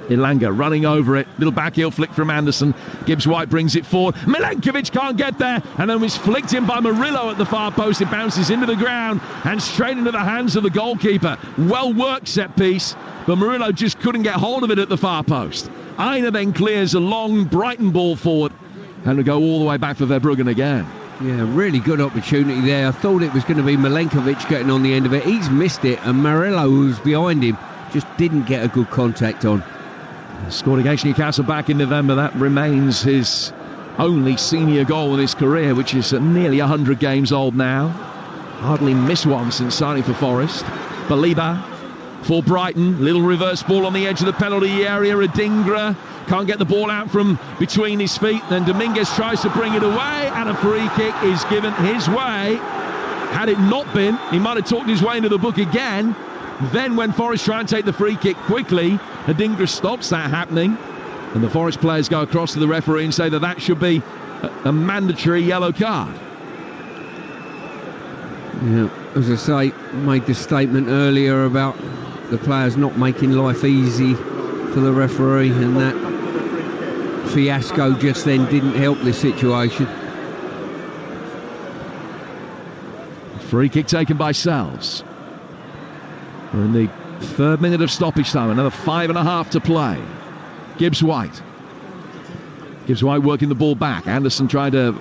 Ilanga running over it. Little back heel flick from Anderson. Gibbs-White brings it forward. Milenkovic can't get there, and then was flicked in by Murillo at the far post. It bounces into the ground and straight into the hands of the goalkeeper. Well worked set piece, but Murillo just couldn't get hold of it at the far post. Aina then clears a long Brighton ball forward, and will go all the way back for Verbruggen again. Yeah, really good opportunity there. I thought it was going to be Milenkovic getting on the end of it. He's missed it, and Murillo, who was behind him, just didn't get a good contact on. Scored against Newcastle back in November. That remains his only senior goal in his career, which is nearly 100 games old now. Hardly missed one since signing for Forest. Baliba for Brighton. Little reverse ball on the edge of the penalty area. Adingra can't get the ball out from between his feet. Then Dominguez tries to bring it away, and a free kick is given his way. Had it not been, he might have talked his way into the book again. Then when Forest try and take the free kick quickly, Adingra stops that happening, and the Forest players go across to the referee and say that should be a mandatory yellow card. Yeah, as I say, made the statement earlier about the players not making life easy for the referee, and that fiasco just then didn't help this situation. Free kick taken by Sells. We're in the 3rd minute of stoppage time, another 5.5 to play. Gibbs-White working the ball back. Anderson trying to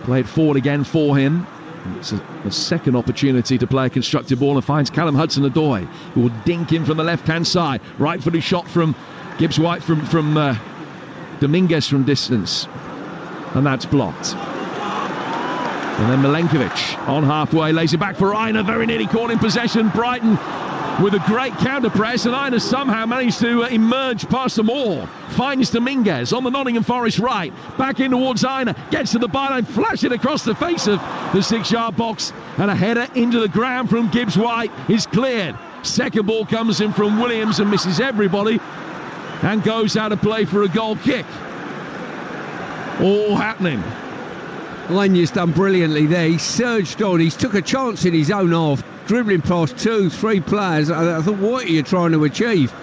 play it forward again for him. It's a second opportunity to play a constructive ball, and finds Callum Hudson-Odoi, who will dink in from the left-hand side. Right-footed shot from Gibbs-White from Dominguez from distance, and that's blocked. And then Milenkovic on halfway lays it back for Aina, very nearly caught in possession. Brighton with a great counter press, and Aina somehow managed to emerge past them all. Finds Dominguez on the Nottingham Forest right, back in towards Aina, gets to the byline, flash it across the face of the 6-yard box, and a header into the ground from Gibbs-White is cleared. Second ball comes in from Williams and misses everybody, and goes out of play for a goal kick. All happening. Lanya's done brilliantly there. He surged on. He's took a chance in his own half, dribbling past 2-3 players. I thought, what are you trying to achieve?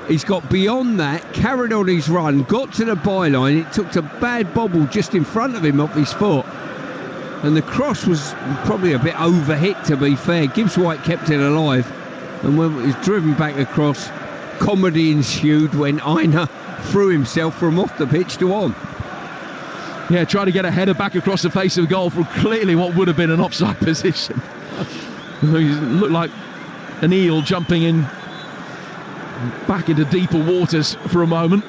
He's got beyond that, carried on his run, got to the byline. It took a bad bobble just in front of him off his foot. And the cross was probably a bit overhit, to be fair. Gibbs-White kept it alive. And when it was driven back across, comedy ensued when Aina threw himself from off the pitch to on. Yeah, trying to get a header back across the face of goal from clearly what would have been an offside position. He looked like an eel jumping in back into deeper waters for a moment.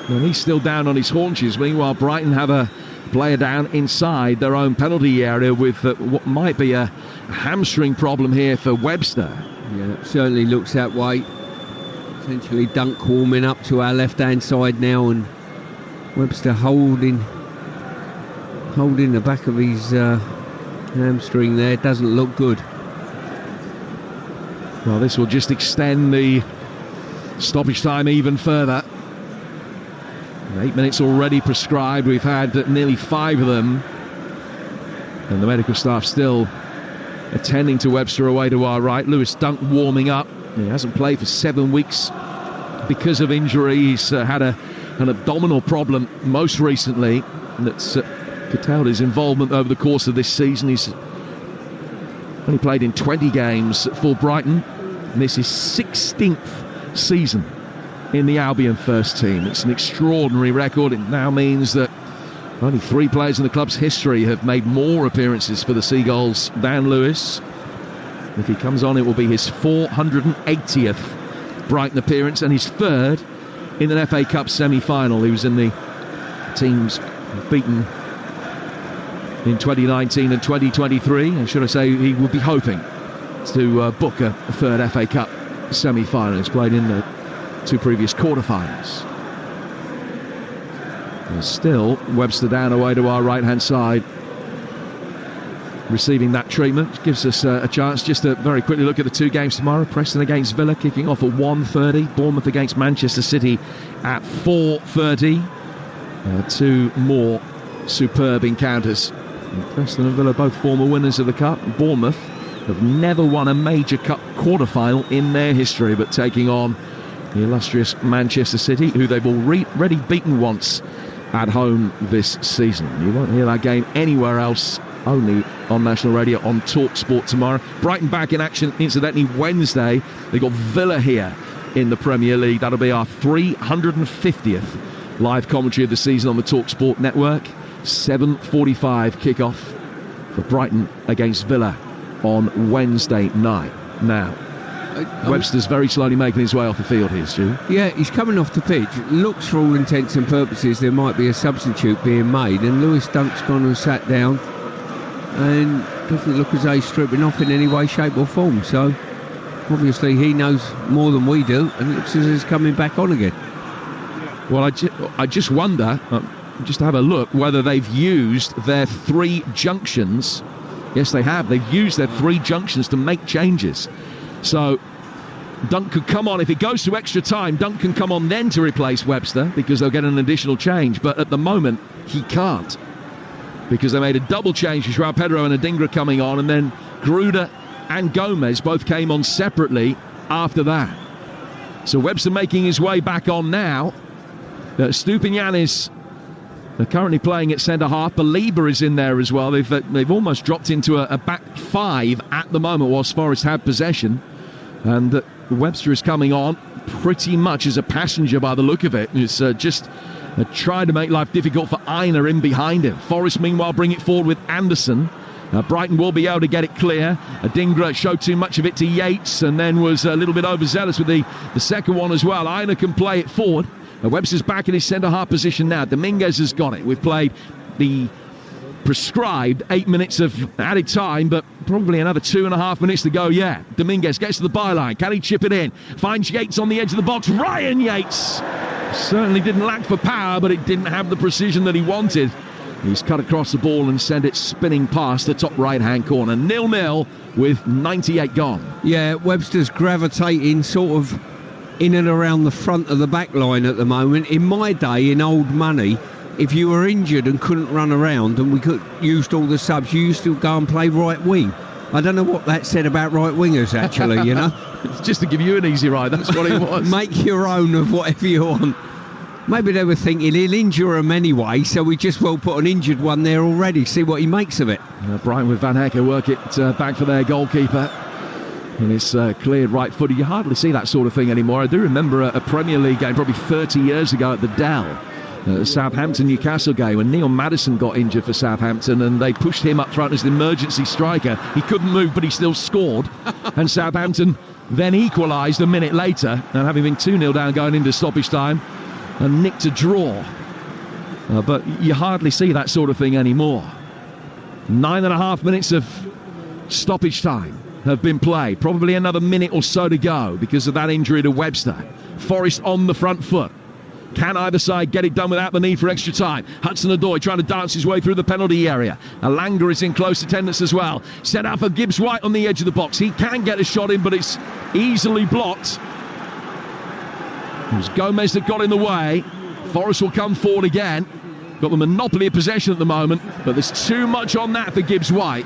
And he's still down on his haunches. Meanwhile, Brighton have a player down inside their own penalty area with what might be a hamstring problem here for Webster. Yeah, it certainly looks that way. Essentially Dunk warming up to our left-hand side now, and Webster holding the back of his hamstring there. Doesn't look good. Well, this will just extend the stoppage time even further. 8 minutes already prescribed. We've had nearly 5 of them, and the medical staff still attending to Webster away to our right. Lewis Dunk warming up. He hasn't played for 7 weeks because of injury. He's had an abdominal problem most recently that's curtailed his involvement over the course of this season. He's only played in 20 games for Brighton, and this is 16th season in the Albion first team. It's an extraordinary record. It now means that only 3 players in the club's history have made more appearances for the Seagulls than Lewis. If he comes on, it will be his 480th Brighton appearance and his 3rd in an FA Cup semi-final. He was in the teams beaten in 2019 and 2023, and should I say he would be hoping to book a 3rd FA Cup semi-final. He's played in the 2 previous quarter-finals. And still Webster down away to our right-hand side, receiving that treatment. Which gives us a chance just to very quickly look at the 2 games tomorrow. Preston against Villa kicking off at 1:30. Bournemouth against Manchester City at 4:30. 2 more superb encounters. And Preston and Villa both former winners of the Cup. Bournemouth have never won a major Cup quarter-final in their history, but taking on the illustrious Manchester City, who they've already beaten once at home this season. You won't hear that game anywhere else, only on national radio on Talksport tomorrow. Brighton back in action, incidentally, Wednesday. They've got Villa here in the Premier League. That'll be our 350th live commentary of the season on the Talksport network. 7:45 kickoff for Brighton against Villa on Wednesday night. Now, Webster's very slowly making his way off the field here, Stu. Yeah, he's coming off the pitch. It looks, for all intents and purposes, there might be a substitute being made, and Lewis Dunk's gone and sat down, and doesn't look as though he's stripping off in any way, shape or form. So obviously he knows more than we do, and it looks as though he's coming back on again. Well, I just wonder, just to have a look, whether they've used their 3 junctions. Yes, they have. They've used their 3 junctions to make changes. So Dunk could come on. If it goes to extra time, Dunk can come on then to replace Webster because they'll get an additional change. But at the moment, he can't because they made a double change with Joao Pedro and Adingra coming on, and then Gruder and Gomez both came on separately after that. So Webster making his way back on now. Stupinian is currently playing at centre-half. Baliba is in there as well. They've almost dropped into a back five at the moment whilst Forest have possession. And Webster is coming on pretty much as a passenger by the look of it. It's just trying to make life difficult for Aina in behind him. Forest, meanwhile, bring it forward with Anderson. Brighton will be able to get it clear. Adingra showed too much of it to Yates and then was a little bit overzealous with the second one as well. Aina can play it forward. Webster's back in his centre-half position now. Dominguez has got it. We've played the prescribed 8 minutes of added time, but probably another 2.5 minutes to go. Yeah, Dominguez gets to the byline. Can he chip it in? Finds Yates on the edge of the box. Ryan Yates certainly didn't lack for power, but it didn't have the precision that he wanted. He's cut across the ball and sent it spinning past the top right-hand corner. 0-0 with 98 gone. Yeah, Webster's gravitating sort of in and around the front of the back line at the moment. In my day, in old money, if you were injured and couldn't run around and we used all the subs, you used to go and play right wing. I don't know what that said about right wingers, actually, you know. It's just to give you an easy ride, that's what it was. Make your own of whatever you want. Maybe they were thinking he'll injure him anyway, so we just well put an injured one there already, see what he makes of it. Brighton with Van Hecker work it back for their goalkeeper. And it's cleared right-footed. You hardly see that sort of thing anymore. I do remember a Premier League game probably 30 years ago at the Dell, Southampton-Newcastle game, when Neil Maddison got injured for Southampton and they pushed him up front as an emergency striker. He couldn't move, but he still scored. And Southampton then equalised a minute later, and having been 2-0 down going into stoppage time, and nicked a draw. But you hardly see that sort of thing anymore. 9.5 minutes of stoppage time have been played. Probably another minute or so to go because of that injury to Webster. Forest on the front foot. Can either side get it done without the need for extra time? Hudson-Odoi trying to dance his way through the penalty area. Alanga is in close attendance as well. Set out for Gibbs-White on the edge of the box. He can get a shot in, but it's easily blocked. It was Gomez that got in the way. Forest will come forward again. Got the monopoly of possession at the moment, but there's too much on that for Gibbs-White.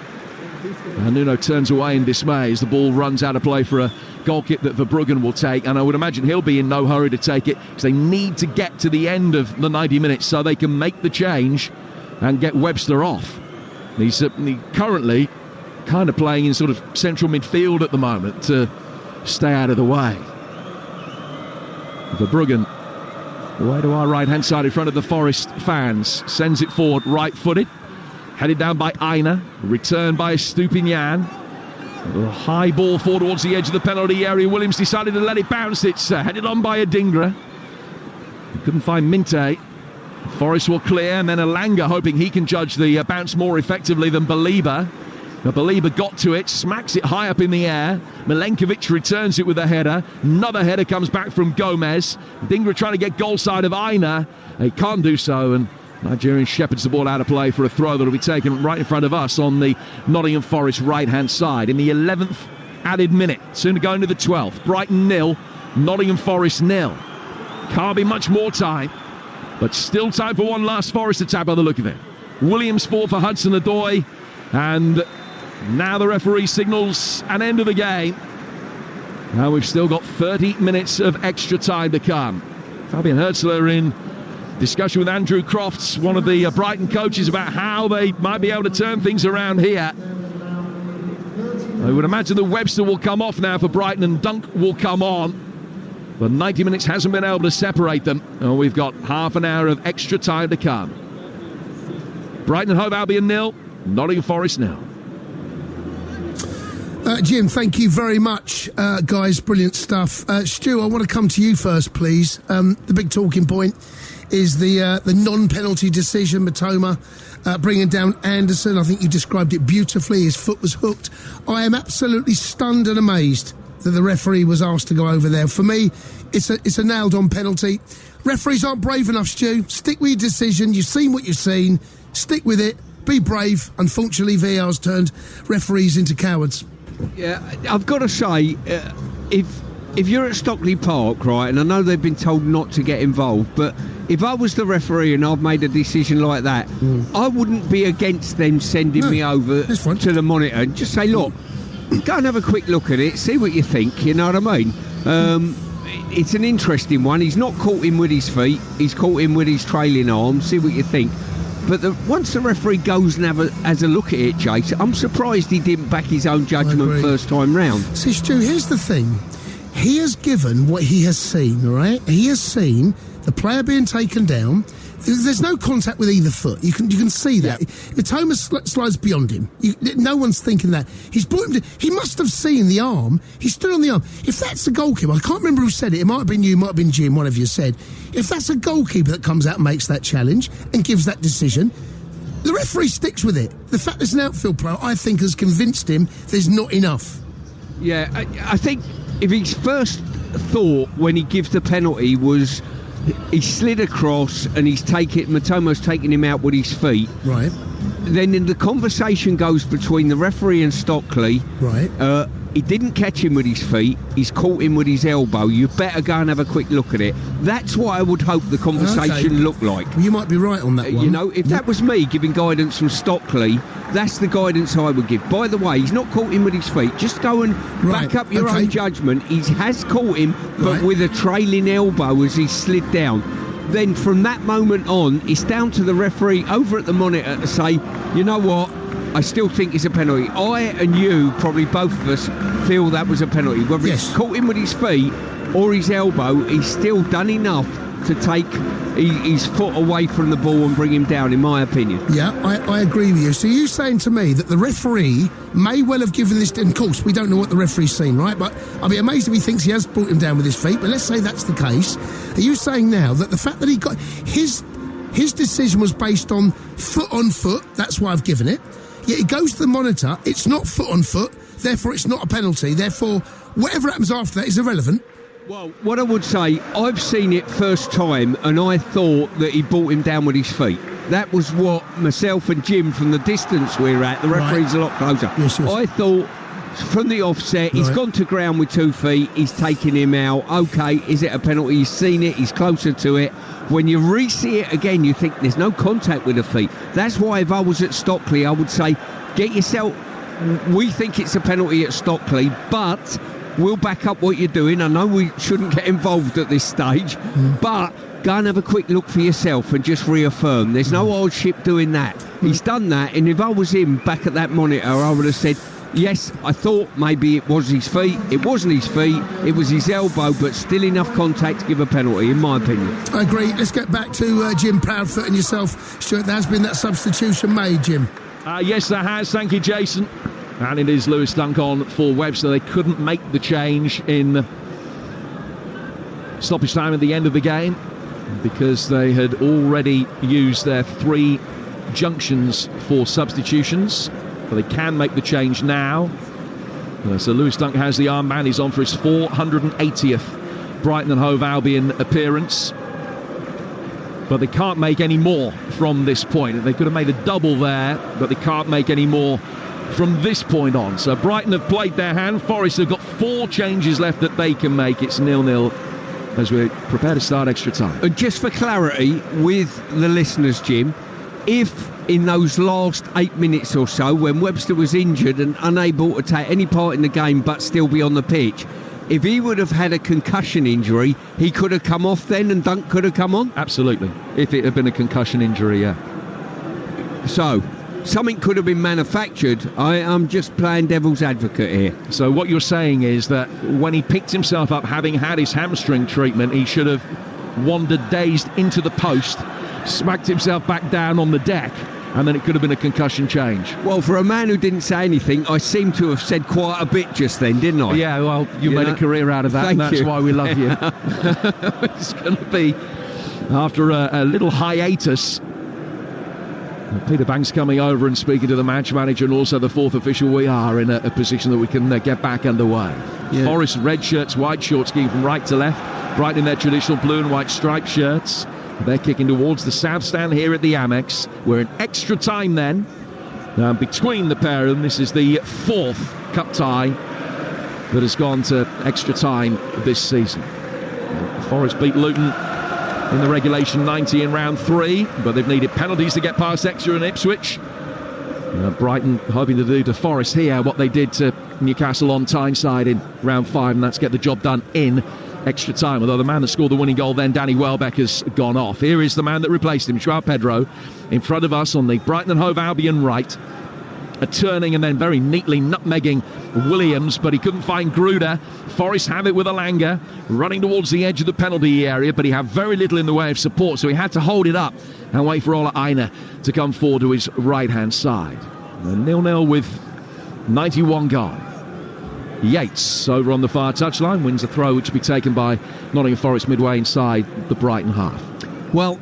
And Nuno turns away in dismay as the ball runs out of play for a goal kick that Verbruggen will take, and I would imagine he'll be in no hurry to take it because they need to get to the end of the 90 minutes so they can make the change and get Webster off. He's currently kind of playing in sort of central midfield at the moment to stay out of the way. Verbruggen away to our right-hand side in front of the Forest fans, sends it forward right-footed. Headed down by Aina, returned by Stupinian. A high ball forward towards the edge of the penalty area. Williams decided to let it bounce. It's headed on by Adingra. Couldn't find Minte. Forest will clear, and then Alanga hoping he can judge the bounce more effectively than Baliba. But Baliba got to it, smacks it high up in the air. Milenkovic returns it with a header. Another header comes back from Gomez. Adingra trying to get goal side of Aina. He can't do so, and Nigerian shepherds the ball out of play for a throw that will be taken right in front of us on the Nottingham Forest right-hand side. In the 11th added minute, soon to go into the 12th. Brighton 0, Nottingham Forest 0. Can't be much more time, but still time for one last Forest attack by the look of it. Williams fought for Hudson-Odoi, and now the referee signals an end of the game. Now we've still got 30 minutes of extra time to come. Fabian Hertzler in discussion with Andrew Crofts, one of the Brighton coaches, about how they might be able to turn things around here. I would imagine that Webster will come off now for Brighton and Dunk will come on. But 90 minutes hasn't been able to separate them. And we've got half an hour of extra time to come. Brighton and Hove Albion 0, Nottingham Forest 0. Jim, thank you very much, guys. Brilliant stuff. Stu, I want to come to you first, please. The big talking point is the non-penalty decision. Matoma bringing down Anderson. I think you described it beautifully. His foot was hooked. I am absolutely stunned and amazed that the referee was asked to go over there. For me, it's a nailed-on penalty. Referees aren't brave enough, Stu. Stick with your decision. You've seen what you've seen. Stick with it. Be brave. Unfortunately, VAR's turned referees into cowards. Yeah, I've got to say, if if you're at Stockley Park, right, and I know they've been told not to get involved, but if I was the referee and I've made a decision like that, I wouldn't be against them sending me over to the monitor and just say, look, go and have a quick look at it, see what you think, you know what I mean? It's an interesting one. He's not caught him with his feet, he's caught him with his trailing arm, see what you think. But once the referee goes and has a look at it, Jace, I'm surprised he didn't back his own judgment first time round. See, Stu, here's the thing. He has given what he has seen, all right? He has seen the player being taken down. There's no contact with either foot. You can see that. Mitoma slides beyond him. No one's thinking that. He's brought him to, he must have seen the arm. He stood on the arm. If that's the goalkeeper, I can't remember who said it. It might have been you, it might have been Jim, one of you said. If that's a goalkeeper that comes out and makes that challenge and gives that decision, the referee sticks with it. The fact there's an outfield player, I think, has convinced him there's not enough. Yeah, I think if his first thought when he gives the penalty was he slid across and Matomo's taking him out with his feet. Right. Then the conversation goes between the referee and Stockley. Right. He didn't catch him with his feet. He's caught him with his elbow. You better go and have a quick look at it. That's what I would hope the conversation looked like. Well, you might be right on that one. You know, if that was me giving guidance from Stockley, that's the guidance I would give. By the way, he's not caught him with his feet. Just go and back up your own judgment. He has caught him, but with a trailing elbow as he slid down. Then from that moment on, it's down to the referee over at the monitor to say, you know what, I still think it's a penalty. I and you, probably both of us, feel that was a penalty. Whether it's caught him with his feet or his elbow, he's still done enough to take his foot away from the ball and bring him down, in my opinion. Yeah, I agree with you. So you're saying to me that the referee may well have given this, and of course we don't know what the referee's seen, right? But I'd be amazed if he thinks he has brought him down with his feet, but let's say that's the case. Are you saying now that the fact that he got his decision was based on foot, that's why I've given it, yet it goes to the monitor, it's not foot on foot, therefore it's not a penalty, therefore whatever happens after that is irrelevant? Well, what I would say, I've seen it first time and I thought that he brought him down with his feet. That was what myself and Jim, from the distance we're at, the referee's a lot closer. Yes. I thought from the offset, he's gone to ground with 2 feet, he's taking him out. OK, is it a penalty? He's seen it, he's closer to it. When you re-see it again, you think there's no contact with the feet. That's why if I was at Stockley, I would say, get yourself... We think it's a penalty at Stockley, but... we'll back up what you're doing. I know we shouldn't get involved at this stage, but go and have a quick look for yourself and just reaffirm. There's no hardship doing that. He's done that, and if I was him back at that monitor, I would have said, yes, I thought maybe it was his feet. It wasn't his feet, it was his elbow, but still enough contact to give a penalty, in my opinion. I agree. Let's get back to Jim Proudfoot and yourself, Stuart. There has been that substitution made, Jim. Yes, there has. Thank you, Jason. And it is Lewis Dunk on for Webster. They couldn't make the change in stoppage time at the end of the game because they had already used their 3 junctions for substitutions. But they can make the change now. So Lewis Dunk has the armband. He's on for his 480th Brighton and Hove Albion appearance. But they can't make any more from this point. They could have made a double there, but they can't make any more from this point on. So Brighton have played their hand. Forest have got 4 changes left that they can make. It's 0-0 as we prepare to start extra time. And just for clarity with the listeners, Jim, if in those last 8 minutes or so, when Webster was injured and unable to take any part in the game but still be on the pitch, if he would have had a concussion injury, he could have come off then and Dunk could have come on? Absolutely. If it had been a concussion injury, yeah. So something could have been manufactured. I'm just playing devil's advocate here. So what you're saying is that when he picked himself up, having had his hamstring treatment, he should have wandered dazed into the post, smacked himself back down on the deck, and then it could have been a concussion change. Well, for a man who didn't say anything, I seem to have said quite a bit just then, didn't I? Yeah, well, you made a career out of that, and that's why we love you. It's going to be, after a little hiatus, Peter Banks coming over and speaking to the match manager and also the 4th official, we are in a position that we can get back underway. Yeah. Forest red shirts, white shorts, kicking from right to left. Brighton in their traditional blue and white striped shirts. They're kicking towards the south stand here at the Amex. We're in extra time then. Between the pair of them, this is the 4th cup tie that has gone to extra time this season. Forest beat Luton in the regulation 90 in round 3, but they've needed penalties to get past Exeter and Ipswich. Brighton hoping to do to Forest here what they did to Newcastle on Tyneside in round 5, and that's get the job done in extra time. Although the man that scored the winning goal then, Danny Welbeck, has gone off. Here is the man that replaced him, Joao Pedro, in front of us on the Brighton and Hove Albion right. A turning and then very neatly nutmegging Williams, but he couldn't find Gruder. Forest have it with Alanga, running towards the edge of the penalty area, but he had very little in the way of support, so he had to hold it up and wait for Ola Aina to come forward to his right-hand side. 0-0 with 91 gone. Yates over on the far touchline wins a throw which will be taken by Nottingham Forest midway inside the Brighton half. Well,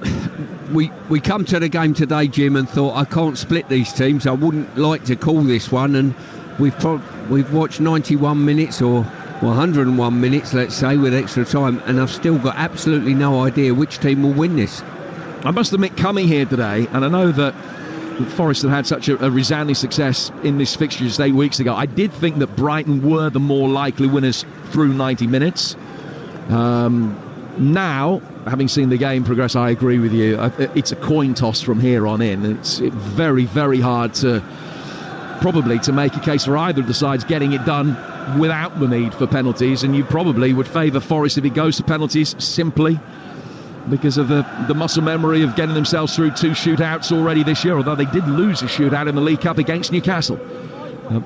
we come to the game today, Jim, and thought I can't split these teams. I wouldn't like to call this one, and we've watched 91 minutes or 101 minutes, let's say, with extra time, and I've still got absolutely no idea which team will win this. I must admit, coming here today, and I know that Forest had such a resounding success in this fixture just 8 weeks ago, I did think that Brighton were the more likely winners through 90 minutes. Now, having seen the game progress, I agree with you. It's a coin toss from here on in. It's very, very hard to make a case for either of the sides getting it done without the need for penalties, and you probably would favour Forest if it goes to penalties simply because of the muscle memory of getting themselves through 2 shootouts already this year, although they did lose a shootout in the League Cup against Newcastle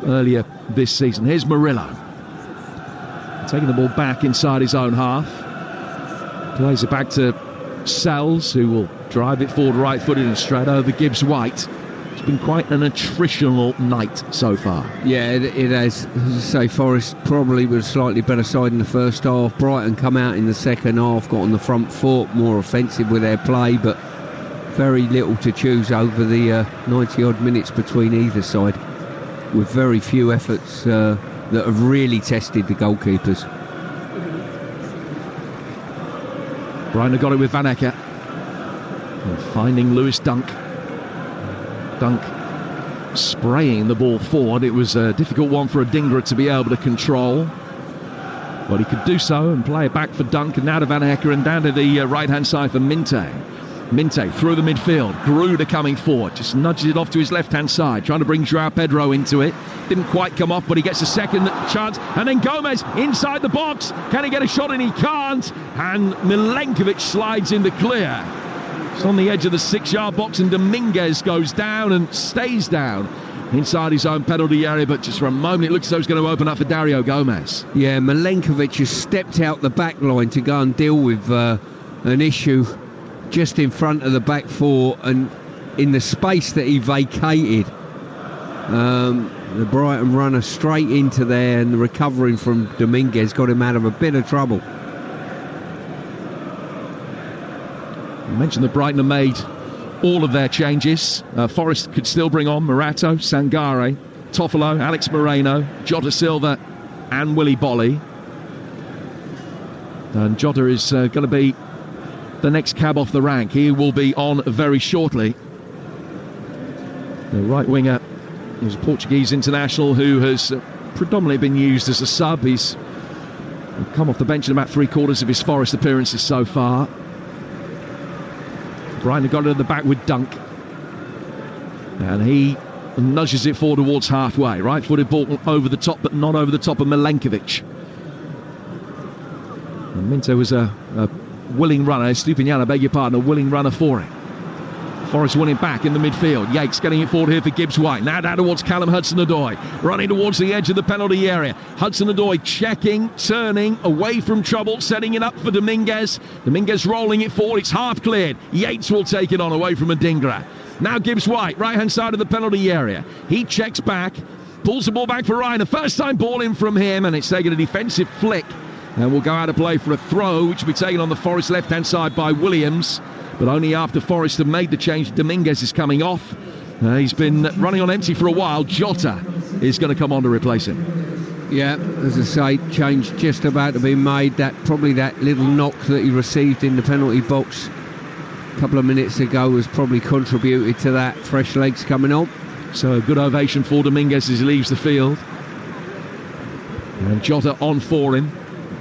earlier this season. Here's Murillo taking the ball back inside his own half, plays it back to Sells, who will drive it forward right-footed and straight over Gibbs-White. It's been quite an attritional night so far. Yeah, it has. As I say, Forest probably was a slightly better side in the first half. Brighton come out in the second half, got on the front foot, more offensive with their play, but very little to choose over the 90-odd minutes between either side, with very few efforts that have really tested the goalkeepers. Brighton have got it with Van Ecker, and finding Lewis Dunk spraying the ball forward. It was a difficult one for Adingra to be able to control, but he could do so and play it back for Dunk, and now to Van Ecker and down to the right-hand side for Minte through the midfield. Gruder coming forward, just nudges it off to his left-hand side, trying to bring Joao Pedro into it. Didn't quite come off, but he gets a second chance, and then Gomez inside the box. Can he get a shot? And he can't, and Milenkovic slides in the clear. It's on the edge of the 6-yard box, and Dominguez goes down and stays down inside his own penalty area, but just for a moment it looks as though it's going to open up for Dario Gomez. Yeah, Milenkovic has stepped out the back line to go and deal with an issue just in front of the back four, and in the space that he vacated, the Brighton runner straight into there, and the recovering from Dominguez got him out of a bit of trouble. I mentioned that Brighton have made all of their changes. Forest could still bring on Morato, Sangare, Toffolo, Alex Moreno, Jota Silva and Willy Bolly. And Jota is going to be the next cab off the rank. He will be on very shortly. The right winger is a Portuguese international who has predominantly been used as a sub. He's come off the bench in about 3/4 of his Forest appearances so far. Brighton got it at the back with Dunk, and he nudges it forward towards halfway. Right-footed ball over the top, but not over the top of Milenkovic. And Minto was a willing runner, Stupinian, beg your pardon, a willing runner for it. Forest winning back in the midfield. Yates getting it forward here for Gibbs-White. Now down towards Callum Hudson-Odoi, running towards the edge of the penalty area. Hudson-Odoi checking, turning, away from trouble, setting it up for Dominguez. Dominguez rolling it forward. It's half cleared. Yates will take it on away from Adingra. Now Gibbs-White, right-hand side of the penalty area. He checks back, pulls the ball back for Ryan. A first-time ball in from him, and it's taken a defensive flick. And will go out of play for a throw, which will be taken on the Forest left-hand side by Williams. But only after Forest have made the change, Dominguez is coming off. He's been running on empty for a while. Jota is going to come on to replace him. Yeah, as I say, change just about to be made. Probably that little knock that he received in the penalty box a couple of minutes ago has probably contributed to that. Fresh legs coming on. So a good ovation for Dominguez as he leaves the field. And Jota on for him.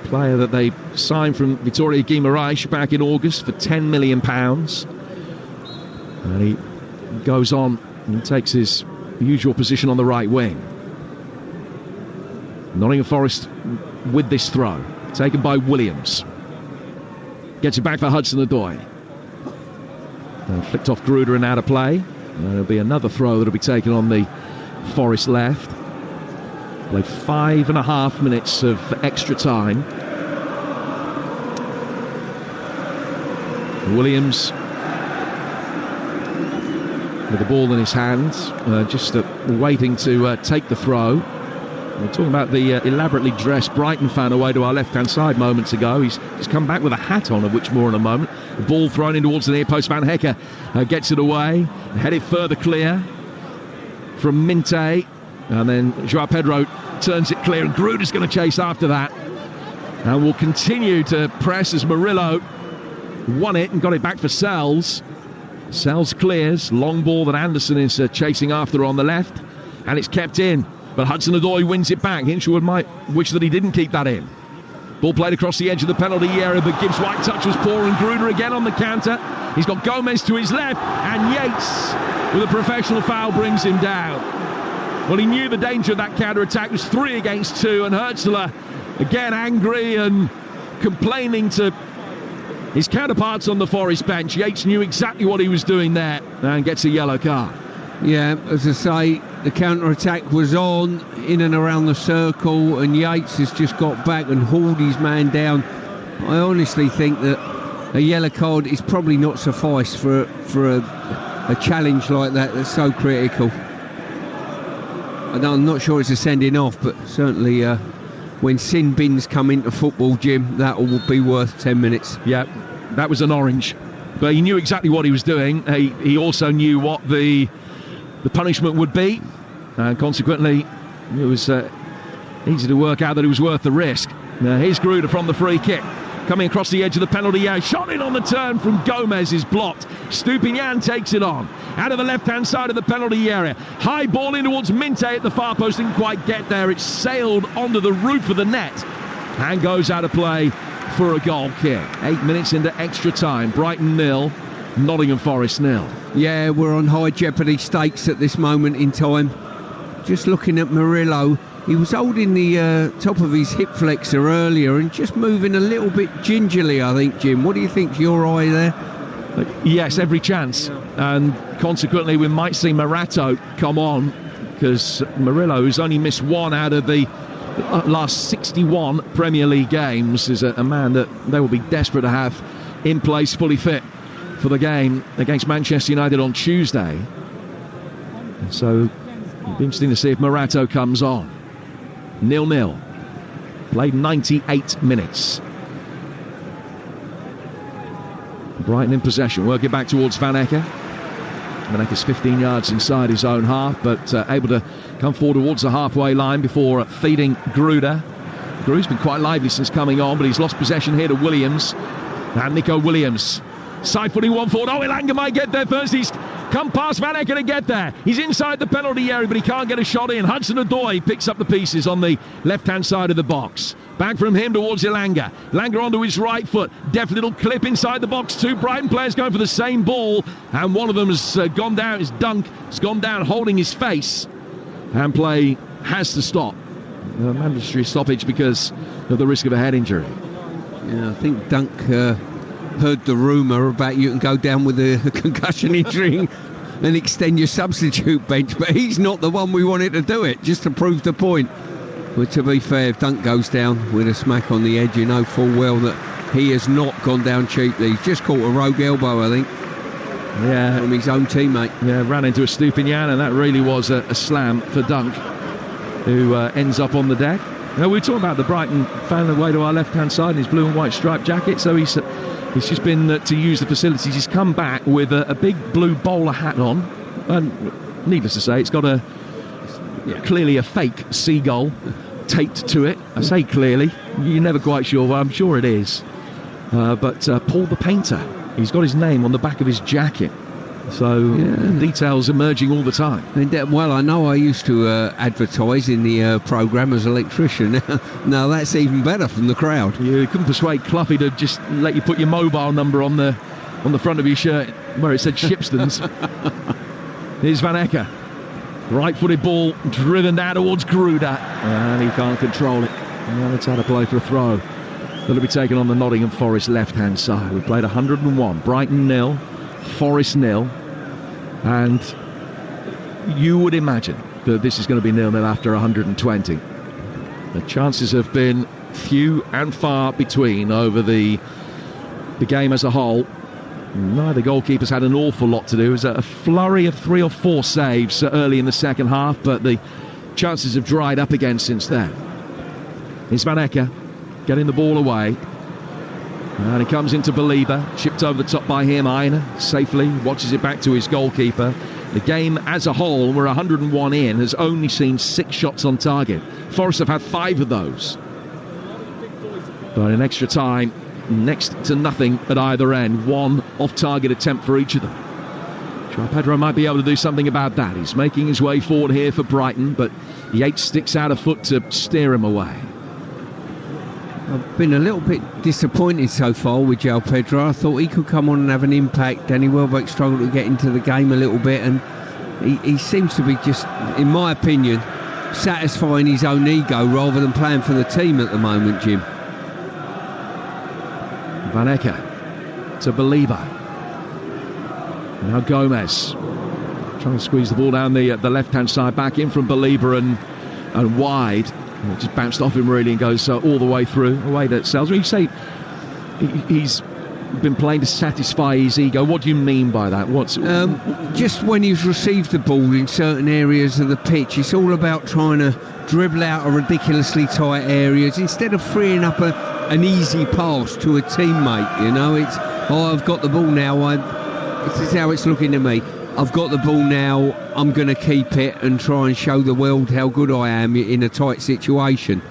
Player that they signed from Vitória Guimarães back in August for £10 million. And he goes on and takes his usual position on the right wing. Nottingham Forest with this throw, taken by Williams. Gets it back for Hudson-Odoi. Flicked off Gruder and out of play. And there'll be another throw that'll be taken on the Forest left. Played 5.5 minutes of extra time. Williams with the ball in his hands, just waiting to take the throw. We're talking about the elaborately dressed Brighton fan away to our left-hand side moments ago. He's just come back with a hat on, of which more in a moment. The ball thrown in towards the near post. Van Hecker gets it away, headed further clear from Minte, and then João Pedro turns it clear, and Gruder's going to chase after that, and will continue to press as Murillo won it and got it back for Sells. Sells clears, long ball that Anderson is chasing after on the left, and it's kept in. But Hudson-Odoi wins it back. Hinshelwood might wish that he didn't keep that in. Ball played across the edge of the penalty area, but Gibbs' white touch was poor, and Gruder again on the counter. He's got Gomez to his left, and Yates, with a professional foul, brings him down. Well, he knew the danger of that counter-attack was 3 against 2, and Hurtzler, again angry and complaining to his counterparts on the Forest bench. Yates knew exactly what he was doing there, and gets a yellow card. Yeah, as I say, the counter-attack was on, in and around the circle, and Yates has just got back and hauled his man down. I honestly think that a yellow card is probably not suffice for a challenge like that that's so critical. I'm not sure it's a sending off, but certainly when sin bins come into football, Jim, that will be worth 10 minutes. Yeah, that was an orange. But he knew exactly what he was doing. He also knew what the punishment would be, and consequently it was easy to work out that it was worth the risk. Now here's Gruder from the free kick, coming across the edge of the penalty area, shot in on the turn from Gomez is blocked. Stupinian takes it on out of the left-hand side of the penalty area, high ball in towards Minte at the far post, didn't quite get there. It sailed onto the roof of the net and goes out of play for a goal kick. 8 minutes into extra time. Brighton 0, Nottingham Forest 0. Yeah, we're on high jeopardy stakes at this moment in time. Just looking at Murillo, he was holding the top of his hip flexor earlier and just moving a little bit gingerly, I think, Jim. What do you think's your eye there? Yes, every chance. And consequently, we might see Morato come on, because Murillo, who's only missed 1 out of the last 61 Premier League games, is a man that they will be desperate to have in place, fully fit for the game against Manchester United on Tuesday. So it'll be interesting to see if Morato comes on. 0-0. Played 98 minutes. Brighton in possession. Work it back towards Van Hecker. Van Hecker's 15 yards inside his own half, but able to come forward towards the halfway line before feeding Gruder. Gruder's been quite lively since coming on, but he's lost possession here to Williams. And Nico Williams, side footing one forward. Oh, Elanga might get there first. He's come past Van Hecker to get there. He's inside the penalty area, but he can't get a shot in. Hudson-Odoi picks up the pieces on the left-hand side of the box. Back from him towards Elanga. Elanga onto his right foot. Deft little clip inside the box. 2 Brighton players going for the same ball, and one of them has gone down. His dunk has gone down holding his face, and play has to stop. Mandatory stoppage because of the risk of a head injury. Yeah, I think Dunk heard the rumour about you can go down with a concussion injury and extend your substitute bench, but he's not the one we wanted to do it, just to prove the point. But to be fair, if Dunk goes down with a smack on the edge, you know full well that he has not gone down cheaply. He's just caught a rogue elbow, I think. Yeah, from his own teammate. Yeah, ran into a Stupinian, and that really was a slam for Dunk, who ends up on the deck. Now, we were talking about the Brighton fan away to our left-hand side in his blue and white striped jacket, so he's just been to use the facilities. He's come back with a big blue bowler hat on, and needless to say, it's got clearly a fake seagull taped to it. I say clearly, you're never quite sure, but I'm sure it is. But Paul the Painter, he's got his name on the back of his jacket. So details emerging all the time. Well, I know I used to advertise in the programme as an electrician. Now that's even better from the crowd. You couldn't persuade Cloughie to just let you put your mobile number on the front of your shirt where it said Shipston's. Here's Van Ecke. Right-footed ball driven down towards Gruder, and he can't control it. Now it's out of play for a throw. That'll be taken on the Nottingham Forest left-hand side. We played 101. Brighton 0, Forest 0, and you would imagine that this is going to be 0-0 after 120. The chances have been few and far between over the game as a whole. Neither goalkeepers had an awful lot to do. It was a flurry of 3 or 4 saves early in the second half, but the chances have dried up again since then. Here's Van Ecke getting the ball away. And he comes into Belieber, chipped over the top by him. Aina safely watches it back to his goalkeeper. The game as a whole, we're 101 in, has only seen 6 shots on target. Forest have had 5 of those. But in extra time, next to nothing at either end. 1 off-target attempt for each of them. Joao Pedro might be able to do something about that. He's making his way forward here for Brighton, but the 8 sticks out of foot to steer him away. I've been a little bit disappointed so far with Joao Pedro. I thought he could come on and have an impact. Danny Welbeck struggled to get into the game a little bit, and he seems to be just, in my opinion, satisfying his own ego rather than playing for the team at the moment, Jim. Van Ecke to Belieber. Now Gomez trying to squeeze the ball down the left-hand side, back in from Belieber and wide. And it just bounced off him really and goes all the way through, away to Salisbury. You say he's been playing to satisfy his ego. What do you mean by that? Just when he's received the ball in certain areas of the pitch, it's all about trying to dribble out of ridiculously tight areas instead of freeing up an easy pass to a teammate. You know, it's I've got the ball now. This is how it's looking to me. I've got the ball now. I'm going to keep it and try and show the world how good I am in a tight situation.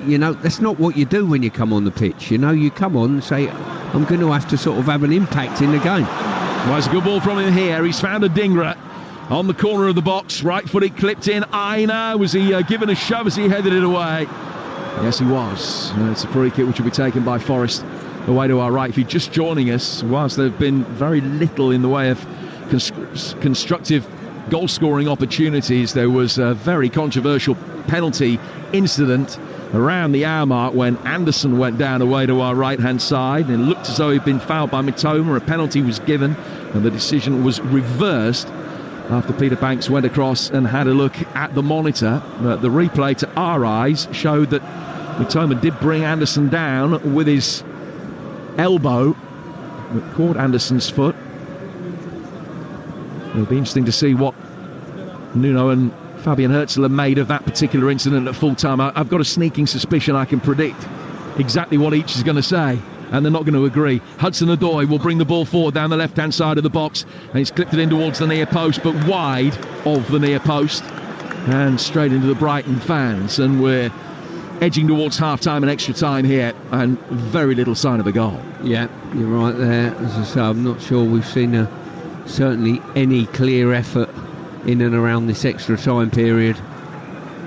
You know, that's not what you do when you come on the pitch. You know, you come on and say, I'm going to have to sort of have an impact in the game. Well, it's a good ball from him here. He's found a Dingra on the corner of the box. Right-footed, clipped in. Aina, was he given a shove as he headed it away? Yes, he was. It's a free kick which will be taken by Forest away to our right. If you're just joining us, whilst there have been very little in the way of constructive goal-scoring opportunities, there was a very controversial penalty incident around the hour mark when Anderson went down away to our right-hand side, and it looked as though he'd been fouled by Mitoma. A penalty was given, and the decision was reversed after Peter Banks went across and had a look at the monitor. But the replay, to our eyes, showed that Mitoma did bring Anderson down with his elbow that caught Anderson's foot. It'll be interesting to see what Nuno and Fabian Herzl made of that particular incident at full time. I've got a sneaking suspicion I can predict exactly what each is going to say, and they're not going to agree. Hudson-Odoi will bring the ball forward down the left-hand side of the box, and he's clipped it in towards the near post, but wide of the near post, and straight into the Brighton fans. And we're edging towards half-time and extra time here, and very little sign of a goal. Yeah, you're right there. As I say, I'm not sure we've seen certainly any clear effort in and around this extra time period.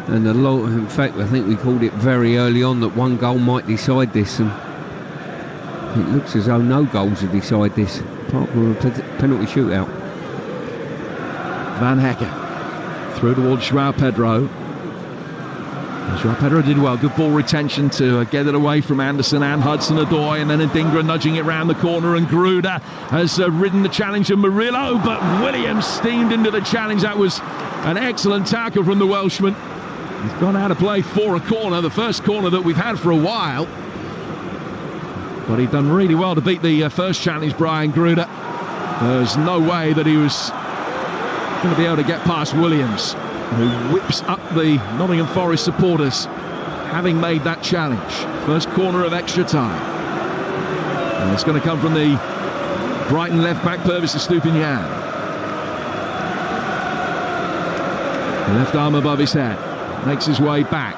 And in fact, I think we called it very early on that one goal might decide this, and it looks as though no goals will decide this, apart from a penalty shootout. Van Ecke through towards Joao Pedro. Joao Pedro did well. Good ball retention to get it away from Anderson and Hudson-Odoi, and then Adingra nudging it round the corner, and Gruder has ridden the challenge of Murillo, but Williams steamed into the challenge. That was an excellent tackle from the Welshman. He's gone out of play for a corner, the first corner that we've had for a while. But he'd done really well to beat the first challenge, Brian Gruder. There's no way that he was going to be able to get past Williams, who whips up the Nottingham Forest supporters, having made that challenge. First corner of extra time. And it's going to come from the Brighton left-back, Purvis Estupiñán. Left arm above his head. Makes his way back.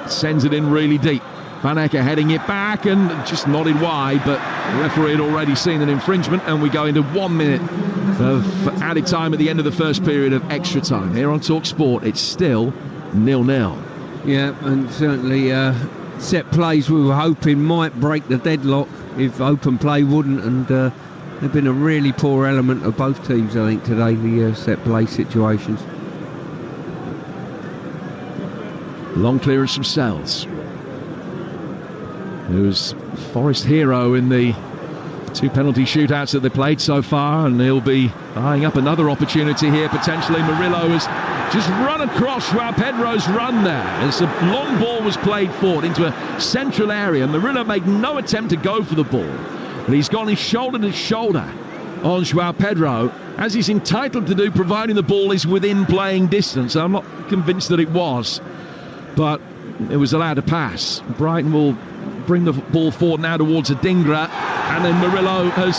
Sends it in really deep. Van Ecke heading it back and just nodded wide, but the referee had already seen an infringement, and we go into 1 minute of added time at the end of the first period of extra time. Here on Talksport, it's still 0-0. Yeah, and certainly set plays we were hoping might break the deadlock if open play wouldn't, and they've been a really poor element of both teams, I think, today, the set play situations. Long clearance from Sells, who's Forest hero in the 2 penalty shootouts that they played so far, and he'll be eyeing up another opportunity here potentially. Murillo has just run across Joao Pedro's run there as a long ball was played forward into a central area. Murillo made no attempt to go for the ball, but he's gone shoulder to shoulder on Joao Pedro, as he's entitled to do, providing the ball is within playing distance. I'm not convinced that it was, but it was allowed to pass. Brighton will bring the ball forward now towards Adingra, and then Murillo has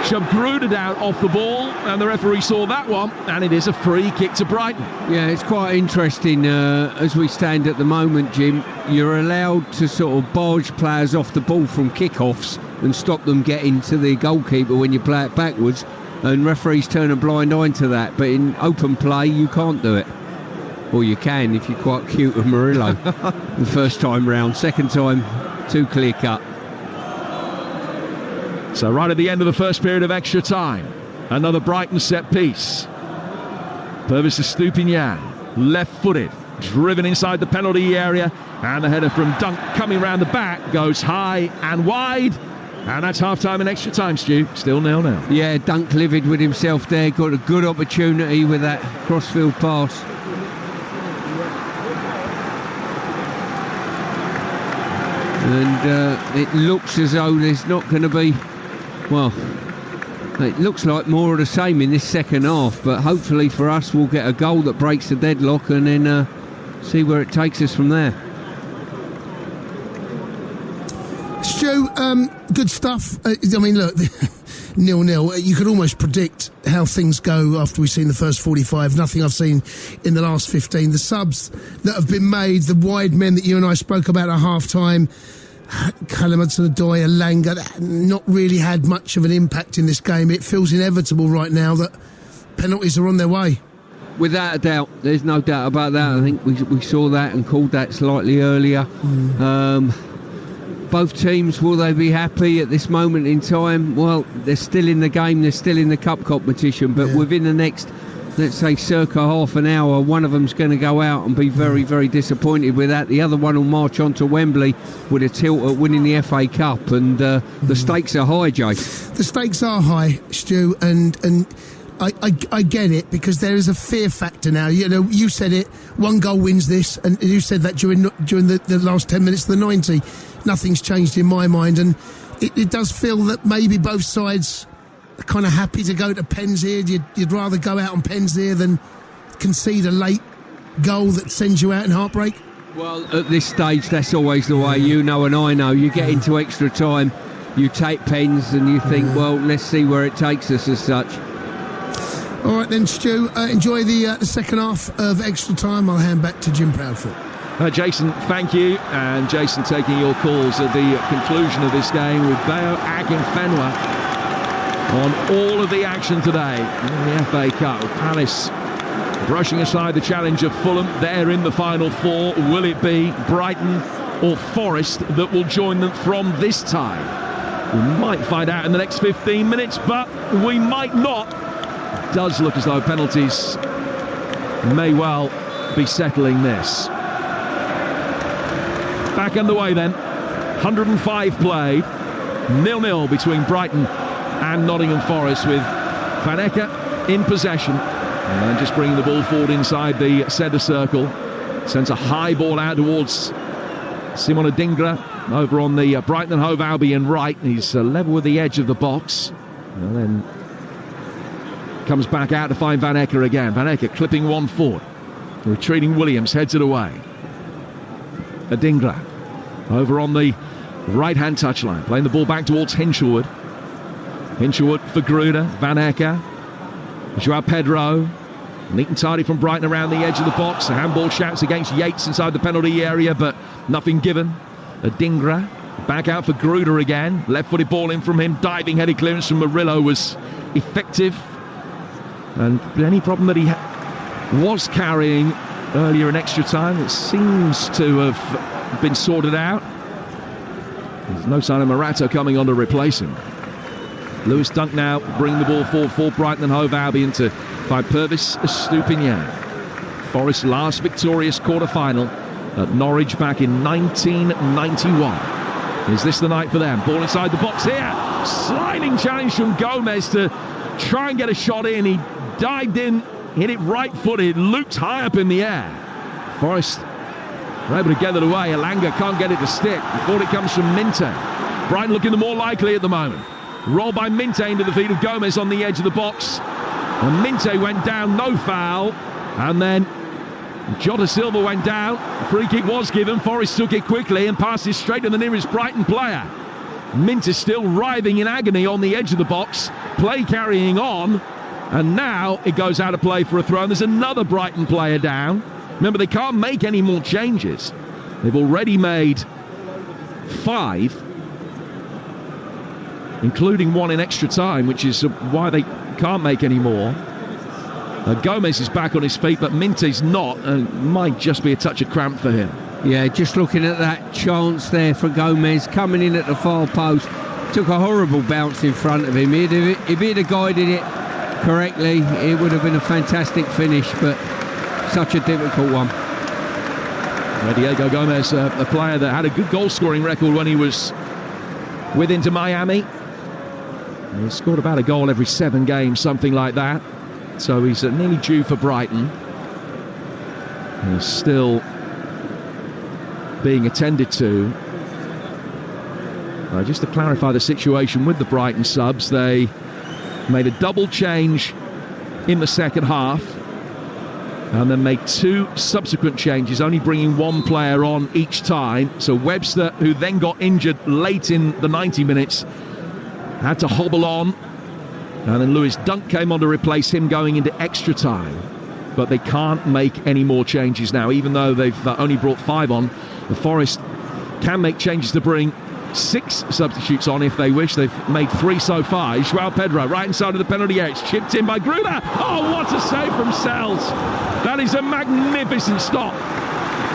shoved Gruder out off the ball, and the referee saw that one, and it is a free kick to Brighton. Yeah, it's quite interesting as we stand at the moment, Jim. You're allowed to sort of barge players off the ball from kickoffs and stop them getting to the goalkeeper when you play it backwards, and referees turn a blind eye to that, but in open play you can't do it. Or you can if you're quite cute with Murillo. The first time round, second time too clear cut. So right at the end of the first period of extra time, another Brighton set piece. Purvis Estupiñán, left-footed, driven inside the penalty area, and the header from Dunk coming round the back goes high and wide, and that's half-time and extra time, Stu. Still 0-0. Yeah, Dunk livid with himself there, got a good opportunity with that crossfield pass. And it looks as though there's not going to be, well, it looks like more of the same in this second half, but hopefully for us we'll get a goal that breaks the deadlock and then see where it takes us from there. Stu, good stuff. I mean, look, 0-0. You could almost predict how things go after we've seen the first 45. Nothing I've seen in the last 15. The subs that have been made, the wide men that you and I spoke about at half-time, Callum Hudson-Odoi, Elanga, not really had much of an impact in this game. It feels inevitable right now that penalties are on their way. Without a doubt, there's no doubt about that. I think we saw that and called that slightly earlier. Both teams, will they be happy at this moment in time? Well, they're still in the game, they're still in the cup competition, but within the next, let's say, circa half an hour, one of them's going to go out and be very, very disappointed with that. The other one will march on to Wembley with a tilt at winning the FA Cup, and the stakes are high, Jay. The stakes are high, Stu, and I get it, because there is a fear factor now. You know, you said it, one goal wins this, and you said that during the last 10 minutes of the 90. Nothing's changed in my mind, and it does feel that maybe both sides are kind of happy to go to pens here. You'd rather go out on pens here than concede a late goal that sends you out in heartbreak. Well, at this stage, that's always the way, you know and I know. You get into extra time, you take pens, and you think, well, let's see where it takes us as such. All right then, Stu, enjoy the second half of extra time. I'll hand back to Jim Proudfoot. Jason, thank you. And Jason, taking your calls at the conclusion of this game with Bayo Akinfenwa on all of the action today in the FA Cup. Palace brushing aside the challenge of Fulham. They're in the final four. Will it be Brighton or Forest that will join them from this time? We might find out in the next 15 minutes, but we might not. It does look as though penalties may well be settling this. Back underway then, 105 played, 0-0 between Brighton and Nottingham Forest, with Van Ecke in possession and just bringing the ball forward inside the centre circle. Sends a high ball out towards Simon Adingra over on the Brighton and Hove Albion right. He's level with the edge of the box, and then comes back out to find Van Ecke again. Van Ecke clipping one forward, retreating Williams, heads it away. Adingra over on the right-hand touchline, playing the ball back towards Hinshelwood. Hinshelwood for Gruder, Van Ecke, Joao Pedro, neat and tidy from Brighton around the edge of the box. A handball shouts against Yates inside the penalty area, but nothing given. Adingra. Back out for Gruder again. Left-footed ball in from him. Diving headed clearance from Murillo was effective. And any problem that he was carrying earlier in extra time, it seems to have been sorted out. There's no sign of Morata coming on to replace him. Lewis Dunk now bringing the ball forward for Brighton and Hove Albion to find Purvis Estupiñán. Forest's last victorious quarter-final at Norwich back in 1991. Is this the night for them? Ball inside the box here. Sliding challenge from Gomez to try and get a shot in. He dived in, hit it right-footed, looped high up in the air. Forest are able to get it away. Elanga can't get it to stick. Before it comes from Minte. Brighton looking the more likely at the moment. Roll by Minte into the feet of Gomez on the edge of the box. And Minte went down, no foul. And then Jota Silva went down. A free kick was given. Forest took it quickly and passes straight to the nearest Brighton player. Minte still writhing in agony on the edge of the box. Play carrying on. And now it goes out of play for a throw. And there's another Brighton player down. Remember, they can't make any more changes. They've already made 5, including 1 in extra time, which is why they can't make any more. Gomez is back on his feet, but Minte's not, and might just be a touch of cramp for him. Yeah, just looking at that chance there for Gomez, coming in at the far post, took a horrible bounce in front of him. If he'd have guided it correctly, it would have been a fantastic finish, but such a difficult one. Diego Gomez, a player that had a good goal-scoring record when he was with Inter Miami. He scored about a goal every 7 games, something like that. So he's nearly due for Brighton. He's still being attended to. Just to clarify the situation with the Brighton subs, they made a double change in the second half and then made 2 subsequent changes, only bringing 1 player on each time. So Webster, who then got injured late in the 90 minutes, had to hobble on, and then Lewis Dunk came on to replace him going into extra time. But they can't make any more changes now, even though they've only brought 5 on. The Forest can make changes to bring 6 substitutes on if they wish. They've made 3 so far. João Pedro right inside of the penalty area. It's chipped in by Gruder. Oh, what a save from Sells. That is a magnificent stop.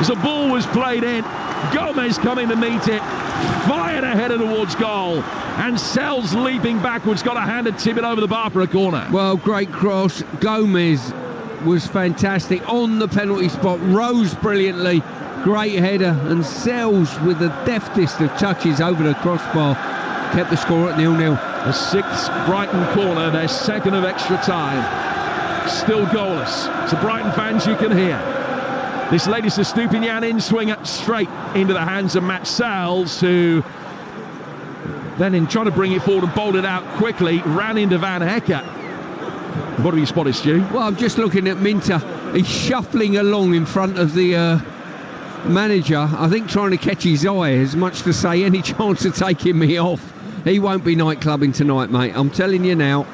As the ball was played in, Gomez coming to meet it, fired a header towards goal, and Sells leaping backwards, got a hand to tip it over the bar for a corner. Well, great cross. Gomez was fantastic on the penalty spot, rose brilliantly, great header, and Sells with the deftest of touches over the crossbar kept the score at 0-0. A 6th Brighton corner, their 2nd of extra time. Still goalless. So Brighton fans, you can hear this latest Estupiñán in swinger straight into the hands of Matt Sells, who then, in trying to bring it forward and bowled it out quickly, ran into Van Hecker. What have you spotted, Stu? Well, I'm just looking at Minter. He's shuffling along in front of the manager, I think trying to catch his eye, as much to say any chance of taking me off. He won't be nightclubbing tonight, mate. I'm telling you now.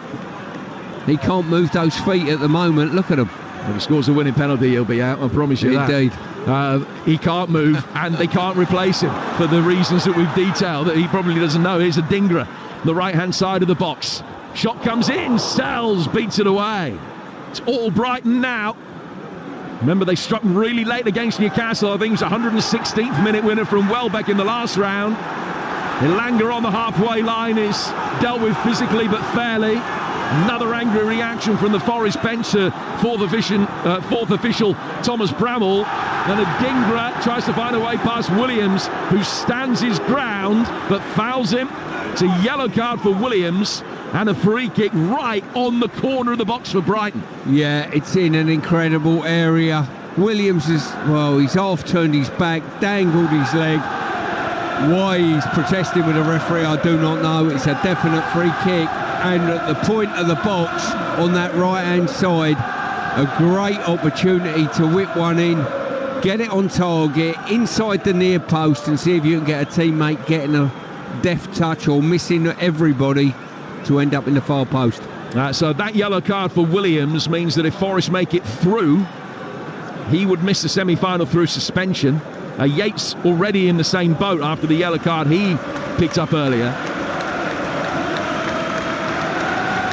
He can't move those feet at the moment. Look at him. When he scores a winning penalty, he'll be out, I promise you Indeed. that. He can't move, and they can't replace him for the reasons that we've detailed that he probably doesn't know. Here's Adingra, the right-hand side of the box. Shot comes in, Sells beats it away. It's all Brighton now. Remember, they struck really late against Newcastle. I think it was 116th minute winner from Welbeck in the last round. Elanga on the halfway line is dealt with physically but fairly. Another angry reaction from the Forest bench to fourth official Thomas Bramall. Then Adingra tries to find a way past Williams, who stands his ground but fouls him. It's a yellow card for Williams and a free kick right on the corner of the box for Brighton. Yeah, it's in an incredible area. Williams is, well, he's half turned his back, dangled his leg. Why he's protesting with the referee, I do not know. It's a definite free kick. And at the point of the box on that right-hand side, a great opportunity to whip one in, get it on target, inside the near post, and see if you can get a teammate getting a deft touch or missing everybody to end up in the far post. So that yellow card for Williams means that if Forest make it through, he would miss the semi-final through suspension. Yates already in the same boat after the yellow card he picked up earlier.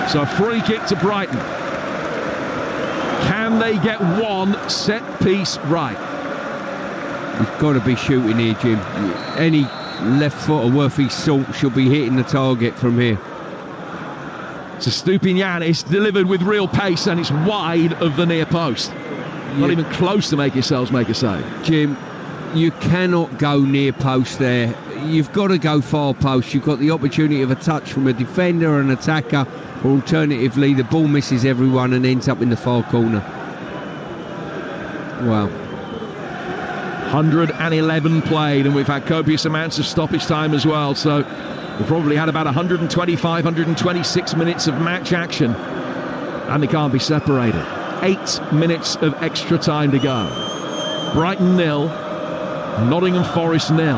So a free kick to Brighton. Can they get one set piece right? You've got to be shooting here, Jim. Any left footer worth his salt should be hitting the target from here. So Stupinian is delivered with real pace and it's wide of the near post. Not even close to make yourselves make a save. Jim, you cannot go near post there. You've got to go far post. You've got the opportunity of a touch from a defender or an attacker, or alternatively the ball misses everyone and ends up in the far corner. Wow. 111 played, and we've had copious amounts of stoppage time as well, so we've probably had about 125, 126 minutes of match action, and they can't be separated. 8 minutes of extra time to go. Brighton 0, Nottingham Forest 0.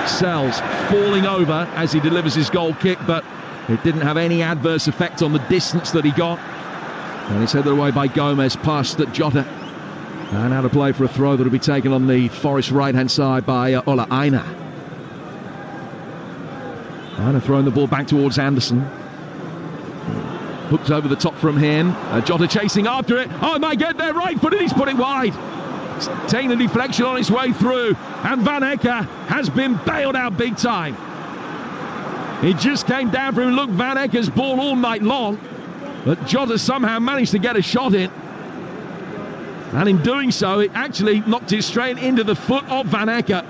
Sells falling over as he delivers his goal kick, but it didn't have any adverse effect on the distance that he got, and it's headed away by Gomez past Jota. And out of play for a throw that will be taken on the Forest right-hand side by Ola Aina. Aina throwing the ball back towards Anderson. Hooked over the top from him. Jota chasing after it. Oh, my God, they're right-footed. He's put it wide. It's taking a deflection on its way through. And Van Ecke has been bailed out big time. It just came down for him. Look, Van Ecke's ball all night long. But Jota somehow managed to get a shot in. And in doing so, it actually knocked it straight into the foot of Van Ecke.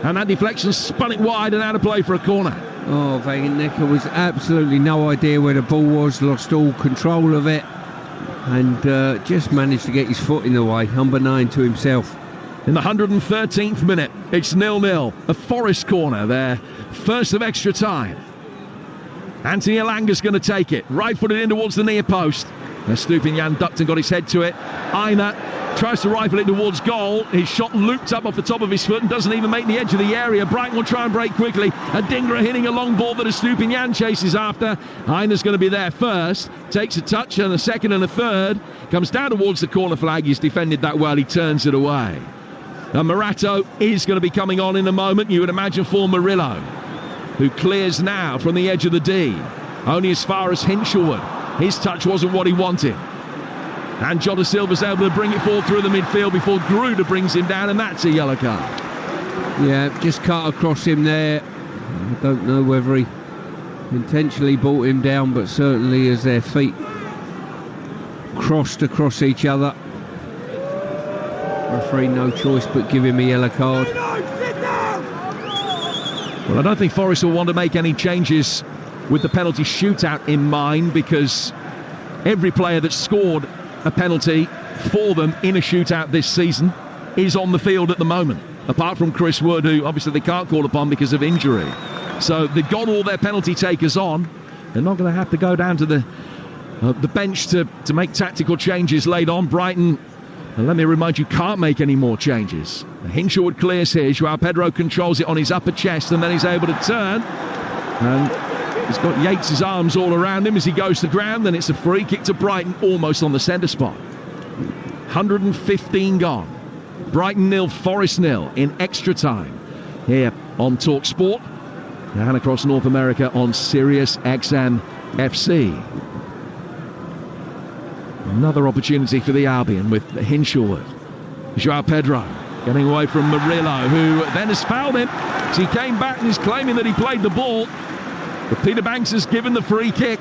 And that deflection spun it wide and out of play for a corner. Oh, Van Ecke was absolutely no idea where the ball was, lost all control of it, and just managed to get his foot in the way, unbeknown to himself. In the 113th minute, it's 0-0. A Forest corner there. First of extra time. Anthony Elanga's going to take it. Right-footed in towards the near post. Stupinian ducked and got his head to it. Aina tries to rifle it towards goal. His shot looped up off the top of his foot and doesn't even make the edge of the area. Brighton will try and break quickly. Adingra hitting a long ball that Stupinian chases after. Aina's going to be there first. Takes a touch and a second and a third. Comes down towards the corner flag. He's defended that well. He turns it away. And Morato is going to be coming on in a moment. You would imagine for Murillo, who clears now from the edge of the D. Only as far as Hinshelwood. His touch wasn't what he wanted. And Jota Silva's able to bring it forward through the midfield before Gruder brings him down, and that's a yellow card. Yeah, just cut across him there. I don't know whether he intentionally brought him down, but certainly as their feet crossed across each other. Referee no choice but give him a yellow card. Well, I don't think Forest will want to make any changes with the penalty shootout in mind, because every player that scored a penalty for them in a shootout this season is on the field at the moment, apart from Chris Wood, who obviously they can't call upon because of injury. So they've got all their penalty takers on. They're not going to have to go down to the bench to make tactical changes late on. Brighton, and let me remind you, can't make any more changes. Hinshelwood clears here. Joao Pedro controls it on his upper chest, and then he's able to turn. And he's got Yates' arms all around him as he goes to ground. Then it's a free kick to Brighton, almost on the centre spot. 115 gone. Brighton 0, Forest 0 in extra time. Here on Talksport and across North America on Sirius XM FC. Another opportunity for the Albion with Hinshelwood. Joao Pedro getting away from Murillo, who then has fouled him. So he came back and is claiming that he played the ball. But Peter Banks has given the free kick,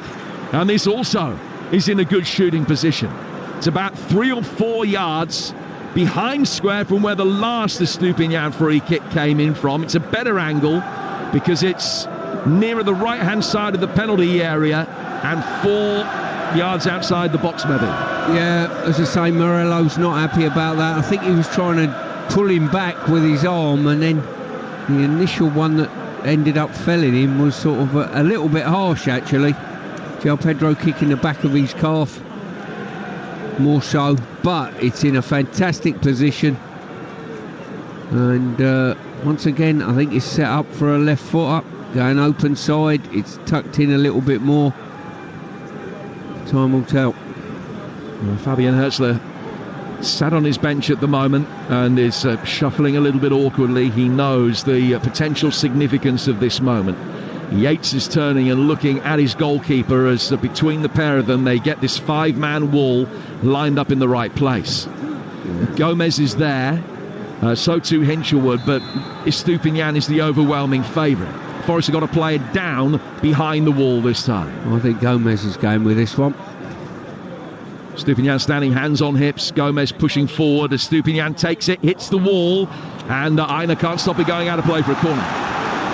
and this also is in a good shooting position. It's about 3 or 4 yards behind square from where the last Stupinian free kick came in from. It's a better angle because it's nearer the right-hand side of the penalty area and 4 yards outside the box, maybe. Yeah, as I say, Murillo's not happy about that. I think he was trying to pull him back with his arm, and then the initial one that ended up felling him was sort of a little bit harsh, actually. Joao Pedro kicking the back of his calf more so, but it's in a fantastic position, and once again I think it's set up for a left foot up, going open side. It's tucked in a little bit more. Time will tell. Fabian Hertzler sat on his bench at the moment and is shuffling a little bit awkwardly. He knows the potential significance of this moment. Yates is turning and looking at his goalkeeper as between the pair of them they get this 5-man wall lined up in the right place. Gomez is there, so too Hinshelwood, but Estupiñán is the overwhelming favourite. Forest have got to play it down behind the wall this time. I think Gomez is going with this one. Estupiñán standing, hands on hips. Gomez pushing forward. Estupiñán takes it, hits the wall, and Aina can't stop it going out of play for a corner.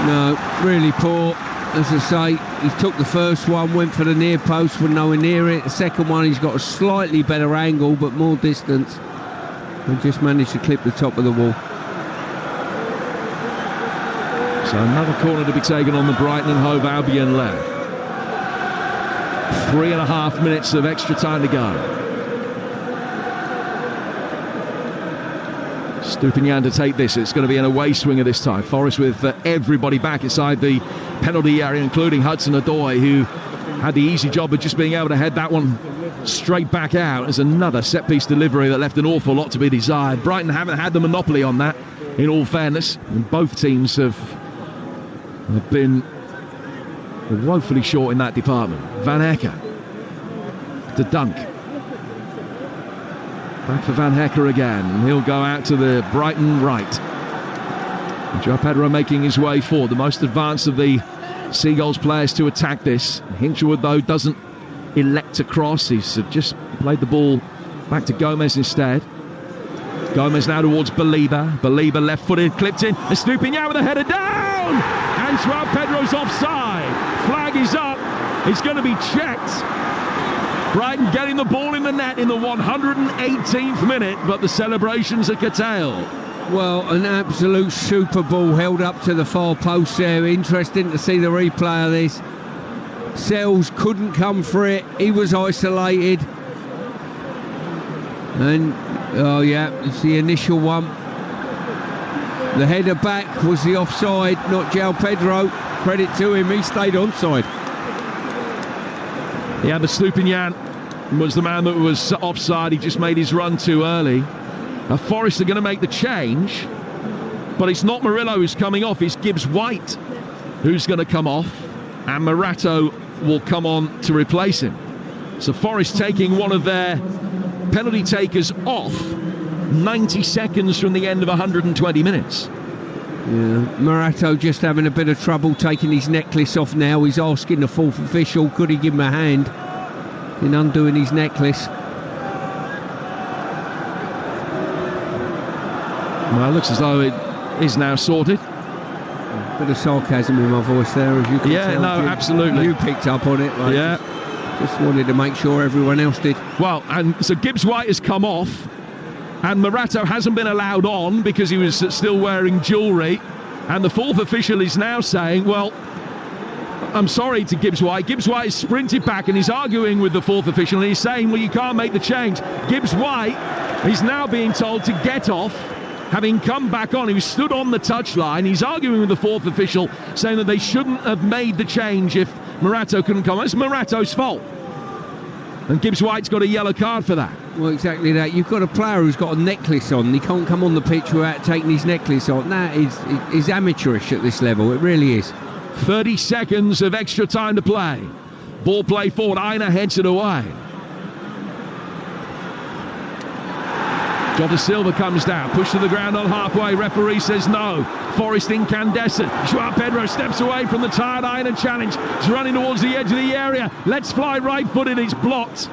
No, really poor. As I say, he took the first one, went for the near post, was nowhere near it. The second one, he's got a slightly better angle, but more distance. And just managed to clip the top of the wall. So another corner to be taken on the Brighton and Hove Albion left. 3.5 minutes of extra time to go. Estupiñán to take this. It's going to be an away swinger this time. Forest with everybody back inside the penalty area, including Hudson-Odoi, who had the easy job of just being able to head that one straight back out. There's another set-piece delivery that left an awful lot to be desired. Brighton haven't had the monopoly on that, in all fairness. And both teams have been woefully short in that department. Van Hecker to Dunk. Back for Van Hecker again. He'll go out to the Brighton right. Joao Pedro making his way forward. The most advanced of the Seagulls players to attack this. Hinshelwood, though, doesn't elect to cross. He's just played the ball back to Gomez instead. Gomez now towards Baliba. Baliba left-footed, clipped in. Estupiñán with a header down! And Joao Pedro's offside. Flag is up. It's going to be checked. Brighton getting the ball in the net in the 118th minute, but the celebrations are curtailed. Well, an absolute super ball held up to the far post there. Interesting to see the replay of this. Sells couldn't come for it. He was isolated. And, oh yeah, it's the initial one. The header back was the offside, not Joao Pedro. Credit to him, he stayed onside. Yeah, but Estupiñán was the man that was offside. He just made his run too early. Forest are going to make the change, but it's not Murillo who's coming off, it's Gibbs White who's going to come off, and Morato will come on to replace him. So Forest taking one of their penalty takers off 90 seconds from the end of 120 minutes. Yeah, Morato just having a bit of trouble taking his necklace off now. He's asking the fourth official, could he give him a hand in undoing his necklace? Well, it looks as though it is now sorted. A bit of sarcasm in my voice there, as you can tell. Yeah, no, absolutely. You picked up on it. Like, yeah. Just wanted to make sure everyone else did. Well, and so Gibbs White has come off, and Morato hasn't been allowed on because he was still wearing jewellery, and the fourth official is now saying, well, I'm sorry to Gibbs White. Gibbs White has sprinted back and he's arguing with the fourth official, and he's saying, well, you can't make the change. Gibbs White is now being told to get off, having come back on. He was stood on the touchline. He's arguing with the fourth official, saying that they shouldn't have made the change if Morato couldn't come on. It's Morato's fault. And Gibbs White's got a yellow card for that. Well, exactly that. You've got a player who's got a necklace on. He can't come on the pitch without taking his necklace on. That is amateurish at this level. It really is. 30 seconds of extra time to play. Ball play forward. Aina heads it away. Jota Silva comes down, pushed to the ground on halfway. Referee says no. Forest incandescent. Joao Pedro steps away from the tired Aina challenge. He's running towards the edge of the area. Let's fly right-footed. It's blocked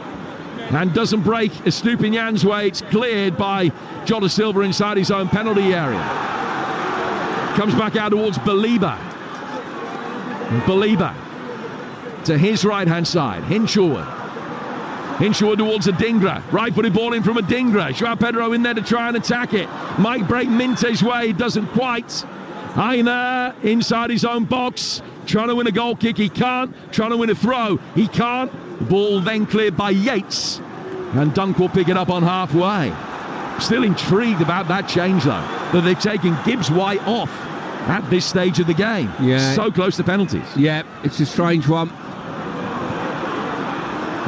and doesn't break Estupiñán's way. It's cleared by Jota Silva inside his own penalty area. Comes back out towards Baliba. Baliba to his right-hand side. Hinshelwood towards Adingra. Right-footed ball in from Adingra. Joao Pedro in there to try and attack it. Might break Minte's way. Doesn't quite. Aina inside his own box. Trying to win a goal kick. He can't. Trying to win a throw. He can't. The ball then cleared by Yates. And Dunk will pick it up on halfway. Still intrigued about that change, though. That they've taken Gibbs White off at this stage of the game. Yeah. So close to penalties. Yeah, it's a strange one.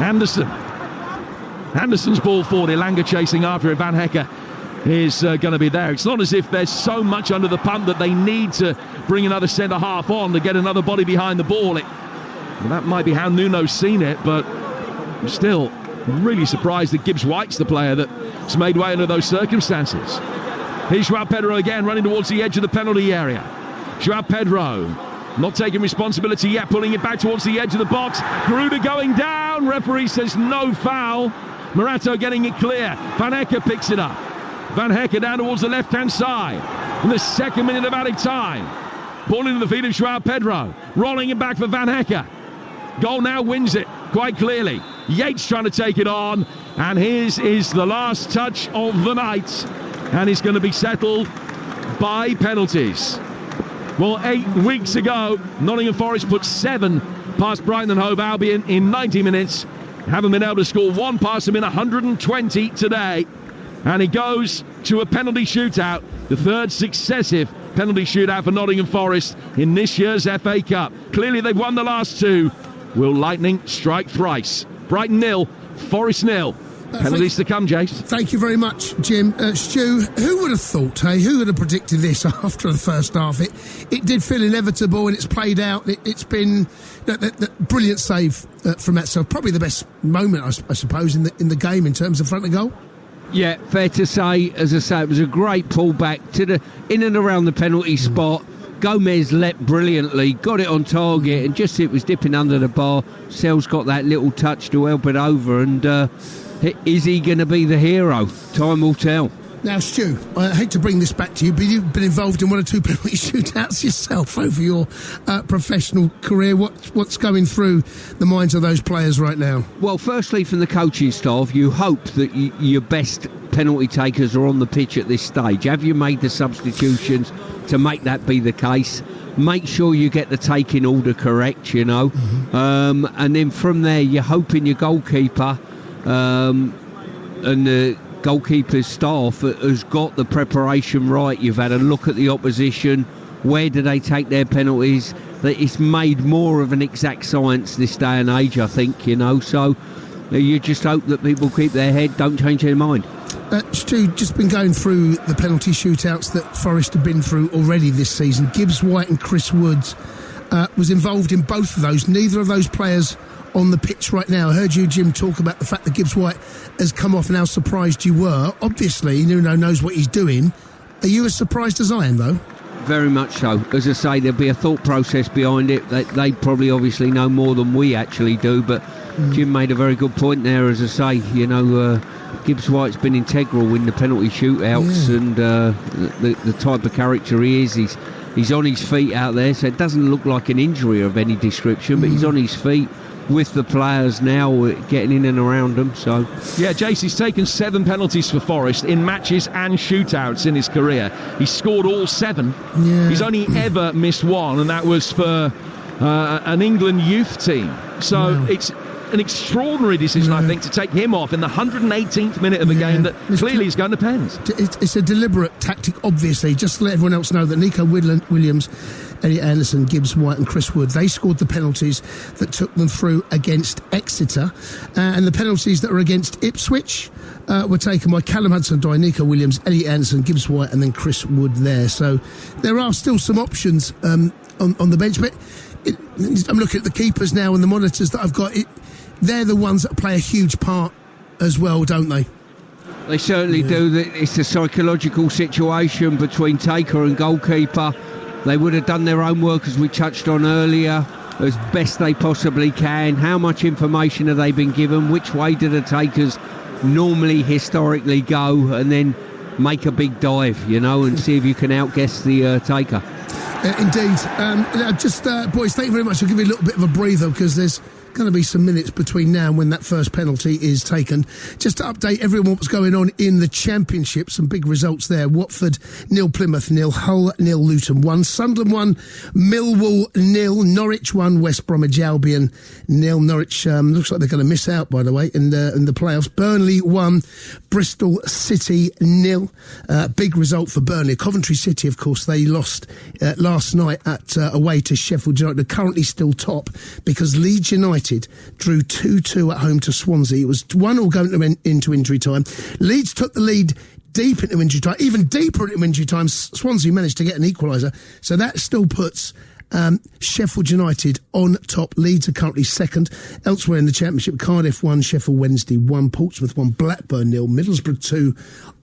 Anderson. Anderson's ball forward, Elanga chasing after it. Van Hekke is going to be there. It's not as if there's so much under the pump that they need to bring another centre-half on to get another body behind the ball. That might be how Nuno's seen it, but I'm still really surprised that Gibbs White's the player that's made way under those circumstances. Here's Joao Pedro again, running towards the edge of the penalty area. Joao Pedro not taking responsibility yet, pulling it back towards the edge of the box. Garuda going down. Referee says no foul. Morato getting it clear. Van Hekke picks it up. Van Hekke down towards the left-hand side. In the second minute of added time. Ball into the feet of Joao Pedro. Rolling it back for Van Hekke. Goal now wins it quite clearly. Yates trying to take it on. And his is the last touch of the night. And it's going to be settled by penalties. Well, 8 weeks ago, Nottingham Forest put 7 past Brighton and Hove Albion in 90 minutes. Haven't been able to score one past them in 120 today. And it goes to a penalty shootout, the third successive penalty shootout for Nottingham Forest in this year's FA Cup. Clearly they've won the last 2. Will Lightning strike thrice? Brighton 0, Forest 0. Penalties to come, Jace. Thank you very much, Jim. Stu, who would have thought, hey? Who would have predicted this after the first half? It did feel inevitable, and it's played out. It's been that brilliant save from Etzel. Probably the best moment, I suppose, in the game in terms of front of goal. Yeah, fair to say. As I say, it was a great pullback to the in and around the penalty spot. Gomez leapt brilliantly, got it on target, and just it was dipping under the bar. Sell's got that little touch to help it over, and is he going to be the hero? Time will tell. Now, Stu, I hate to bring this back to you, but you've been involved in 1 or 2 penalty shootouts yourself over your professional career. What's going through the minds of those players right now? Well, firstly, from the coaching staff, you hope that your best penalty takers are on the pitch at this stage. Have you made the substitutions to make that be the case? Make sure you get the taking order correct, you know. Mm-hmm. And then from there, you're hoping your goalkeeper and the goalkeeper's staff has got the preparation right. You've had a look at the opposition. Where do they take their penalties? That it's made more of an exact science this day and age, I think, you know. So you just hope that people keep their head, don't change their mind. Stu, just been going through the penalty shootouts that Forest have been through already this season. Gibbs White and Chris Woods was involved in both of those. Neither of those players on the pitch right now. I heard you, Jim, talk about the fact that Gibbs White has come off and how surprised you were. Obviously, Nuno knows what he's doing. Are you as surprised as I am, though? Very much so. As I say, there'll be a thought process behind it. They probably obviously know more than we actually do, but Jim made a very good point there. As I say, you know, Gibbs White's been integral in the penalty shootouts, and the type of character he is. He's on his feet out there, so it doesn't look like an injury of any description, but he's on his feet with the players now, getting in and around them. So yeah, Jace, he's taken 7 penalties for Forest in matches and shootouts in his career. He's scored all 7. He's only ever missed 1, and that was for an England youth team. So it's an extraordinary decision, I think, to take him off in the 118th minute of a game that clearly is going to pens. It's a deliberate tactic, obviously, just to let everyone else know that Nico Williams, Elliot Anderson, Gibbs White and Chris Wood, they scored the penalties that took them through against Exeter, and the penalties that were against Ipswich were taken by Callum Hudson-Odoi, Nico Williams, Elliot Anderson, Gibbs White and then Chris Wood there. So there are still some options on the bench, but I'm looking at the keepers now and the monitors that I've got. They're the ones that play a huge part as well, don't they? They certainly do. It's a psychological situation between taker and goalkeeper. They would have done their own work, as we touched on earlier, as best they possibly can. How much information have they been given? Which way do the takers normally historically go? And then make a big dive, you know, and see if you can outguess the taker. Indeed. Boys, thank you very much. I'll give you a little bit of a breather because there's going to be some minutes between now and when that first penalty is taken. Just to update everyone what's going on in the Championship, some big results there. Watford 0, Plymouth 0, Hull 0, Luton 1, Sunderland 1, Millwall 0, Norwich 1, West Bromwich Albion 0. Norwich looks like they're going to miss out, by the way, in the playoffs. Burnley 1, Bristol City 0. Big result for Burnley. Coventry City, of course, they lost last night away to Sheffield United. They're currently still top because Leeds United United drew 2-2 at home to Swansea. It was 1-1 going into injury time. Leeds took the lead deep into injury time. Even deeper into injury time, Swansea managed to get an equaliser. So that still puts Sheffield United on top. Leeds are currently second. Elsewhere in the Championship, Cardiff 1, Sheffield Wednesday 1, Portsmouth 1, Blackburn 0, Middlesbrough 2,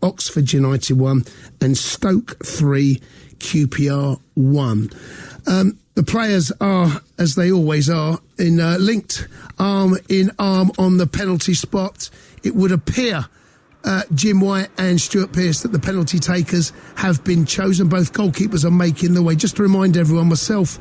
Oxford United 1, and Stoke 3, QPR 1. The players are, as they always are, linked arm in arm on the penalty spot. It would appear Jim White and Stuart Pearce that the penalty takers have been chosen. Both goalkeepers are making the way. Just to remind everyone, myself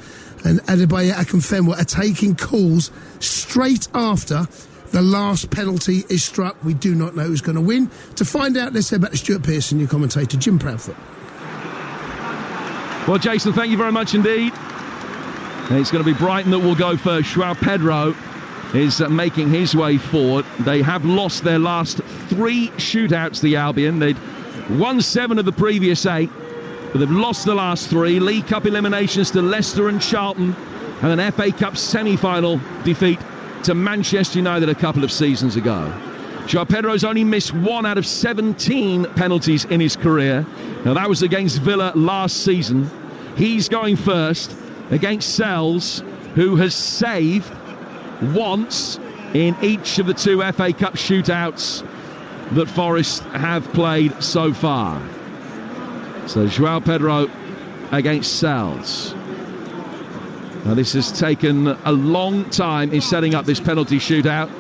and Adebayo Akinfenwa are taking calls straight after the last penalty is struck. We do not know who's going to win. To find out, let's head back to Stuart Pearce and your commentator, Jim Proudfoot. Well, Jason, thank you very much indeed. It's going to be Brighton that will go first. João Pedro is making his way forward. They have lost their last 3 shootouts, the Albion. They'd won 7 of the previous 8, but they've lost the last 3. League Cup eliminations to Leicester and Charlton, and an FA Cup semi-final defeat to Manchester United a couple of seasons ago. João Pedro's only missed 1 out of 17 penalties in his career. Now, that was against Villa last season. He's going first against Sells, who has saved once in each of the 2 FA Cup shootouts that Forest have played so far. So João Pedro against Sells. Now, this has taken a long time in setting up this penalty shootout.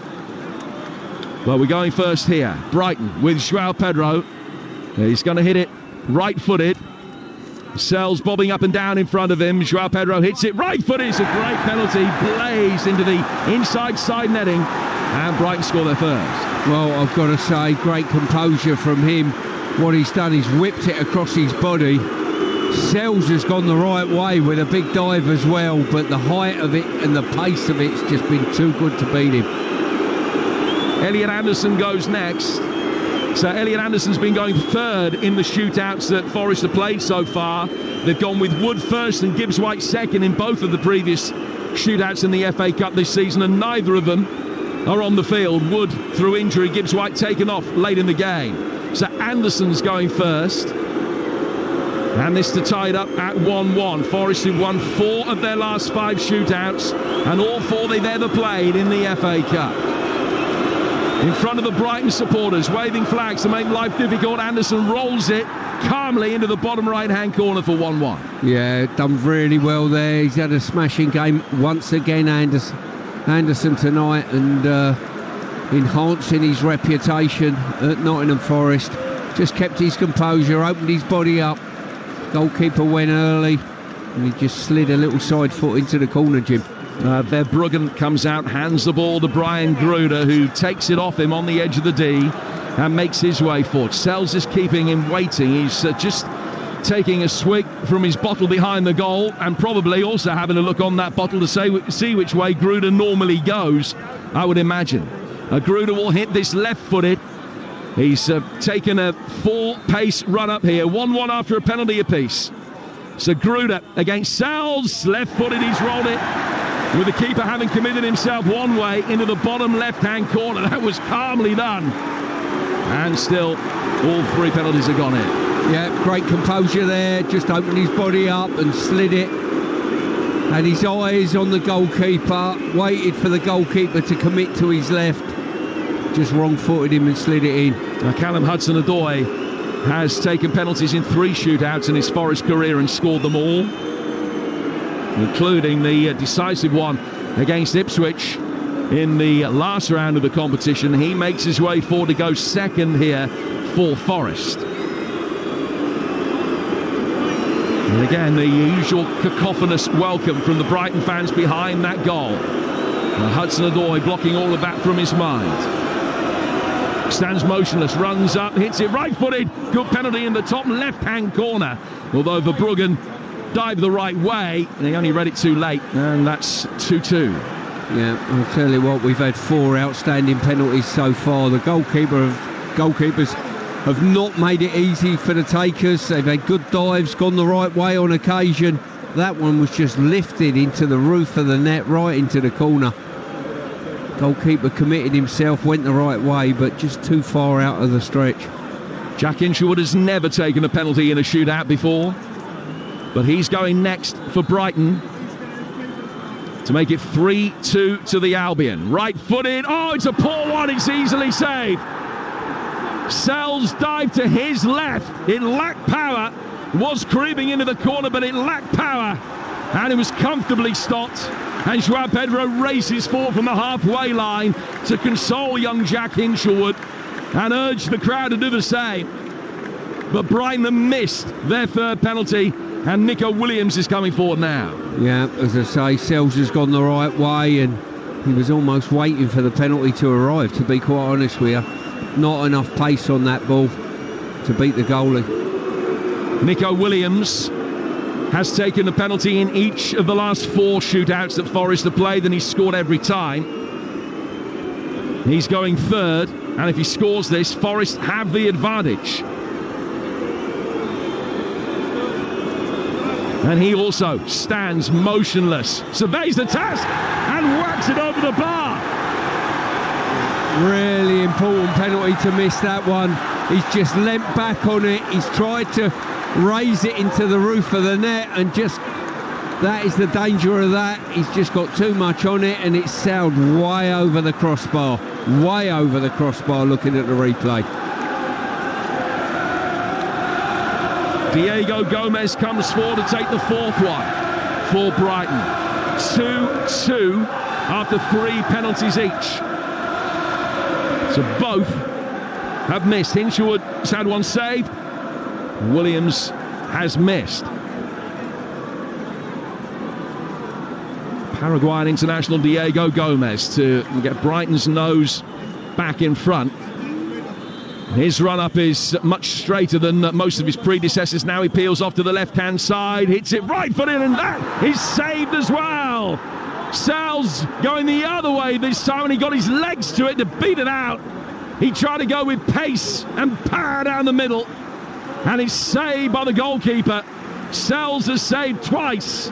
Well, we're going first here. Brighton with João Pedro. He's going to hit it right-footed. Sells bobbing up and down in front of him. João Pedro hits it right-footed. It's a great penalty. Blazed into the inside side netting. And Brighton score their first. Well, I've got to say, great composure from him. What he's done is whipped it across his body. Sells has gone the right way with a big dive as well, but the height of it and the pace of it's just been too good to beat him. Elliot Anderson goes next. So Elliot Anderson's been going third in the shootouts that Forest have played so far. They've gone with Wood first and Gibbs White second in both of the previous shootouts in the FA Cup this season, and neither of them are on the field. Wood through injury, Gibbs White taken off late in the game. So Anderson's going first. And this to tie it up at 1-1. Forest have won 4 of their last 5 shootouts, and all 4 they've ever played in the FA Cup. In front of the Brighton supporters, waving flags to make life difficult. Anderson rolls it calmly into the bottom right-hand corner for 1-1. Yeah, done really well there. He's had a smashing game once again, Anderson tonight, and enhancing his reputation at Nottingham Forest. Just kept his composure, opened his body up. Goalkeeper went early, and he just slid a little side foot into the corner, Jim. Verbruggen comes out, hands the ball to Brian Gruder, who takes it off him on the edge of the D and makes his way forward. Sells is keeping him waiting. He's just taking a swig from his bottle behind the goal, and probably also having a look on that bottle to see which way Gruder normally goes, I would imagine. Gruder will hit this left-footed. He's taken a 4-pace run up here. 1-1 after a penalty apiece. So Gruder against Sells, left-footed, he's rolled it, with the keeper having committed himself one way into the bottom left-hand corner. That was calmly done. And still, all 3 penalties have gone in. Yeah, great composure there. Just opened his body up and slid it. Had his eyes on the goalkeeper, waited for the goalkeeper to commit to his left. Just wrong-footed him and slid it in. Callum Hudson-Odoi has taken penalties in 3 shootouts in his Forest career and scored them all, including the decisive one against Ipswich in the last round of the competition. He makes his way forward to go second here for Forest. And again, the usual cacophonous welcome from the Brighton fans behind that goal. Hudson-Odoi blocking all of that from his mind. Stands motionless, runs up, hits it right-footed. Good penalty in the top left-hand corner. Although Verbruggen dived the right way, and he only read it too late, and that's 2-2. Yeah, I'll tell you what, we've had 4 outstanding penalties so far. The goalkeepers have not made it easy for the takers. They've had good dives, gone the right way on occasion. That one was just lifted into the roof of the net, right into the corner. Goalkeeper committed himself, went the right way, but just too far out of the stretch. Jack Hinshelwood has never taken a penalty in a shootout before, but he's going next for Brighton to make it 3-2 to the Albion. Right-footed. Oh, it's a poor one. It's easily saved. Sells dived to his left. It lacked power. Was creeping into the corner, but it lacked power. And it was comfortably stopped. And Joao Pedro races forward from the halfway line to console young Jack Hinshelwood and urge the crowd to do the same. But Brighton have missed their third penalty, and Nico Williams is coming forward now. Yeah, as I say, Sells has gone the right way, and he was almost waiting for the penalty to arrive, to be quite honest with you. Not enough pace on that ball to beat the goalie. Nico Williams has taken the penalty in each of the last 4 shootouts that Forest have played, and he's scored every time. He's going third, and if he scores this, Forest have the advantage. And he also stands motionless, surveys the task, and whacks it over the bar. Really important penalty to miss that one. He's just leant back on it. He's tried to raise it into the roof of the net, and just that is the danger of that. He's just got too much on it, and it's sailed way over the crossbar. Way over the crossbar looking at the replay. Diego Gomez comes forward to take the 4th one for Brighton. 2-2 after 3 penalties each. So both have missed. Hinshelwood has had one saved. Williams has missed. Paraguayan international Diego Gomez to get Brighton's nose back in front. His run-up is much straighter than most of his predecessors. Now he peels off to the left-hand side, hits it right-footed, and that is saved as well. Sells going the other way this time, and he got his legs to it to beat it out. He tried to go with pace and power down the middle, and it's saved by the goalkeeper. Sells has saved twice.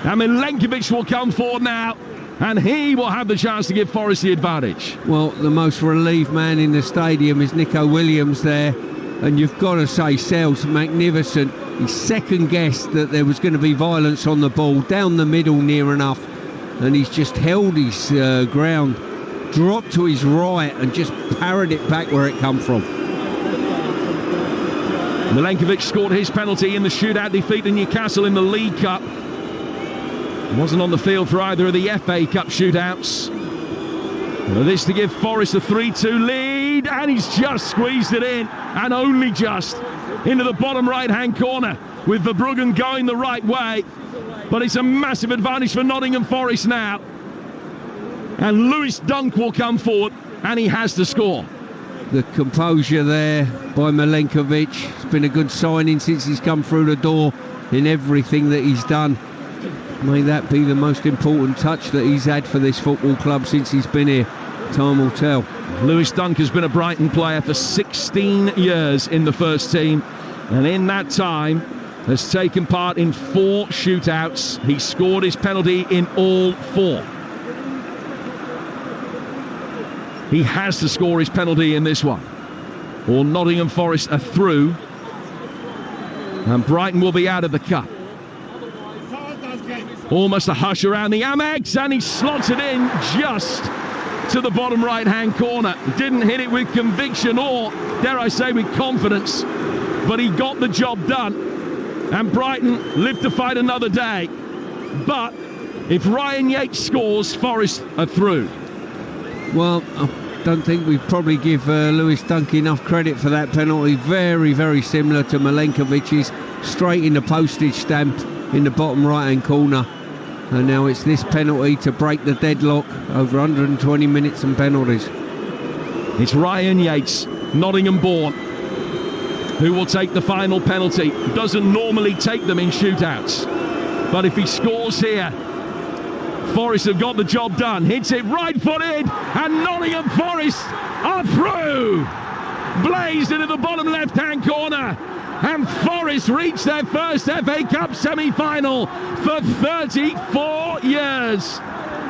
And Milenkovic will come forward now, and he will have the chance to give Forest the advantage. Well, the most relieved man in the stadium is Nico Williams there, and you've got to say Sells magnificent. He second-guessed that there was going to be violence on the ball, down the middle near enough, and he's just held his ground, dropped to his right, and just parried it back where it come from. Milenkovic scored his penalty in the shootout defeat in Newcastle in the League Cup. Wasn't on the field for either of the FA Cup shootouts. Well, this to give Forest a 3-2 lead, and he's just squeezed it in, and only just, into the bottom right-hand corner, with Verbruggen going the right way. But it's a massive advantage for Nottingham Forest now. And Lewis Dunk will come forward, and he has to score. The composure there by Milenkovic. It's been a good signing since he's come through the door in everything that he's done. May that be the most important touch that he's had for this football club since he's been here. Time will tell. Lewis Dunk has been a Brighton player for 16 years in the first team, and in that time has taken part in 4 shootouts. He scored his penalty in all 4. He has to score his penalty in this one, or Nottingham Forest are through, and Brighton will be out of the cup. Almost a hush around the Amex, and he slots it in just to the bottom right-hand corner. Didn't hit it with conviction or, dare I say, with confidence, but he got the job done. And Brighton live to fight another day. But if Ryan Yates scores, Forest are through. Well, I don't think we probably give Lewis Dunk enough credit for that penalty. Very, very similar to Milenkovic's, straight in the postage stamp in the bottom right-hand corner. And now it's this penalty to break the deadlock over 120 minutes and penalties. It's Ryan Yates, Nottingham born, who will take the final penalty. Doesn't normally take them in shootouts, but if he scores here, Forest have got the job done. Hits it right-footed, and Nottingham Forest are through. Blazed into the bottom left-hand corner, and Forest reach their first FA Cup semi-final for 34 years.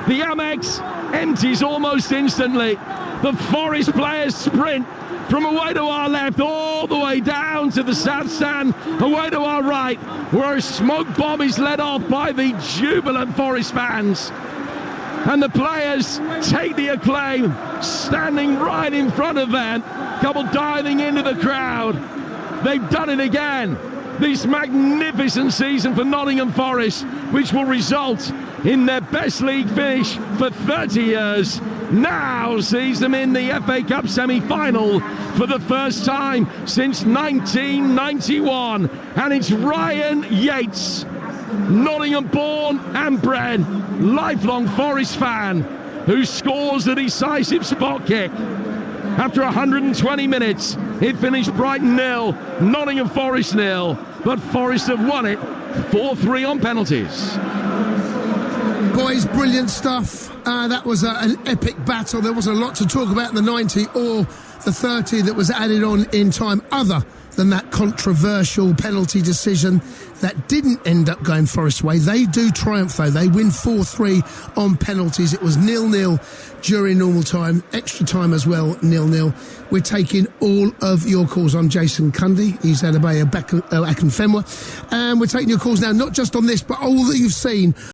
The Amex empties almost instantly. The Forest players sprint from away to our left all the way down to the south stand, away to our right, where a smoke bomb is let off by the jubilant Forest fans. And the players take the acclaim, standing right in front of them, couple diving into the crowd. They've done it again. This magnificent season for Nottingham Forest, which will result in their best league finish for 30 years, now sees them in the FA Cup semi-final for the first time since 1991. And it's Ryan Yates, Nottingham born and bred, lifelong Forest fan, who scores the decisive spot kick. After 120 minutes, it finished Brighton 0, Nottingham Forest 0, but Forest have won it 4-3 on penalties. Boys, brilliant stuff. That was an epic battle. There was a lot to talk about in the 90 or the 30 that was added on in time, other than that controversial penalty decision that didn't end up going Forest's way. They do triumph, though. They win 4-3 on penalties. It was 0-0 during normal time, extra time as well, 0-0. We're taking all of your calls. I'm Jason Cundy. He's Adebayo Akinfenwa. And we're taking your calls now, not just on this, but all that you've seen